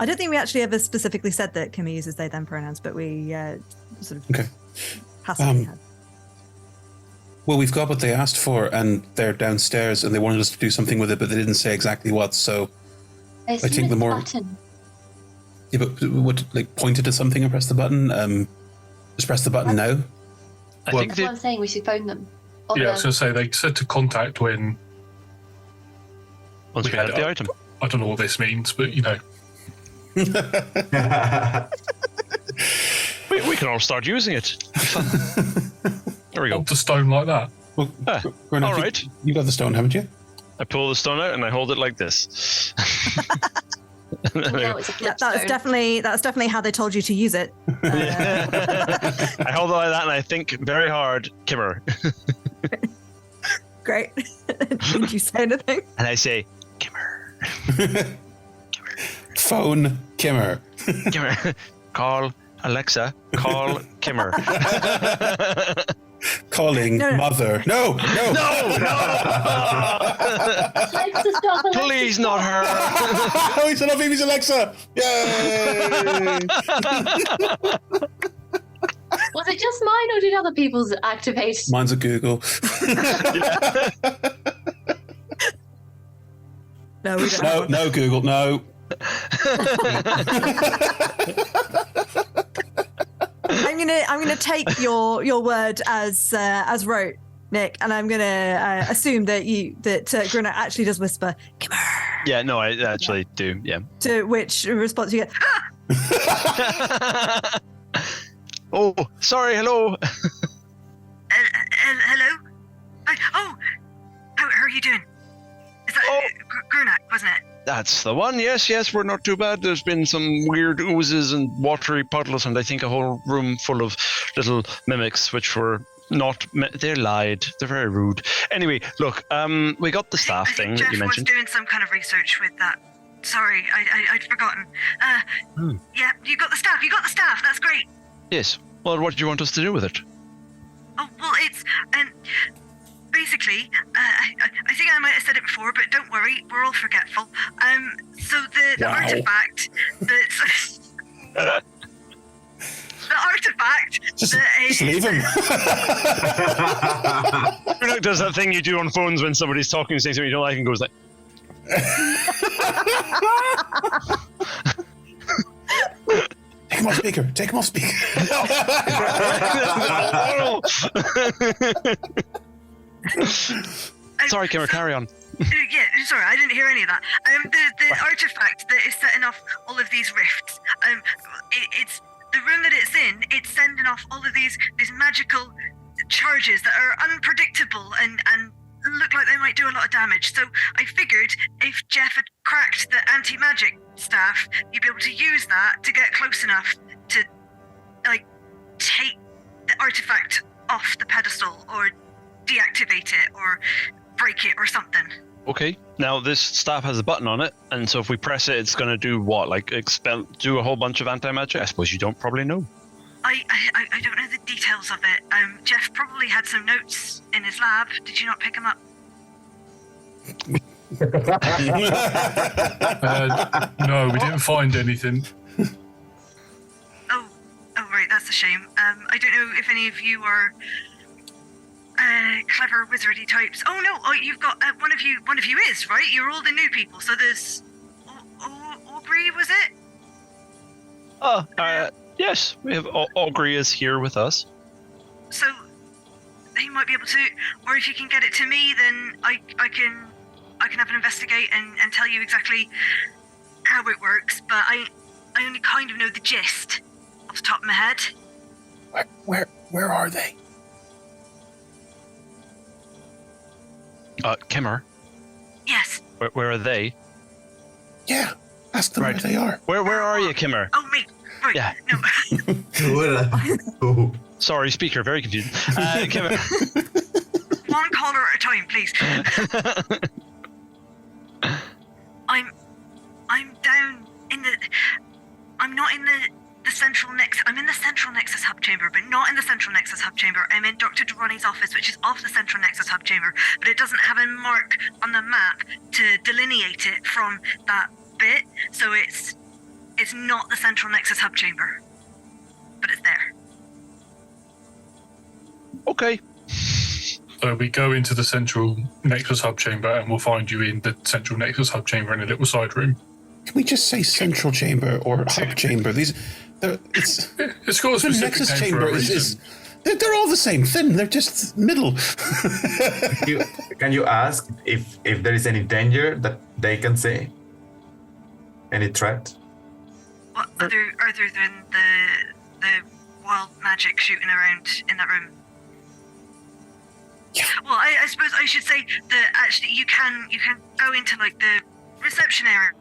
I don't think we actually ever specifically said that Kimmy uses they them pronouns, but we sort of passively had. Well, we've got what they asked for, and they're downstairs, and they wanted us to do something with it, but they didn't say exactly what. So I think the more button. Yeah, but what, like, pointed to something and press the button? Just press the button now. I think that's what I'm saying. We should phone them. Yeah, I was going to say they said to contact when. Once we had the item. I don't know what this means, but you know. we can all start using it. There we go. Hold the stone like that. Well, all right. You got the stone, haven't you? I pull the stone out and I hold it like this. That's definitely how they told you to use it. I hold it like that and I think very hard, Kimmer. Great. Did you say anything? And I say, Kimmer. Phone Kimmer. Kimmer. Call Alexa. Call Kimmer. Calling mother. No. Please, not her. Oh, he said, "Oh, baby's Alexa." Yay! Was it just mine, or did other people's activate? Mine's a Google. No, we don't. No, Google, no. I'm gonna take your word as wrote, Nick, and I'm gonna assume that Grunner actually does whisper, "Come here." Yeah, no, I actually do. Yeah. To which response you get, "Ah!" Oh, sorry. Hello. Hello. How are you doing? Is that Grunner, wasn't it? That's the one. Yes, we're not too bad. There's been some weird oozes and watery puddles, and I think a whole room full of little mimics, which were not. They lied. They're very rude. Anyway, look, we got the staff thing that you mentioned. Jeff was doing some kind of research with that. Sorry, I'd forgotten. Yeah, you got the staff. That's great. Yes. Well, what do you want us to do with it? Oh, well, it's basically, I think I might have said it before, but don't worry, we're all forgetful. So the artifact that's the artifact just leave him. Bruno does that thing you do on phones when somebody's talking and saying something you don't like and goes like. Take him off speaker. Sorry, Kimmer, carry on. Yeah, sorry, I didn't hear any of that. The artifact that is setting off all of these rifts. It's the room that it's in. It's sending off all of these magical charges that are unpredictable and look like they might do a lot of damage. So I figured if Jeff had cracked the anti-magic staff, you'd be able to use that to get close enough to, like, take the artifact off the pedestal or deactivate it or break it or something. Okay. Now this staff has a button on it, and so if we press it, it's going to do what? Like do a whole bunch of anti-magic? I suppose you don't probably know. I don't know the details of it. Jeff probably had some notes in his lab. Did you not pick them up? No, we didn't find anything. Oh, right, that's a shame. I don't know if any of you are clever wizardy types. Oh no, you've got one of you is right. You're all the new people. So there's Aubrey, was it? Yes, we have Augury is here with us. So he might be able to, or if you can get it to me, then I can have an investigate and tell you exactly how it works. But I only kind of know the gist off the top of my head. Where are they? Kimmer. Yes. Where are they? Yeah, ask them where they are. Where are you, Kimmer? Oh, me. Right. Yeah. No. Sorry, speaker, very confused. Kimmer. One caller at a time, please. I'm down in the. I'm not in the central nexus. I'm in the central nexus hub chamber, but not in the central nexus hub chamber. I'm in Dr. Durrani's office, which is off the central nexus hub chamber, but it doesn't have a mark on the map to delineate it from that bit. So it's not the central nexus hub chamber, but it's there. Okay. So we go into the central Nexus hub chamber and we'll find you in the central Nexus hub chamber in a little side room. Can we just say central chamber or hub chamber? It's got a specific Nexus name chamber for a reason. they're all the same thing. They're just middle. Can you ask if there is any danger that they can see? Any threat? What other than the wild magic shooting around in that room? Yeah. Well, I suppose I should say that actually you can go into like the reception area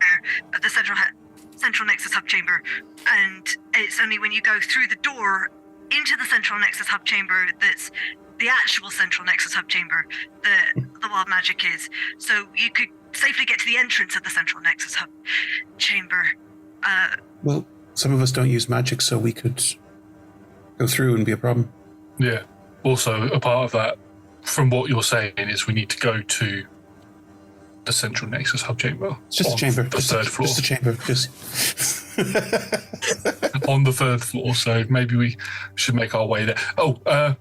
of the central Nexus hub chamber, and it's only when you go through the door into the central Nexus hub chamber that's the actual central Nexus hub chamber that the wild magic is. So you could safely get to the entrance of the central Nexus hub chamber. Well, some of us don't use magic, so we could go through and be a problem. Yeah. Also, a part of that, from what you're saying, is we need to go to the central Nexus hub chamber. It's just a chamber. The third floor. Just a chamber. Just on the third floor. So maybe we should make our way there. Oh,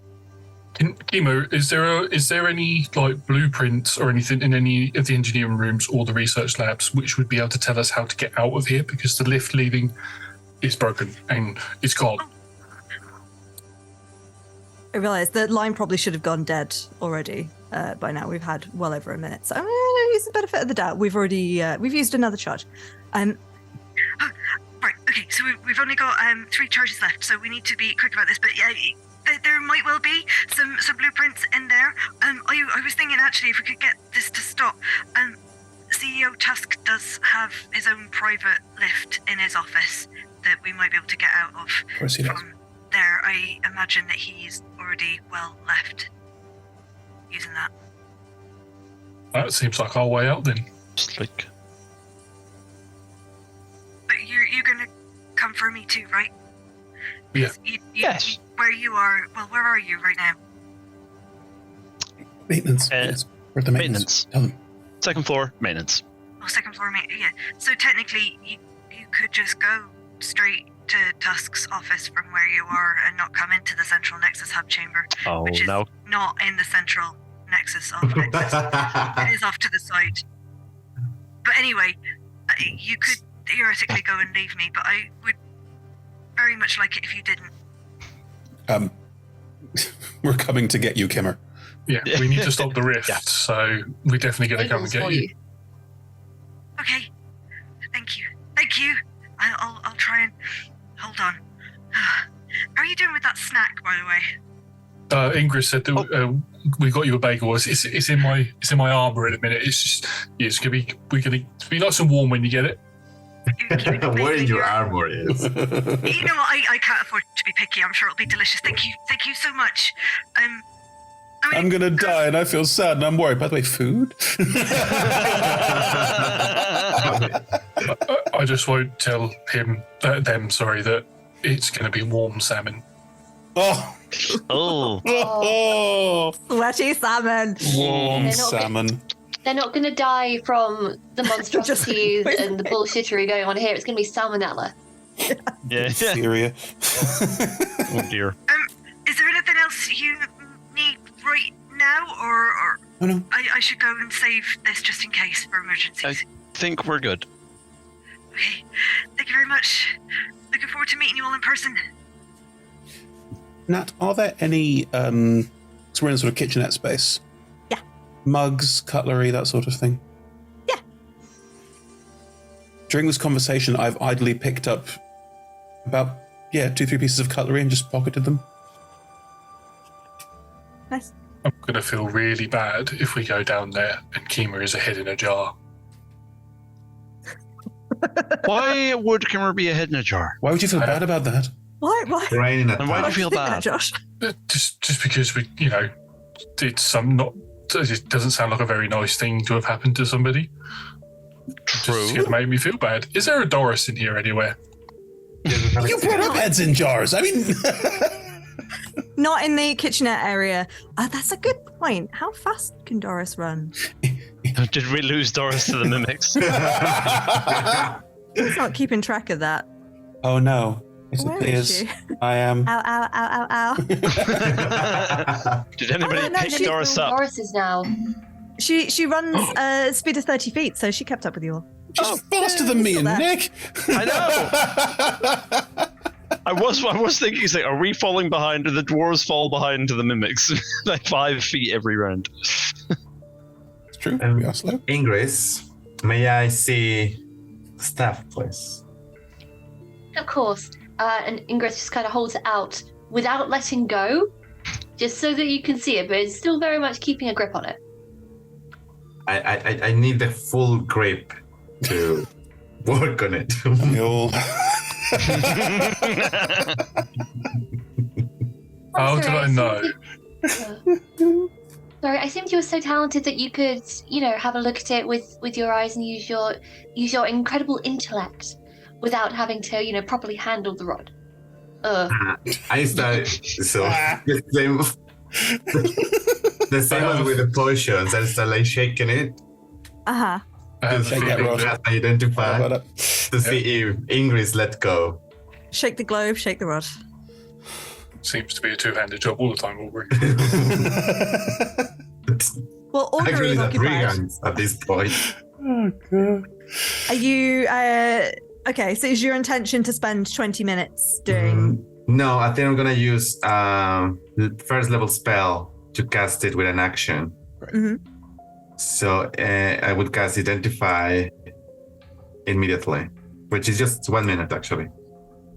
Kimo, is there any like blueprints or anything in any of the engineering rooms or the research labs which would be able to tell us how to get out of here, because the lift leading is broken and it's gone. I realise the line probably should have gone dead already by now. We've had well over a minute, so I'm going to use the benefit of the doubt. We've already we've used another charge. Right, okay, so we've only got 3 charges left, so we need to be quick about this. But yeah, there might well be some blueprints in there. I was thinking actually if we could get this to stop. CEO Tusk does have his own private lift in his office that we might be able to get out of. Of course he does. There, I imagine that he's already well left using that. That seems like our way out then. Just like. But you're gonna come for me too, right? Yeah. Yes. Where you are? Well, where are you right now? Maintenance. We're at the maintenance. Tell them. Second floor, maintenance. Oh, second floor, mate. Yeah. So technically, you could just go straight to Tusk's office from where you are and not come into the central Nexus hub chamber, which is not in the central Nexus of Nexus. It is off to the side. But anyway, you could theoretically go and leave me, but I would very much like it if you didn't. We're coming to get you, Kimmer. Yeah, we need to stop the rift, so we're definitely going to come and get you. Okay. Thank you. I'll try and hold on. How are you doing with that snack, by the way? Ingrid said that we got you a bagel. It's in my armor in a minute. It's gonna be nice and warm when you get it. Where in your armor is? You know what? I can't afford to be picky. I'm sure it'll be delicious. Thank you so much. I'm gonna die and I feel sad and I'm worried. By the way, food? I just won't tell them, that it's going to be warm salmon. Oh. Sweaty salmon. Warm salmon. They're not going to die from the monstrosities and the bullshittery going on here. It's going to be salmonella. Yeah. Syria. Oh dear. Is there anything else you need right now, or Oh, no. I should go and save this just in case for emergencies? I think we're good. Okay. Thank you very much. Looking forward to meeting you all in person. Nat, are there any, so we're in sort of kitchenette space? Yeah. Mugs, cutlery, that sort of thing? Yeah. During this conversation, I've idly picked up about, 2-3 pieces of cutlery and just pocketed them. Nice. I'm going to feel really bad if we go down there and Kima is a head in a jar. Why would Kimmer be a head in a jar? Why would you feel bad about that? Why? And why do you feel bad? Josh? Just because we, it's it doesn't sound like a very nice thing to have happened to somebody. True. It made me feel bad. Is there a Doris in here anywhere? You brought up heads in jars. I mean... Not in the kitchenette area. That's a good point. How fast can Doris run? Did we lose Doris to the mimics? He's not keeping track of that. Oh no. It Where appears is she? I am... Ow, ow, ow, ow, ow. Did anybody pick Doris up? Doris is now. She runs speed of 30 feet, so she kept up with you all. She's faster than me and Nick. I know. I was thinking, like, are we falling behind? Do the dwarves fall behind to the mimics? Like 5 feet every round. It's true. We are slow. Ingress, may I see staff, please? Of course. And Ingress just kind of holds it out without letting go, just so that you can see it, but it's still very much keeping a grip on it. I need the full grip to work on it. How did I know? Sorry, I assumed you were so talented that you could, have a look at it with your eyes and use your incredible intellect without having to, properly handle the rod. I started the same as with the potions. I started like shaking it. To identify to see if Ingress let go. Shake the globe, shake the rod. Seems to be a two-handed job all the time, Aubrey. Well, Aubrey actually, is the three occupied. hands at this point. Oh god. Are you okay? So is your intention to spend 20 minutes doing? No, I think I'm gonna use the first level spell to cast it with an action. Mm-hmm. So I would cast Identify immediately, which is just 1 minute actually.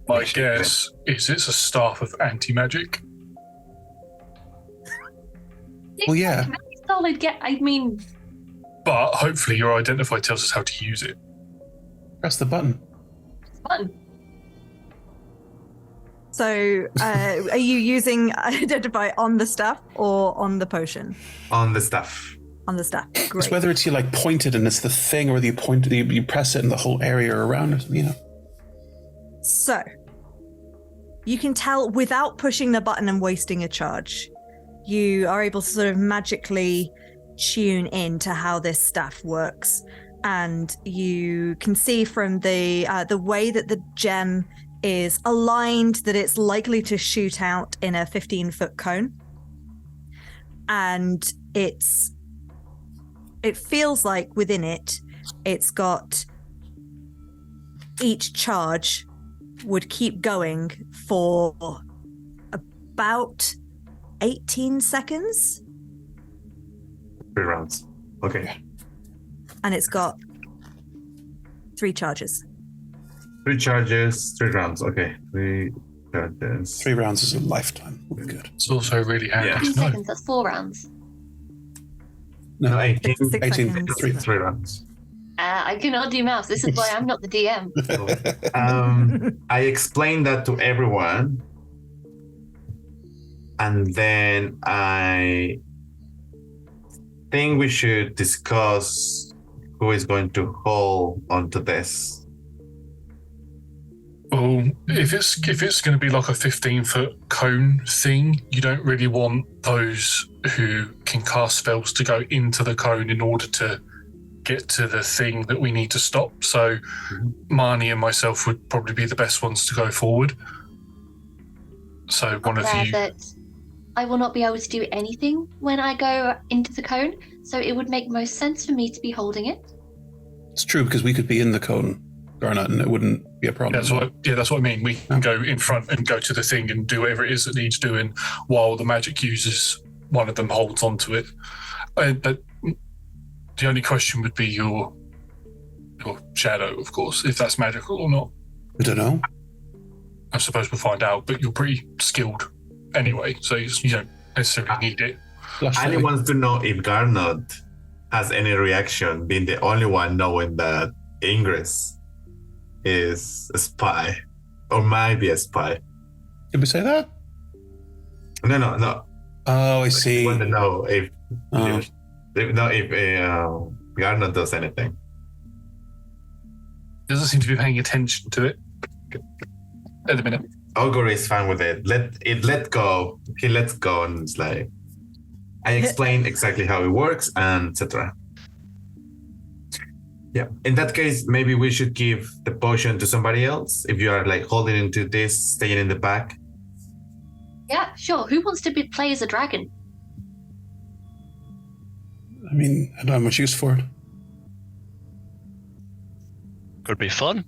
My guess is it's a staff of anti-magic. Well, yeah. Solid get. I mean, But hopefully your Identify tells us how to use it. Press the button. fun. So are you using Identify on the staff or on the potion? On the staff. On the staff. Great. It's whether it's you like pointed and it's the thing, or whether you point it, you press it and the whole area around it, So, you can tell without pushing the button and wasting a charge, you are able to sort of magically tune in to how this staff works. And you can see from the way that the gem is aligned that it's likely to shoot out in a 15-foot cone. And it feels like within it, it's got each charge would keep going for about 18 seconds. 3 rounds. Okay. And it's got 3 charges. 3 charges, 3 rounds. Okay. 3 charges. 3 rounds is a lifetime. We're good. It's also really handy Yeah. 2 to know. seconds. That's 4 rounds. No, 18. 6 18, seconds. 3 rounds. I cannot do maths. This is why I'm not the DM. I explained that to everyone. And then I think we should discuss who is going to hold onto this. Well, if it's going to be like a 15-foot cone thing, you don't really want those who can cast spells to go into the cone in order to get to the thing that we need to stop. So Marnie and myself would probably be the best ones to go forward. So one of you... That I will not be able to do anything when I go into the cone, so it would make most sense for me to be holding it. It's true, because we could be in the cone Garnett, and it wouldn't be a problem. That's what I mean. We can go in front and go to the thing and do whatever it is that needs doing, while the magic users, one of them holds onto it. But the only question would be your shadow, of course, if that's magical or not. I don't know. I suppose we'll find out, but you're pretty skilled anyway, so you don't necessarily need it. I wants to know if Garnot has any reaction, being the only one knowing that Ingress is a spy, or might be a spy. Did we say that? No. Oh, I see. I want to know if Garnot does anything. Doesn't seem to be paying attention to it at the minute. Ogre is fine with it. Let go. He lets go, and it's like, I explain exactly how it works, and etc. Yeah. In that case, maybe we should give the potion to somebody else. If you are like holding into this, staying in the back. Yeah, sure. Who wants to play as a dragon? I mean, I don't have much use for it. Could be fun.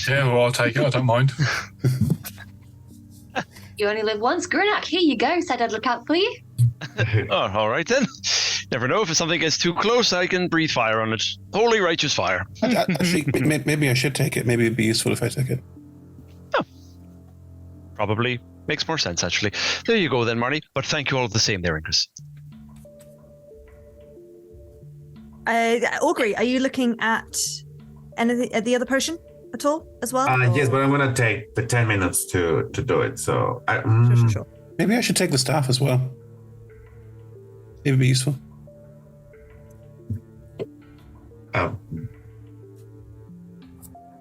Yeah, well, I'll take it. I don't mind. You only live once. Grunak, here you go. Said I'd look out for you. Oh, all right then. Never know, if something gets too close, I can breathe fire on it. Holy righteous fire. Actually, maybe I should take it. Maybe it'd be useful if I took it. Oh. Probably makes more sense, actually. There you go then, Marnie. But thank you all the same there, Ingris. Augury, are you looking at anything at the other potion at all as well? Yes, but I'm gonna take the 10 minutes to do it. So Sure. Maybe I should take the staff as well. It would be useful.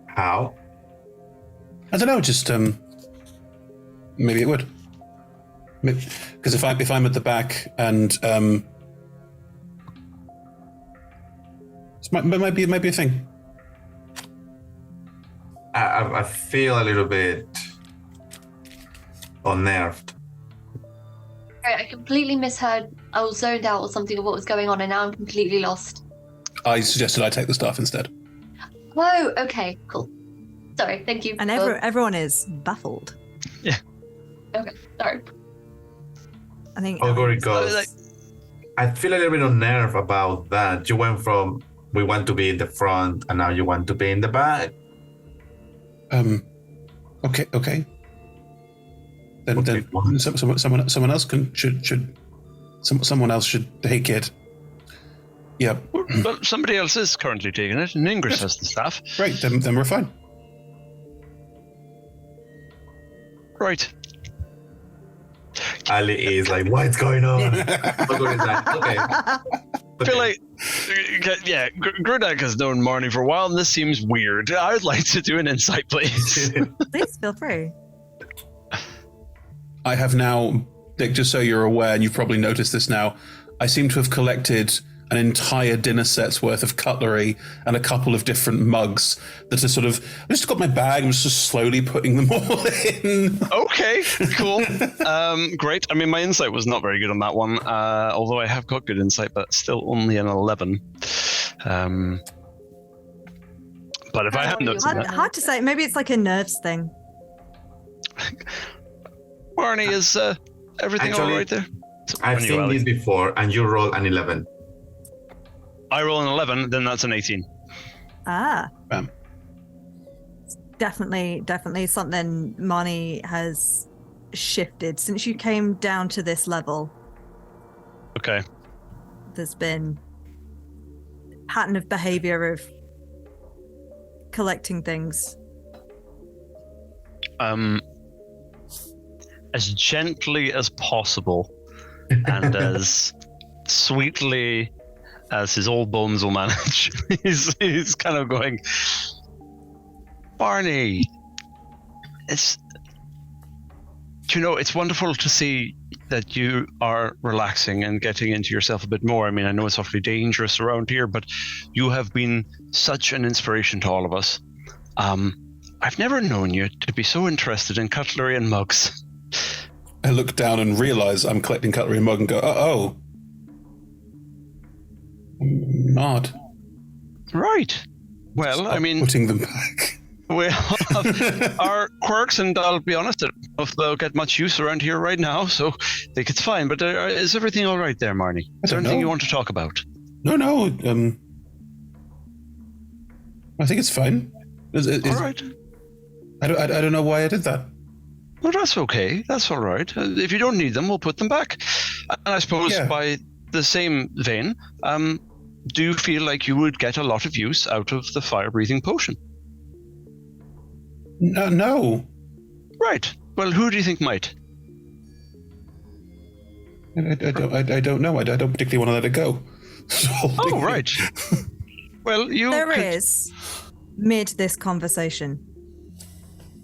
How? I don't know. Just maybe it would. Because if I'm at the back and it might be a thing. I feel a little bit unnerved. I completely misheard. I was zoned out or something of what was going on, and now I'm completely lost. I suggested I take the staff instead. Oh, okay, cool. Sorry, thank you. And everyone is baffled. Yeah. Okay, sorry. I think. Ogre goes. I feel a little bit unnerved about that. You went from we want to be in the front, and now you want to be in the back. Okay. Then someone else someone else should take it. Yeah. Well, somebody else is currently taking it, and Ingris has the staff. Right, then we're fine. Right. Ali is like, what's going on? Ogre is like, okay. I feel like, Grunak has known Marnie for a while, and this seems weird. I would like to do an insight, please. Please feel free. I have now, Dick, just so you're aware, and you've probably noticed this now, I seem to have collected an entire dinner set's worth of cutlery and a couple of different mugs that are sort of, I just got my bag, I'm just slowly putting them all in. Okay, cool. Great. I mean, my insight was not very good on that one, although I have got good insight, but still only an 11. But if I hadn't noticed hard to say. Maybe it's like a nerves thing. Barney, is everything all right there? I've seen this before, and you roll an 11. I roll an 11, then that's an 18. Ah. Bam. Definitely something Marnie has shifted since you came down to this level. Okay. There's been a pattern of behavior of collecting things. As gently as possible and as sweetly as his old bones will manage, he's kind of going, Barney, it's wonderful to see that you are relaxing and getting into yourself a bit more. I mean, I know it's awfully dangerous around here, but you have been such an inspiration to all of us. I've never known you to be so interested in cutlery and mugs. I look down and realize I'm collecting cutlery and mug and go, oh. I'm not. Right. Well, I mean, putting them back. We have our quirks, and I'll be honest, I don't know if they'll get much use around here right now, so I think it's fine. But is everything all right there, Marnie? Is there anything you want to talk about? No. I think it's fine. All right. I don't know why I did that. Well, that's okay. That's all right. If you don't need them, we'll put them back. And I suppose by the same vein, do you feel like you would get a lot of use out of the fire-breathing potion? No. Right. Well, who do you think might? I don't know. I don't particularly want to let it go. Oh, right. Well, There is, mid this conversation,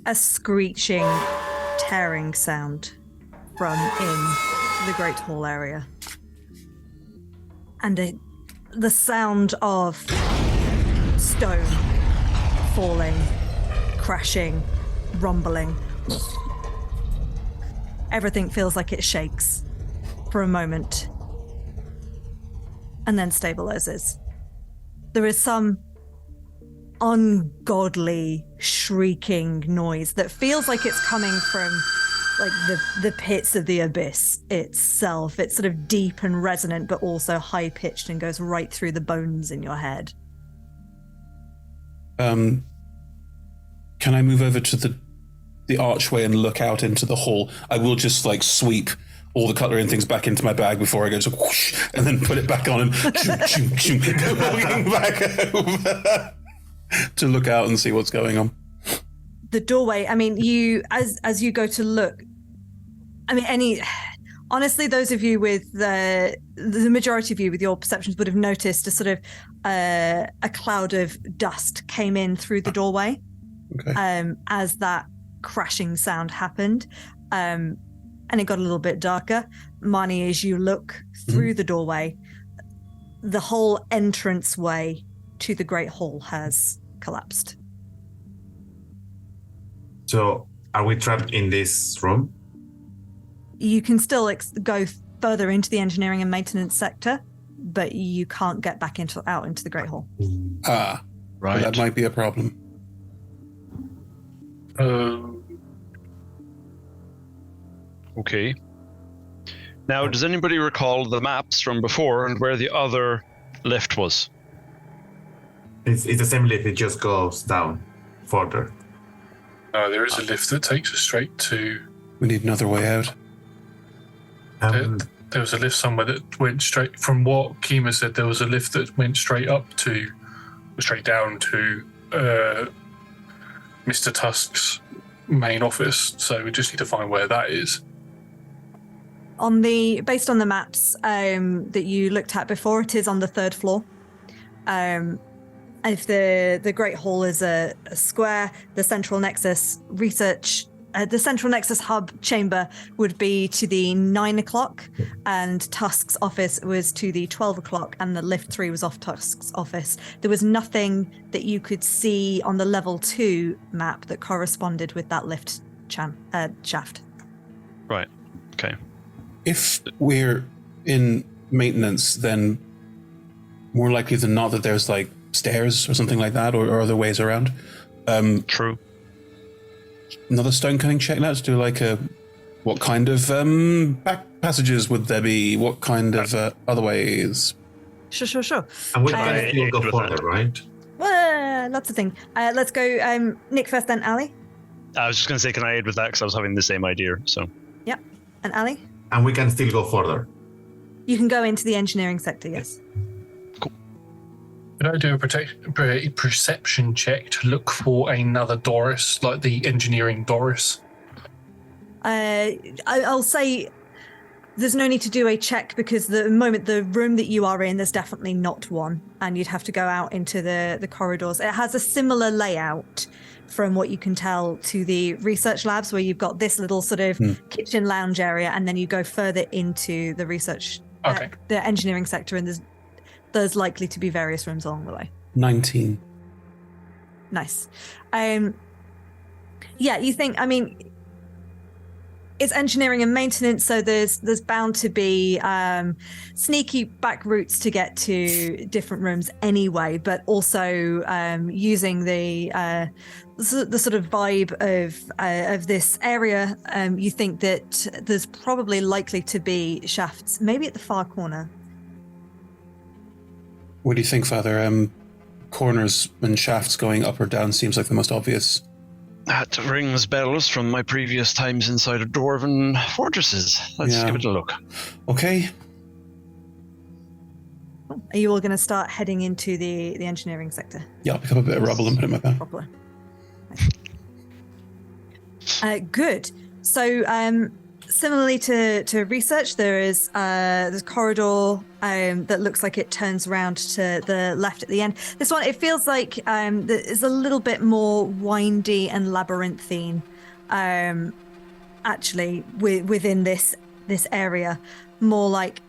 a screeching, tearing sound from in the Great Hall area. And the sound of stone falling, crashing, rumbling. Everything feels like it shakes for a moment and then stabilizes. There is some ungodly shrieking noise that feels like it's coming from like the pits of the abyss itself. It's sort of deep and resonant, but also high pitched and goes right through the bones in your head. Can I move over to the archway and look out into the hall? I will just like sweep all the cutlery and things back into my bag before I go to whoosh, and then put it back on and go walking back over to look out and see what's going on. The doorway, I mean, you as you go to look, I mean, honestly, those of you with the majority of you with your perceptions would have noticed a sort of a cloud of dust came in through the doorway. Okay. As that crashing sound happened, and it got a little bit darker. Marnie, as you look through the doorway, the whole entranceway to the Great Hall has collapsed. So, are we trapped in this room? You can still go further into the engineering and maintenance sector, but you can't get back out into the Great Hall. Ah, right. Well, that might be a problem. Okay. Now, does anybody recall the maps from before and where the other lift was? It's the same lift, it just goes down further. There is a lift that takes us straight to... We need another way out. There was a lift somewhere that went straight... From what Kima said, there was a lift that went straight down to Mr. Tusk's main office. So we just need to find where that is. Based on the maps that you looked at before, it is on the 3rd floor. If the Great Hall is a square, the Central Nexus the Central Nexus hub chamber would be to the 9 o'clock, and Tusk's office was to the 12 o'clock, and the lift 3 was off Tusk's office. There was nothing that you could see on the level 2 map that corresponded with that lift shaft. Right. Okay. If we're in maintenance, then more likely than not that there's like stairs or something like that, or other ways around. True. Another stone cutting check now to do like what kind of back passages would there be? What kind of other ways? Sure. And we can still go further, right? Well, lots of things. Let's go Nick first, then Ali. I was just going to say, can I aid with that? Because I was having the same idea, so. Yep. And Ali? And we can still go further. You can go into the engineering sector, yes. Cool. Could I do a perception check to look for another Doris, like the engineering Doris? I'll say there's no need to do a check because the room that you are in, there's definitely not one, and you'd have to go out into the corridors. It has a similar layout from what you can tell to the research labs, where you've got this little sort of kitchen lounge area, and then you go further into the research, the engineering sector, and there's likely to be various rooms along the way. 19. Nice. Yeah, you think, I mean, it's engineering and maintenance, so there's bound to be sneaky back routes to get to different rooms anyway, but also using the sort of vibe of this area, you think that there's probably likely to be shafts, maybe at the far corner. What do you think, Father? Corners and shafts going up or down seems like the most obvious. That rings bells from my previous times inside of dwarven fortresses. Let's give it a look. Okay. Are you all going to start heading into the engineering sector? Yeah, I'll pick up a bit of rubble and put it in my bag. Probably. Good. So, similarly to research, there is this corridor that looks like it turns around to the left at the end. This one, it feels like it's a little bit more windy and labyrinthine, actually, within this area. More like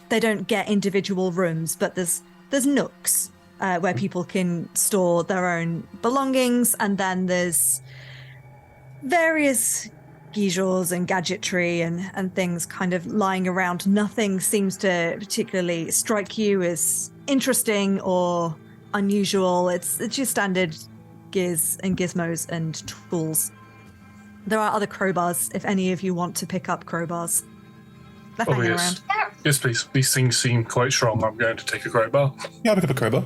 they don't get individual rooms, but there's nooks where people can store their own belongings, and then there's various geesaws and gadgetry and things kind of lying around. Nothing seems to particularly strike you as interesting or unusual. It's your standard gears and gizmos and tools. There are other crowbars if any of you want to pick up crowbars. They're hanging around. Yes, please. These things seem quite strong. I'm going to take a crowbar. Yeah, I'll pick up a crowbar.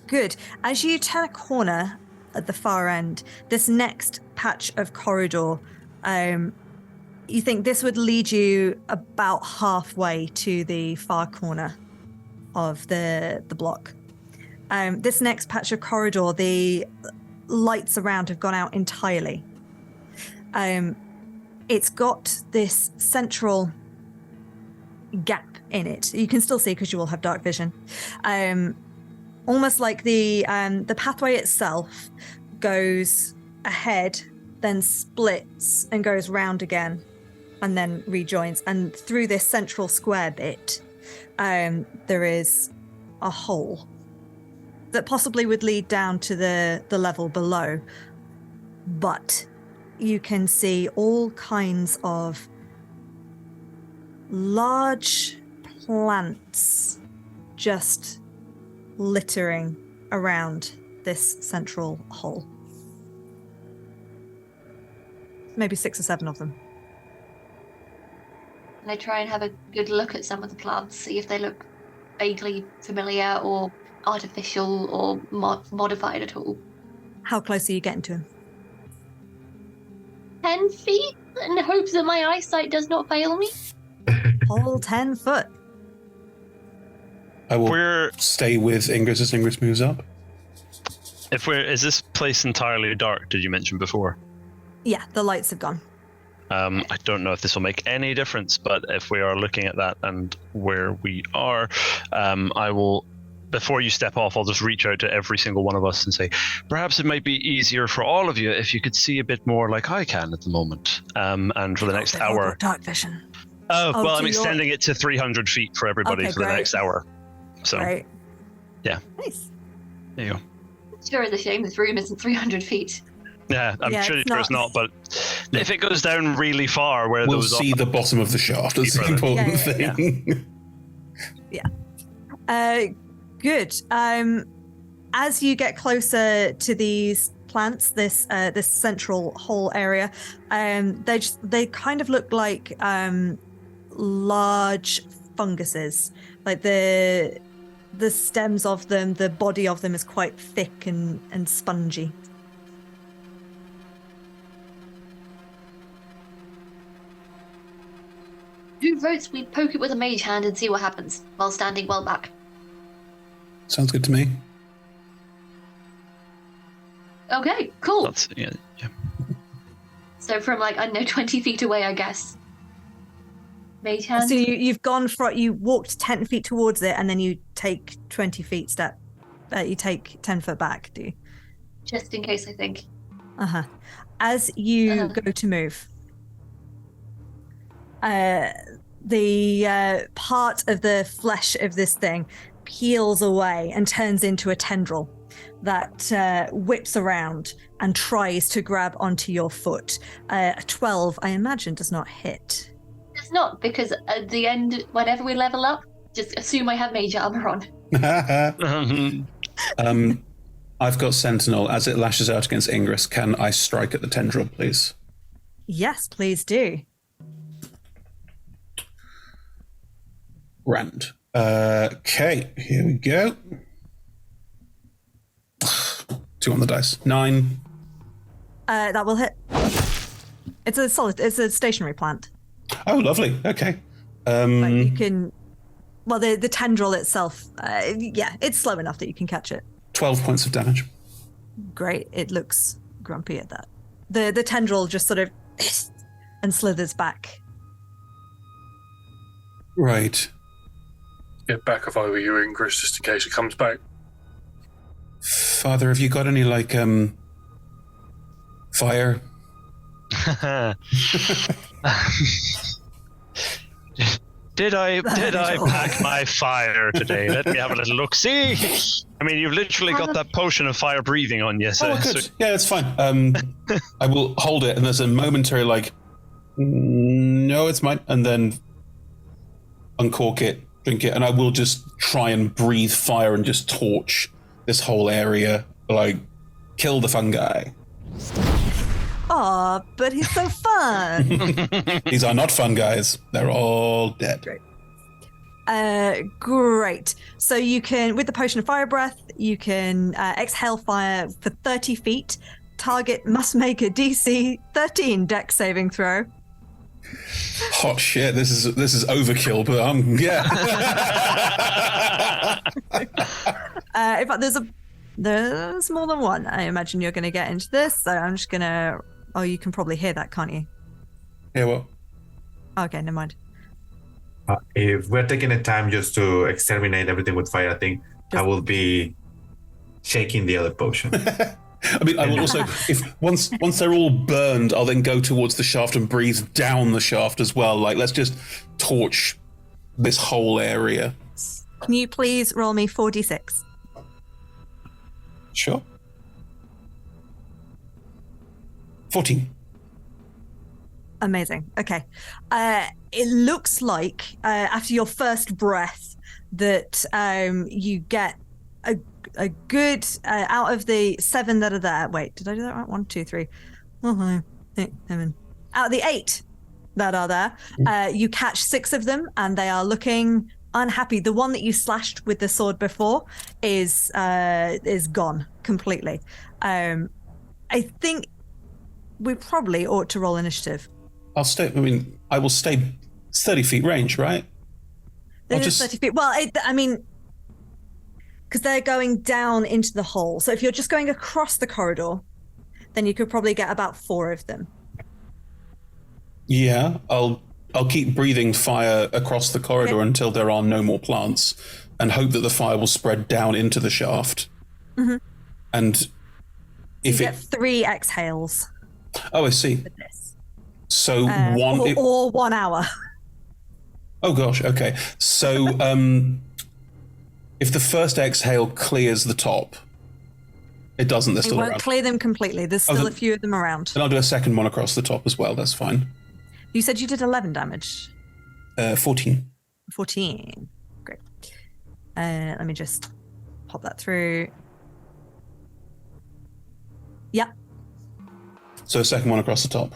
Good. As you turn a corner at the far end, this next patch of corridor, you think this would lead you about halfway to the far corner of the block. This next patch of corridor, the lights around have gone out entirely. It's got this central gap in it. You can still see because you all have dark vision. Almost like the pathway itself goes ahead, then splits and goes round again, and then rejoins. And through this central square bit, there is a hole that possibly would lead down to the level below. But you can see all kinds of large plants just littering around this central hole. Maybe 6 or 7 of them. And I try and have a good look at some of the plants, see if they look vaguely familiar or artificial or modified at all. How close are you getting to him? 10 feet, in the hopes that my eyesight does not fail me. Whole 10 foot. I will stay with Ingris as Ingris moves up. Is this place entirely dark, did you mention before? Yeah, the lights have gone. I don't know if this will make any difference, but if we are looking at that and where we are, I will, before you step off, I'll just reach out to every single one of us and say, perhaps it might be easier for all of you if you could see a bit more like I can at the moment. And for the next hour. Dark vision. Oh, well, I'm extending it to 300 feet for everybody for the next hour. So, right. Yeah. Nice. There you go. Sure is a shame this room isn't 300 feet. Yeah, I'm pretty sure it's not, but if it goes down really far where we'll see the bottom of the shaft. That's the important thing. Yeah. Good. As you get closer to these plants, this central hole area, they kind of look like large funguses. Like the stems of them, the body of them is quite thick and spongy. Who votes we poke it with a mage hand and see what happens while standing well back? Sounds good to me. Okay, cool. Yeah. So from 20 feet away, I guess. Mage hand. So you've gone you walked 10 feet towards it, and then you take 20 feet step. You take 10 foot back, do you? Just in case, I think. As you go to move, the part of the flesh of this thing peels away and turns into a tendril that whips around and tries to grab onto your foot. A 12, I imagine, does not hit. It's not, because at the end, whenever we level up, just assume I have mage armor on. I've got Sentinel. As it lashes out against Ingress, can I strike at the tendril, please? Yes, please do. Grand. Okay, here we go. 2 on the dice. 9. That will hit. It's a stationary plant. Oh, lovely. Okay. But you can... Well, the tendril itself, it's slow enough that you can catch it. 12 points of damage. Great. It looks grumpy at that. The tendril just sort of and slithers back. Right. Get back if I were you, Ingress, just in case it comes back. Father, have you got any, fire? Did I pack my fire today? Let me have a little look. See, I mean, you've literally got that potion of fire breathing on you. So, good. Yeah, it's fine. I will hold it, and there's a momentary no, it's mine, and then uncork it, drink it, and I will just try and breathe fire and just torch this whole area, kill the fungi. Aw, but he's so fun. These are not fun guys. They're all dead. Great. So you can, with the potion of fire breath, you can exhale fire for 30 feet. Target must make a DC 13 dex saving throw. Hot shit! This is overkill, but yeah. In fact, there's more than one. I imagine you're going to get into this, so I'm just going to. Oh, you can probably hear that, can't you? Yeah, what? Okay, never mind. If we're taking the time just to exterminate everything with fire, I think I will be shaking the other potion. I mean, I will also, if once they're all burned, I'll then go towards the shaft and breathe down the shaft as well. Let's just torch this whole area. Can you please roll me 4d6? Sure. 14. Amazing. Okay. It looks like after your first breath that you get a good out of the 7 that are there. Wait, did I do that right? 1, 2, 3, 4, 5, 6, 7. Out of the 8 that are there, you catch 6 of them, and they are looking unhappy. The one that you slashed with the sword before is gone completely. I think we probably ought to roll initiative. I will stay 30 feet range, right? It is 30 feet. Well, because they're going down into the hole. So if you're just going across the corridor, then you could probably get about 4 of them. Yeah, I'll keep breathing fire across the corridor until there are no more plants, and hope that the fire will spread down into the shaft. Mm-hmm. And if you get 3 exhales. Oh, I see. With this. So or 1 hour. Oh gosh. Okay. So if the first exhale clears the top, it doesn't. They're still around. It won't clear them completely. There's still a few of them around. And I'll do a second one across the top as well. That's fine. You said you did 11 damage. 14. 14. Great. Let me just pop that through. Yep. So a second one across the top.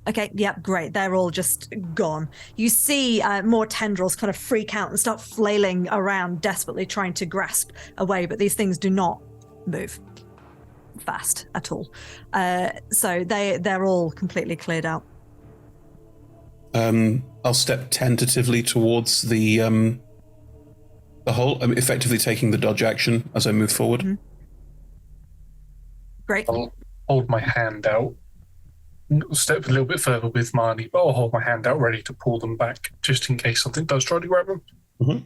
Okay, yep, great. They're all just gone. You see more tendrils kind of freak out and start flailing around, desperately trying to grasp away, but these things do not move fast at all. So they're all completely cleared out. I'll step tentatively towards the hole. I'm effectively taking the dodge action as I move forward. Mm-hmm. Great. I'll hold my hand out. Step a little bit further with Marnie, but I'll hold my hand out ready to pull them back just in case something does try to grab them. Mm-hmm.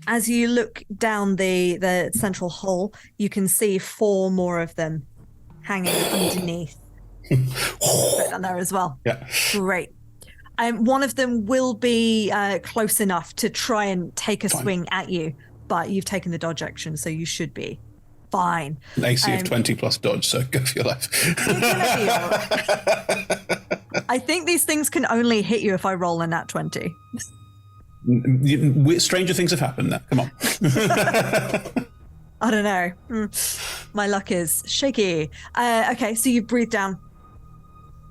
As you look down the central hole, you can see 4 more of them hanging underneath. Down there as well. Yeah. Great. One of them will be close enough to try and take a swing at you, but you've taken the dodge action, so you should be fine. An AC of 20 plus dodge, so go for your life. I think these things can only hit you if I roll a nat 20. Stranger things have happened now. Come on. I don't know. My luck is shaky. Okay, so you breathe down.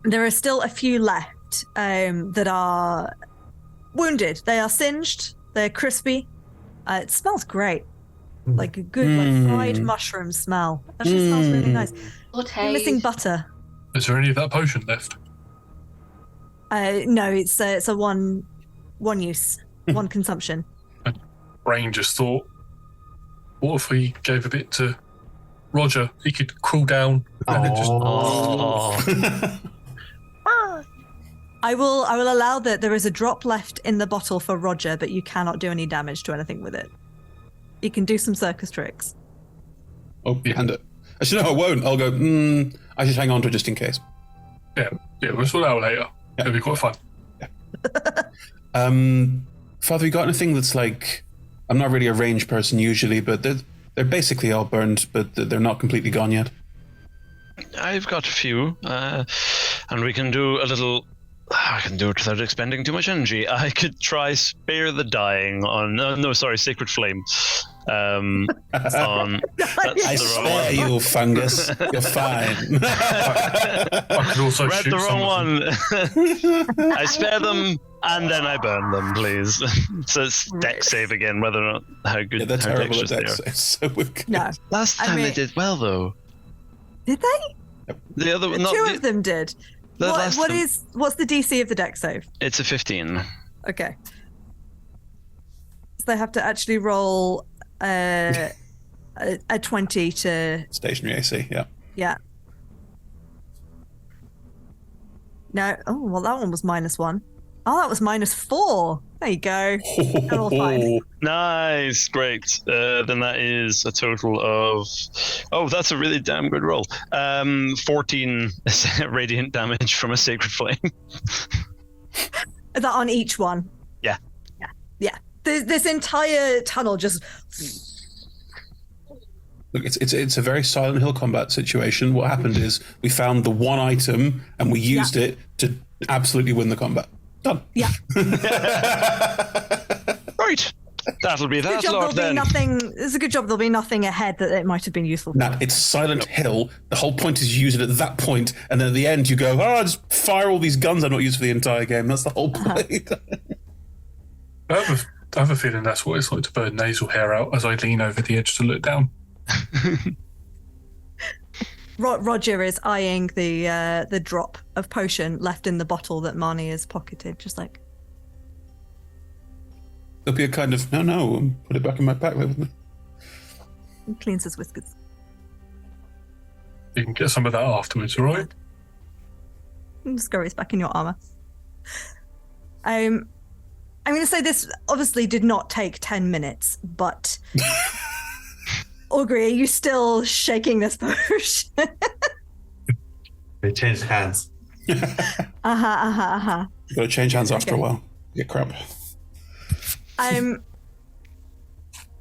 There are still a few left that are wounded. They are singed. They're crispy. It smells great. Like a good like fried mushroom smell. That just smells really nice. You're missing butter. Is there any of that potion left? No, it's a one use, one consumption. My brain just thought, what if we gave a bit to Roger? He could crawl down and then just. I will allow that there is a drop left in the bottle for Roger, but you cannot do any damage to anything with it. You can do some circus tricks. Oh, you hand it. Actually, no, I won't. I'll go, I should hang on to it just in case. Yeah, we'll sort it out later. Yeah. It'll be quite fun. Yeah. Father, you got anything that's like... I'm not really a range person usually, but they're basically all burned, but they're not completely gone yet. I've got a few, and we can do a little... I can do it without expending too much energy. I could try Spare the Dying on... Sacred Flame. I spare you, fungus. You're fine. I could also read shoot the wrong one. I spare them and then I burn them, please. So it's dex save again, whether or not how good. Yeah, they're how terrible at dexterous dex saves. So No. Last time they did well, though. Did they? The other Two of them did. What's the DC of the dex save? It's a 15. Okay. So they have to actually roll a 20 to... Stationary AC, yeah. Yeah. No. Oh, well, that one was -1. Oh, that was -4. There you go. They're all fine. Nice, great. Then that is a total of... Oh, that's a really damn good roll. 14 radiant damage from a Sacred Flame. Is that on each one? Yeah. Yeah. This entire tunnel just... Look, it's a very Silent Hill combat situation. What happened is we found the one item and we used it to absolutely win the combat. Done. Yeah. Right. That'll be that lot then. It's a good job there'll be nothing ahead that it might have been useful for. Nah, it's Silent Hill. The whole point is you use it at that point, and then at the end you go, I'll just fire all these guns I've not used for the entire game. That's the whole point. I have a feeling that's what it's like to burn nasal hair out as I lean over the edge to look down. Roger is eyeing the drop of potion left in the bottle that Marnie has pocketed, just like... There'll be a kind of, no, put it back in my pack with me. He cleans his whiskers. You can get some of that afterwards, all right? Scurries back in your armor. I'm going to say this obviously did not take 10 minutes, but... Augury, are you still shaking this potion? They changed hands. You gotta change hands after a while. Yeah, crap. I'm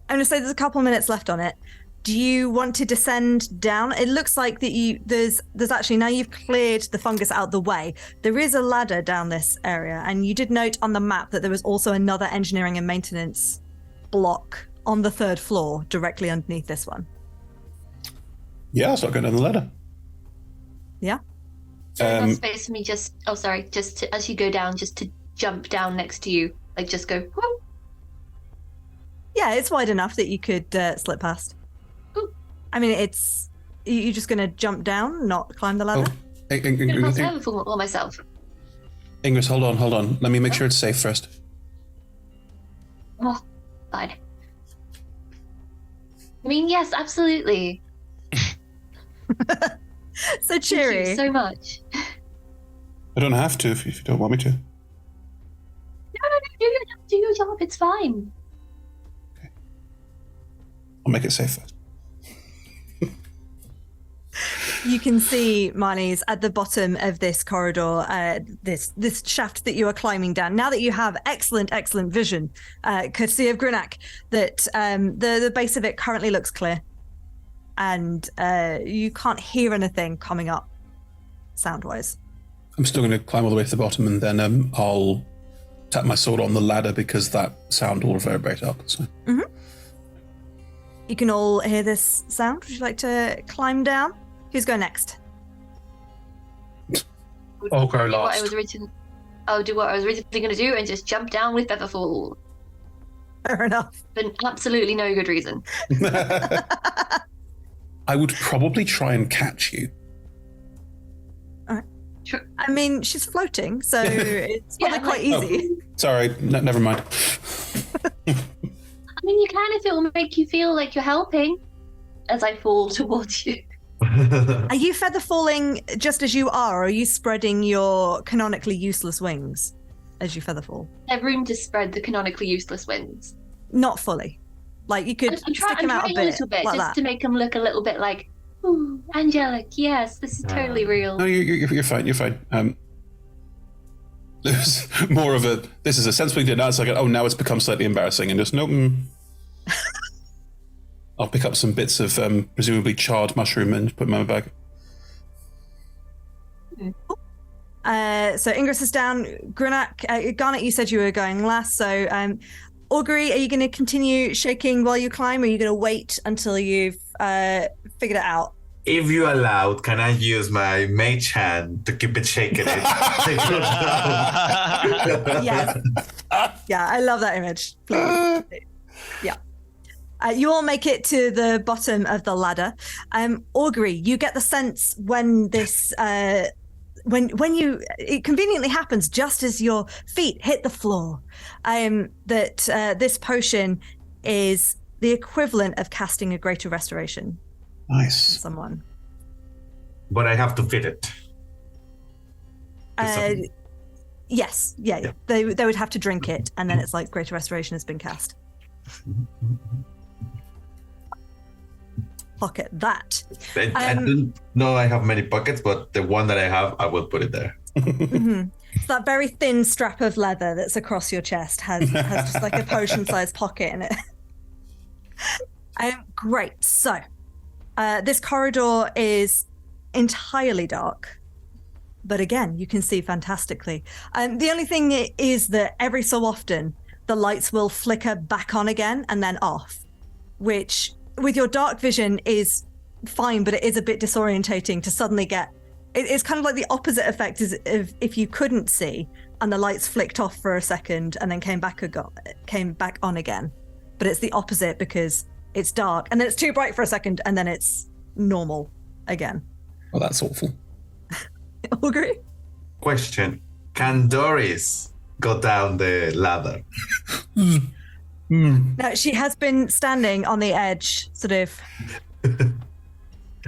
going to say there's a couple of minutes left on it. Do you want to descend down? It looks like that there's actually, now you've cleared the fungus out the way, there is a ladder down this area, and you did note on the map that there was also another engineering and maintenance block on the 3rd floor, directly underneath this one. Yeah, I'll start going down the ladder. Yeah. So enough space for me just to, as you go down, just to jump down next to you, like just go. Whoop. Yeah, it's wide enough that you could slip past. Ooh. I mean, you're just going to jump down, not climb the ladder? I'm going to cross over for myself. Ingris, hold on. Let me make sure it's safe first. Oh, fine. I mean, yes, absolutely. So cheery. Thank you so much. I don't have to if you don't want me to. No, do your job. It's fine. Okay. I'll make it safe first. You can see, Marnie's, at the bottom of this corridor, this shaft that you are climbing down. Now that you have excellent vision, courtesy of Grunak, that the base of it currently looks clear. And you can't hear anything coming up sound-wise. I'm still going to climb all the way to the bottom, and then I'll tap my sword on the ladder because that sound will reverberate up. So. Mm-hmm. You can all hear this sound. Would you like to climb down? Who's going next? I'll go last. I'll do what I was originally going to do and just jump down with Featherfall. Fair enough. For absolutely no good reason. I would probably try and catch you. All right. Sure. I mean, she's floating, so it's probably quite easy. Oh, sorry, never mind. I mean, you can if it will make you feel like you're helping as I fall towards you. Are you feather falling just as you are, or are you spreading your canonically useless wings as you feather fall? I have room to spread the canonically useless wings. Not fully. Like, you could stick them out a little bit like just that. To make them look a little bit like, ooh, angelic, yes, this is totally real. No, you're fine, you're fine. There's more of a, this is a sensible thing to announce, like, oh, now it's become slightly embarrassing, and just, nope. I'll pick up some bits of presumably charred mushroom and put them in my bag. So Ingress is down. Grunak, Garnet, you said you were going last, so Augury, are you going to continue shaking while you climb, or are you going to wait until you've figured it out? If you allowed, can I use my mage hand to keep it shaking? Yes. Yeah, I love that image. Please. Yeah. You all make it to the bottom of the ladder. Augury, you get the sense when this, it conveniently happens just as your feet hit the floor, that this potion is the equivalent of casting a greater restoration. Nice. On someone. But I have to fit it. Yes, yeah. They would have to drink it, and then it's like greater restoration has been cast. Pocket that. I don't know I have many pockets, but the one that I have, I will put it there. Mm-hmm. So that very thin strap of leather that's across your chest has just like a potion-sized pocket in it. Great. So this corridor is entirely dark, but again, you can see fantastically. The only thing is that every so often, the lights will flicker back on again and then off, which with your dark vision is fine, but it is a bit disorientating to suddenly get. It's kind of like the opposite effect is if you couldn't see and the lights flicked off for a second and then came back on again. But it's the opposite because it's dark and then it's too bright for a second and then it's normal again. Well, that's awful. Agree? Question: can Doris go down the ladder? No, she has been standing on the edge, sort of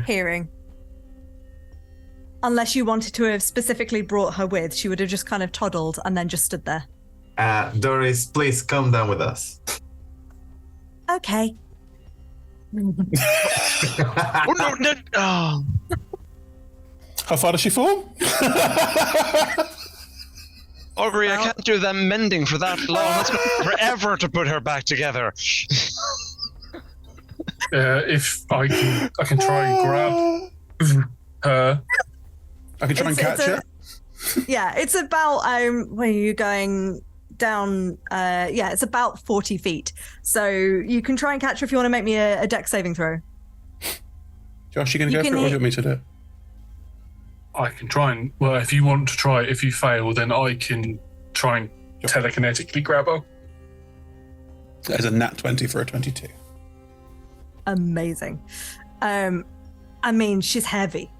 hearing. Unless you wanted to have specifically brought her with, she would have just kind of toddled and then just stood there. Doris, please come down with us. Okay. Oh, no. Oh. How far does she fall? Augury, I can't do them mending for that long. That's going to take forever to put her back together. If I can try and grab her. I can try and catch her. Yeah, it's about where are you going down? It's about 40 feet. So you can try and catch her if you want to make me a dex saving throw. Josh, you going to go for it, or do you want me to do it? I can try and, well, if you want to try it, if you fail, then I can try and telekinetically grab her. There's a nat 20 for a 22. Amazing. I mean, she's heavy,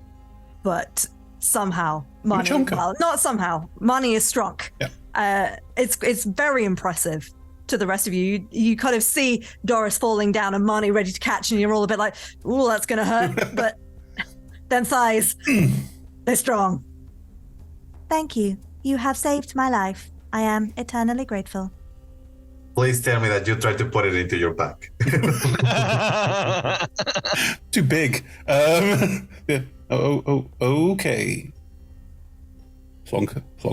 but somehow Marnie, well, not somehow, Marnie is strong. Yeah. It's very impressive to the rest of you. You kind of see Doris falling down and Marnie ready to catch, and you're all a bit like, ooh, that's going to hurt. But them thighs, they're strong. Thank you. You have saved my life. I am eternally grateful. Please tell me that you tried to put it into your pack. Too big. Yeah. Okay. Plonk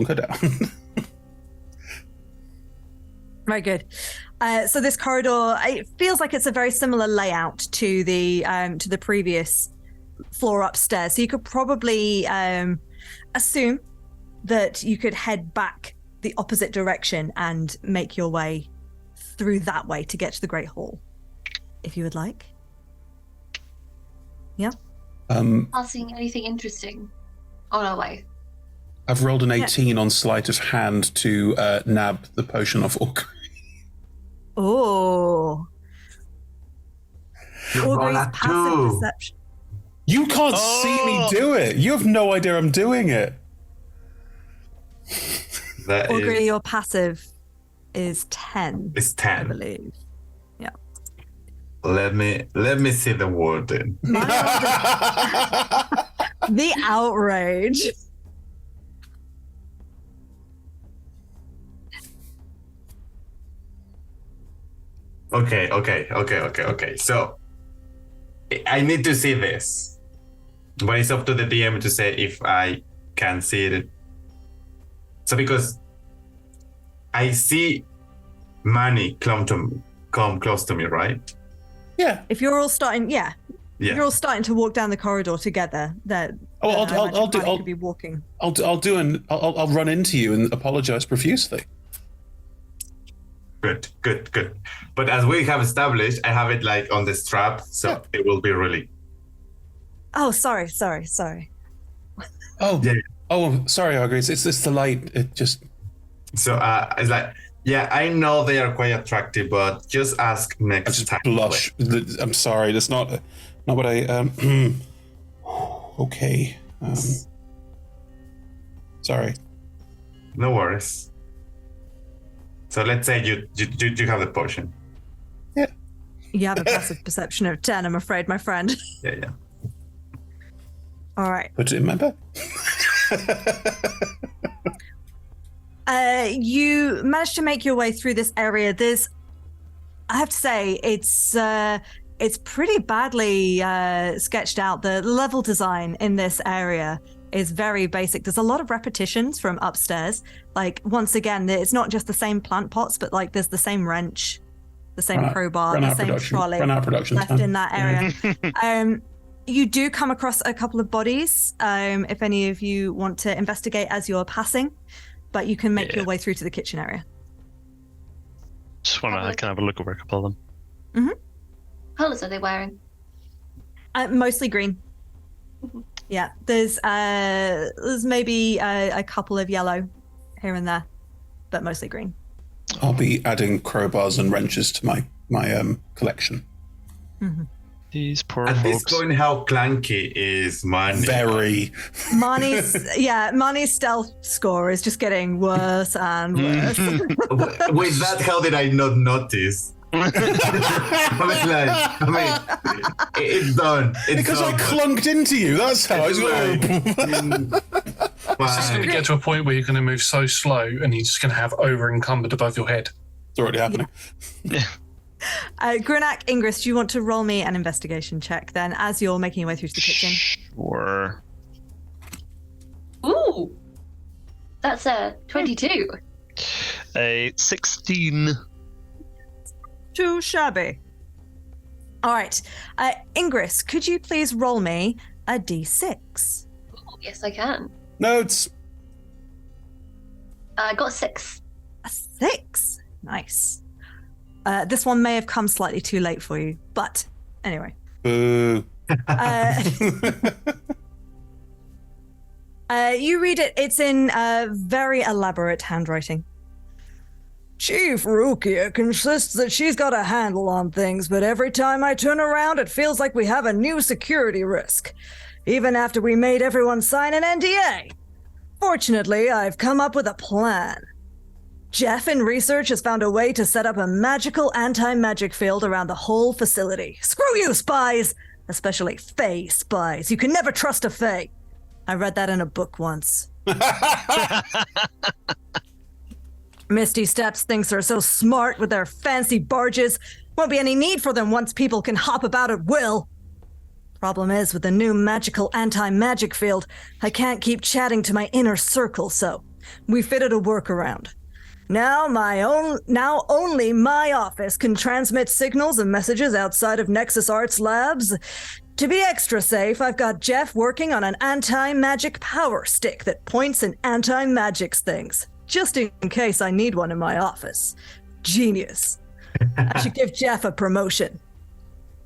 her down. Very good. So this corridor, it feels like it's a very similar layout to the previous floor upstairs. So you could probably assume that you could head back the opposite direction and make your way through that way to get to the Great Hall, if you would like. Yeah. Not seeing anything interesting on our way. I've rolled an 18 on sleight of hand to nab the potion off Augury. Oh. Augury's passive perception. You can't see me do it. You have no idea I'm doing it. Augury, your passive is 10. It's 10. I believe. Yeah. Let me see the warden. The outrage. Okay. So I need to see this, but it's up to the DM to say if I can see it. So because I see Manny come close to me, right? Yeah. If you're all starting, you're all starting to walk down the corridor together. I'll be walking. I'll run into you and apologize profusely. Good. But as we have established, I have it like on the strap, so it will be really. Oh, sorry. Oh, yeah. Oh, sorry, Augury. It's the light. It just. So it's like, yeah, I know they are quite attractive, but just ask next time. Blush. I'm sorry. That's not what I. Okay. Sorry. No worries. So let's say you have the potion. Yeah. You have a passive perception of 10, I'm afraid, my friend. Yeah. All right. Put it in my bag. You managed to make your way through this area. I have to say, it's pretty badly sketched out. The level design in this area is very basic. There's a lot of repetitions from upstairs. Like, once again, it's not just the same plant pots, but like there's the same wrench, the same crowbar, the same trolley left in that area. You do come across a couple of bodies, if any of you want to investigate as you're passing, but you can make your way through to the kitchen area. Just want to have a look over a couple of them. Mm-hmm. Colours are they wearing? Mostly green. Yeah, there's maybe a couple of yellow here and there, but mostly green. I'll be adding crowbars and wrenches to my collection. Mm-hmm. These poor At folks. this point, how clunky is Marnie? Very. Marnie's stealth score is just getting worse and worse. With that, how did I not notice? It's done. Because I clunked into you. That's how It's just going to get to a point where you're going to move so slow and you're just going to have over encumbered above your head. It's already happening. Yeah. Grunak, Ingress, do you want to roll me an investigation check then as you're making your way through to the kitchen? Sure. Ooh, that's a 22. A 16. Too shabby. All right. Ingress, could you please roll me a d6? Oh, yes, I can. Notes. I got 6. A 6? Nice. This one may have come slightly too late for you, but anyway. Boo. You read it. It's in very elaborate handwriting. Chief Rukia insists that she's got a handle on things, but every time I turn around, it feels like we have a new security risk, even after we made everyone sign an NDA. Fortunately, I've come up with a plan. Jeff in research has found a way to set up a magical anti-magic field around the whole facility. Screw you, spies! Especially Fae spies. You can never trust a Fae. I read that in a book once. Misty Steps thinks they're so smart with their fancy barges. Won't be any need for them once people can hop about at will. Problem is, with the new magical anti-magic field, I can't keep chatting to my inner circle, so we fitted a workaround. Now only my office can transmit signals and messages outside of Nexus Arts Labs. To be extra safe, I've got Jeff working on an anti-magic power stick that points and anti-magics things, just in case I need one in my office. Genius. I should give Jeff a promotion.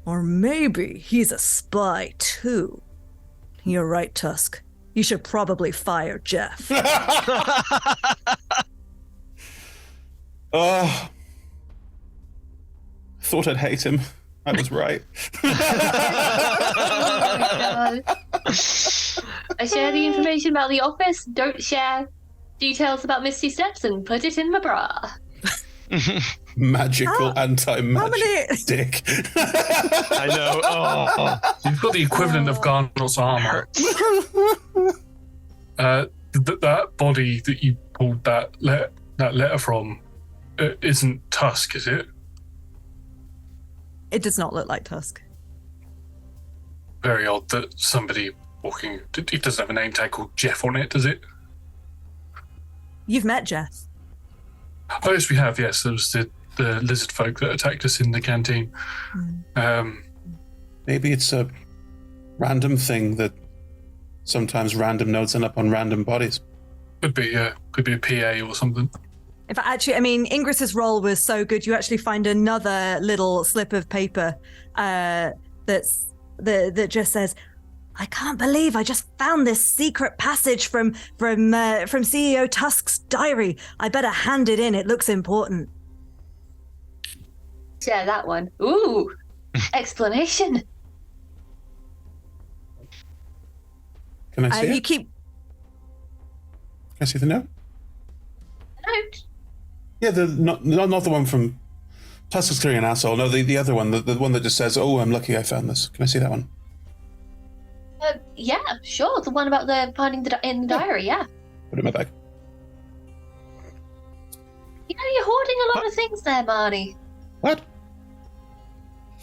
Or maybe he's a spy, too. You're right, Tusk. You should probably fire Jeff. Oh. I thought I'd hate him. I was right. Oh my God. I share the information about the office, don't share details about Misty Steps, and put it in my bra. Magical anti-magic stick. I know. Oh. You've got the equivalent of Garnot's armor. That body that you pulled that letter from isn't Tusk, is it? It does not look like Tusk. Very odd that somebody walking... It doesn't have a name tag called Jeff on it, does it? You've met Jeff. Oh, yes, we have, yes. There was the lizard folk that attacked us in the canteen. Maybe it's a random thing that sometimes random notes end up on random bodies. Could be a PA or something. In fact, actually, I mean, Ingris's roll was so good, you actually find another little slip of paper that just says, I can't believe I just found this secret passage from CEO Tusk's diary. I better hand it in. It looks important. Share that one. Ooh, explanation. Can I see it? Can I see the note? Note? Yeah, not the one from Tusk is clearly an asshole. No, the other one, the one that just says, "Oh, I'm lucky I found this." Can I see that one? Yeah, sure. The one about the finding in the diary. Yeah. Put it in my bag. You know, you're hoarding a lot of things there, Marnie. What?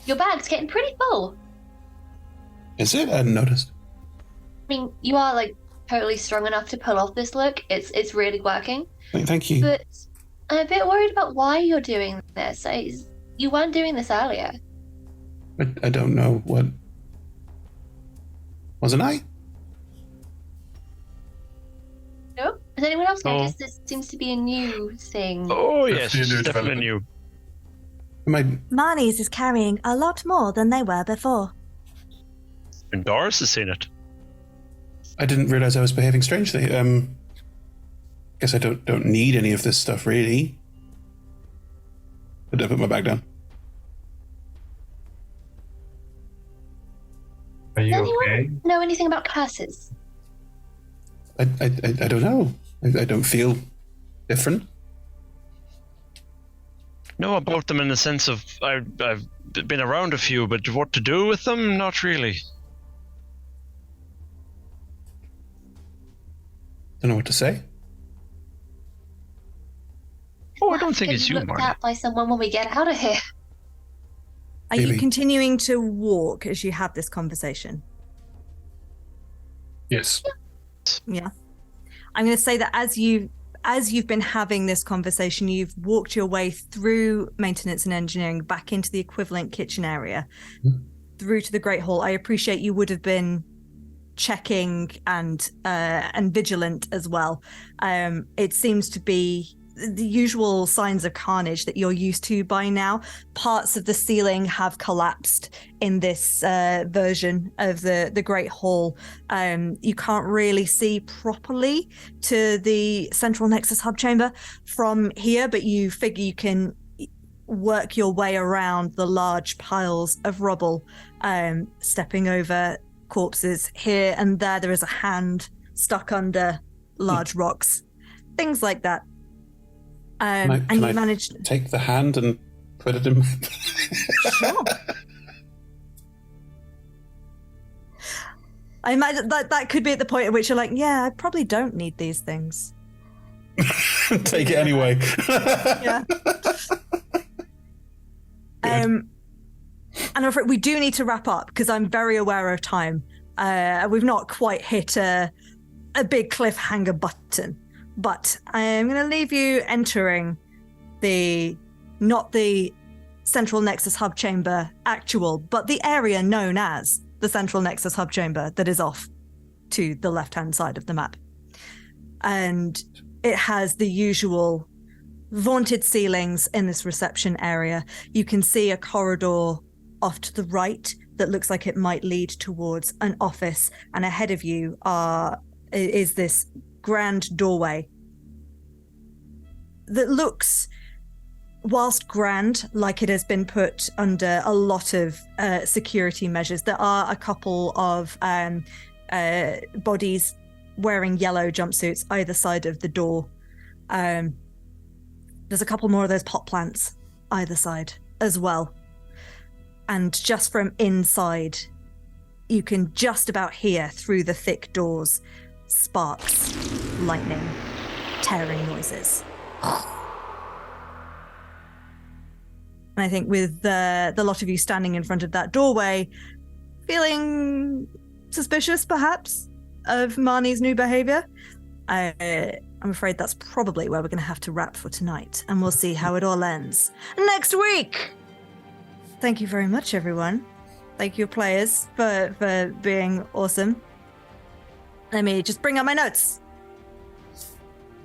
Your bag's getting pretty full. Is it? I hadn't noticed. I mean, you are like totally strong enough to pull off this look. It's really working. Thank you. But I'm a bit worried about why you're doing this. You weren't doing this earlier. I don't know what. Wasn't I? No? Has anyone else noticed this seems to be a new thing? Oh, yes, definitely new. Marnie's is carrying a lot more than they were before. And Doris has seen it. I didn't realize I was behaving strangely. Guess I don't need any of this stuff, really. But I put my bag down. Are you Does okay? anyone know anything about curses? I don't know. I don't feel different. Know about them in the sense of I've been around a few, but what to do with them? Not really. Don't know what to say. Oh, I don't think it's you, Looked Marty. at by someone when we get out of here. Are you continuing to walk as you have this conversation? Yes. Yeah. I'm going to say that as you've been having this conversation, you've walked your way through maintenance and engineering back into the equivalent kitchen area, through to the Great Hall. I appreciate you would have been checking and vigilant as well. It seems to be the usual signs of carnage that you're used to by now. Parts of the ceiling have collapsed in this version of the Great Hall. You can't really see properly to the central Nexus hub chamber from here, but you figure you can work your way around the large piles of rubble, stepping over corpses. Here and there is a hand stuck under large rocks, things like that. Can I managed to take the hand and put it in. Sure. I imagine that could be at the point at which you're like, yeah, I probably don't need these things. Take it anyway. Yeah. And I'm afraid we do need to wrap up because I'm very aware of time. We've not quite hit a big cliffhanger button, but I am going to leave you entering not the Central Nexus Hub Chamber but the area known as the Central Nexus Hub Chamber that is off to the left-hand side of the map. And it has the usual vaunted ceilings in this reception area. You can see a corridor off to the right that looks like it might lead towards an office, and ahead of you is this grand doorway that looks, whilst grand, like it has been put under a lot of security measures. There are a couple of bodies wearing yellow jumpsuits either side of the door. There's a couple more of those pot plants either side as well. And just from inside, you can just about hear through the thick doors sparks, lightning, tearing noises. And I think with the lot of you standing in front of that doorway, feeling suspicious perhaps of Marnie's new behavior, I'm afraid that's probably where we're going to have to wrap for tonight, and we'll see how it all ends next week. Thank you very much, everyone. Thank you, players, for being awesome. Let me just bring up my notes.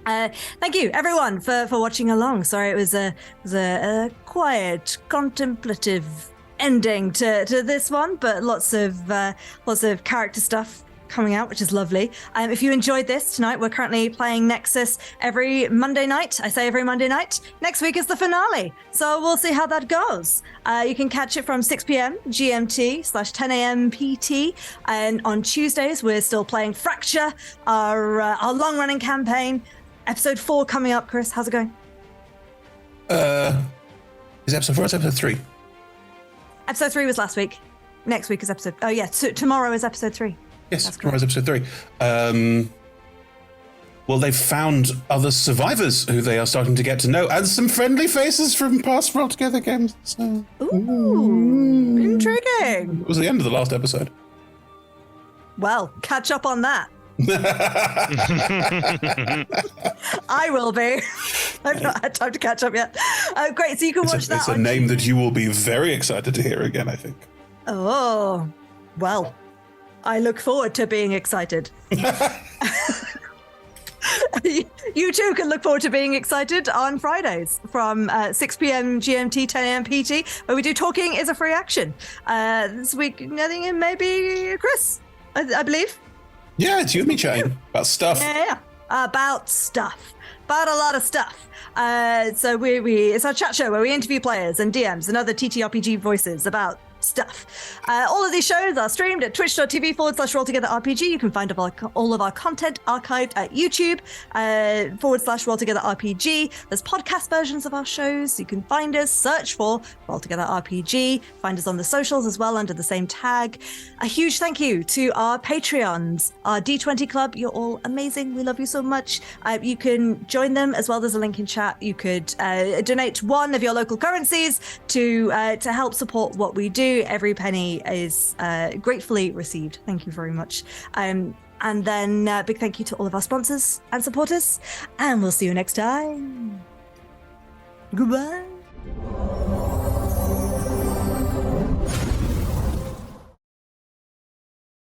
Thank you, everyone, for watching along. Sorry, it was a quiet, contemplative ending to this one, but lots of character stuff coming out, which is lovely. If you enjoyed this tonight, we're currently playing Nexus every Monday night. I say every Monday night. Next week is the finale, so we'll see how that goes. You can catch it from 6 p.m. GMT/10 a.m. PT, and on Tuesdays we're still playing Fracture, our long-running campaign. Episode 4 coming up. Chris, how's it going? Is it episode 4 or episode 3? Episode 3 was last week. Next week is episode... Oh yeah, tomorrow is episode 3. Yes, tomorrow's episode 3. Well, they've found other survivors who they are starting to get to know, and some friendly faces from past Roll Together games. So, intriguing. It was the end of the last episode. Well, catch up on that. I will be. I've not had time to catch up yet. Great, so you can watch that. It's a name that you will be very excited to hear again, I think. Oh, well, I look forward to being excited. You too can look forward to being excited on Fridays from 6 p.m. GMT, 10 a.m. PT, where we do Talking is a Free Action. This week, I think it may be Chris, I believe. Yeah, it's you and me chatting about stuff. Yeah, about stuff. About a lot of stuff. So it's our chat show where we interview players and DMs and other TTRPG voices about stuff. All of these shows are streamed at twitch.tv/RollTogetherRPG. You can find all of our content archived at YouTube /RollTogetherRPG. There's podcast versions of our shows. You can find us, search for Roll Together RPG. Find us on the socials as well under the same tag. A huge thank you to our Patreons, our D20 Club. You're all amazing. We love you so much. You can join them as well. There's a link in chat. You could donate one of your local currencies to help support what we do. Every penny is gratefully received. Thank you very much. And then big thank you to all of our sponsors and supporters. And we'll see you next time. Goodbye.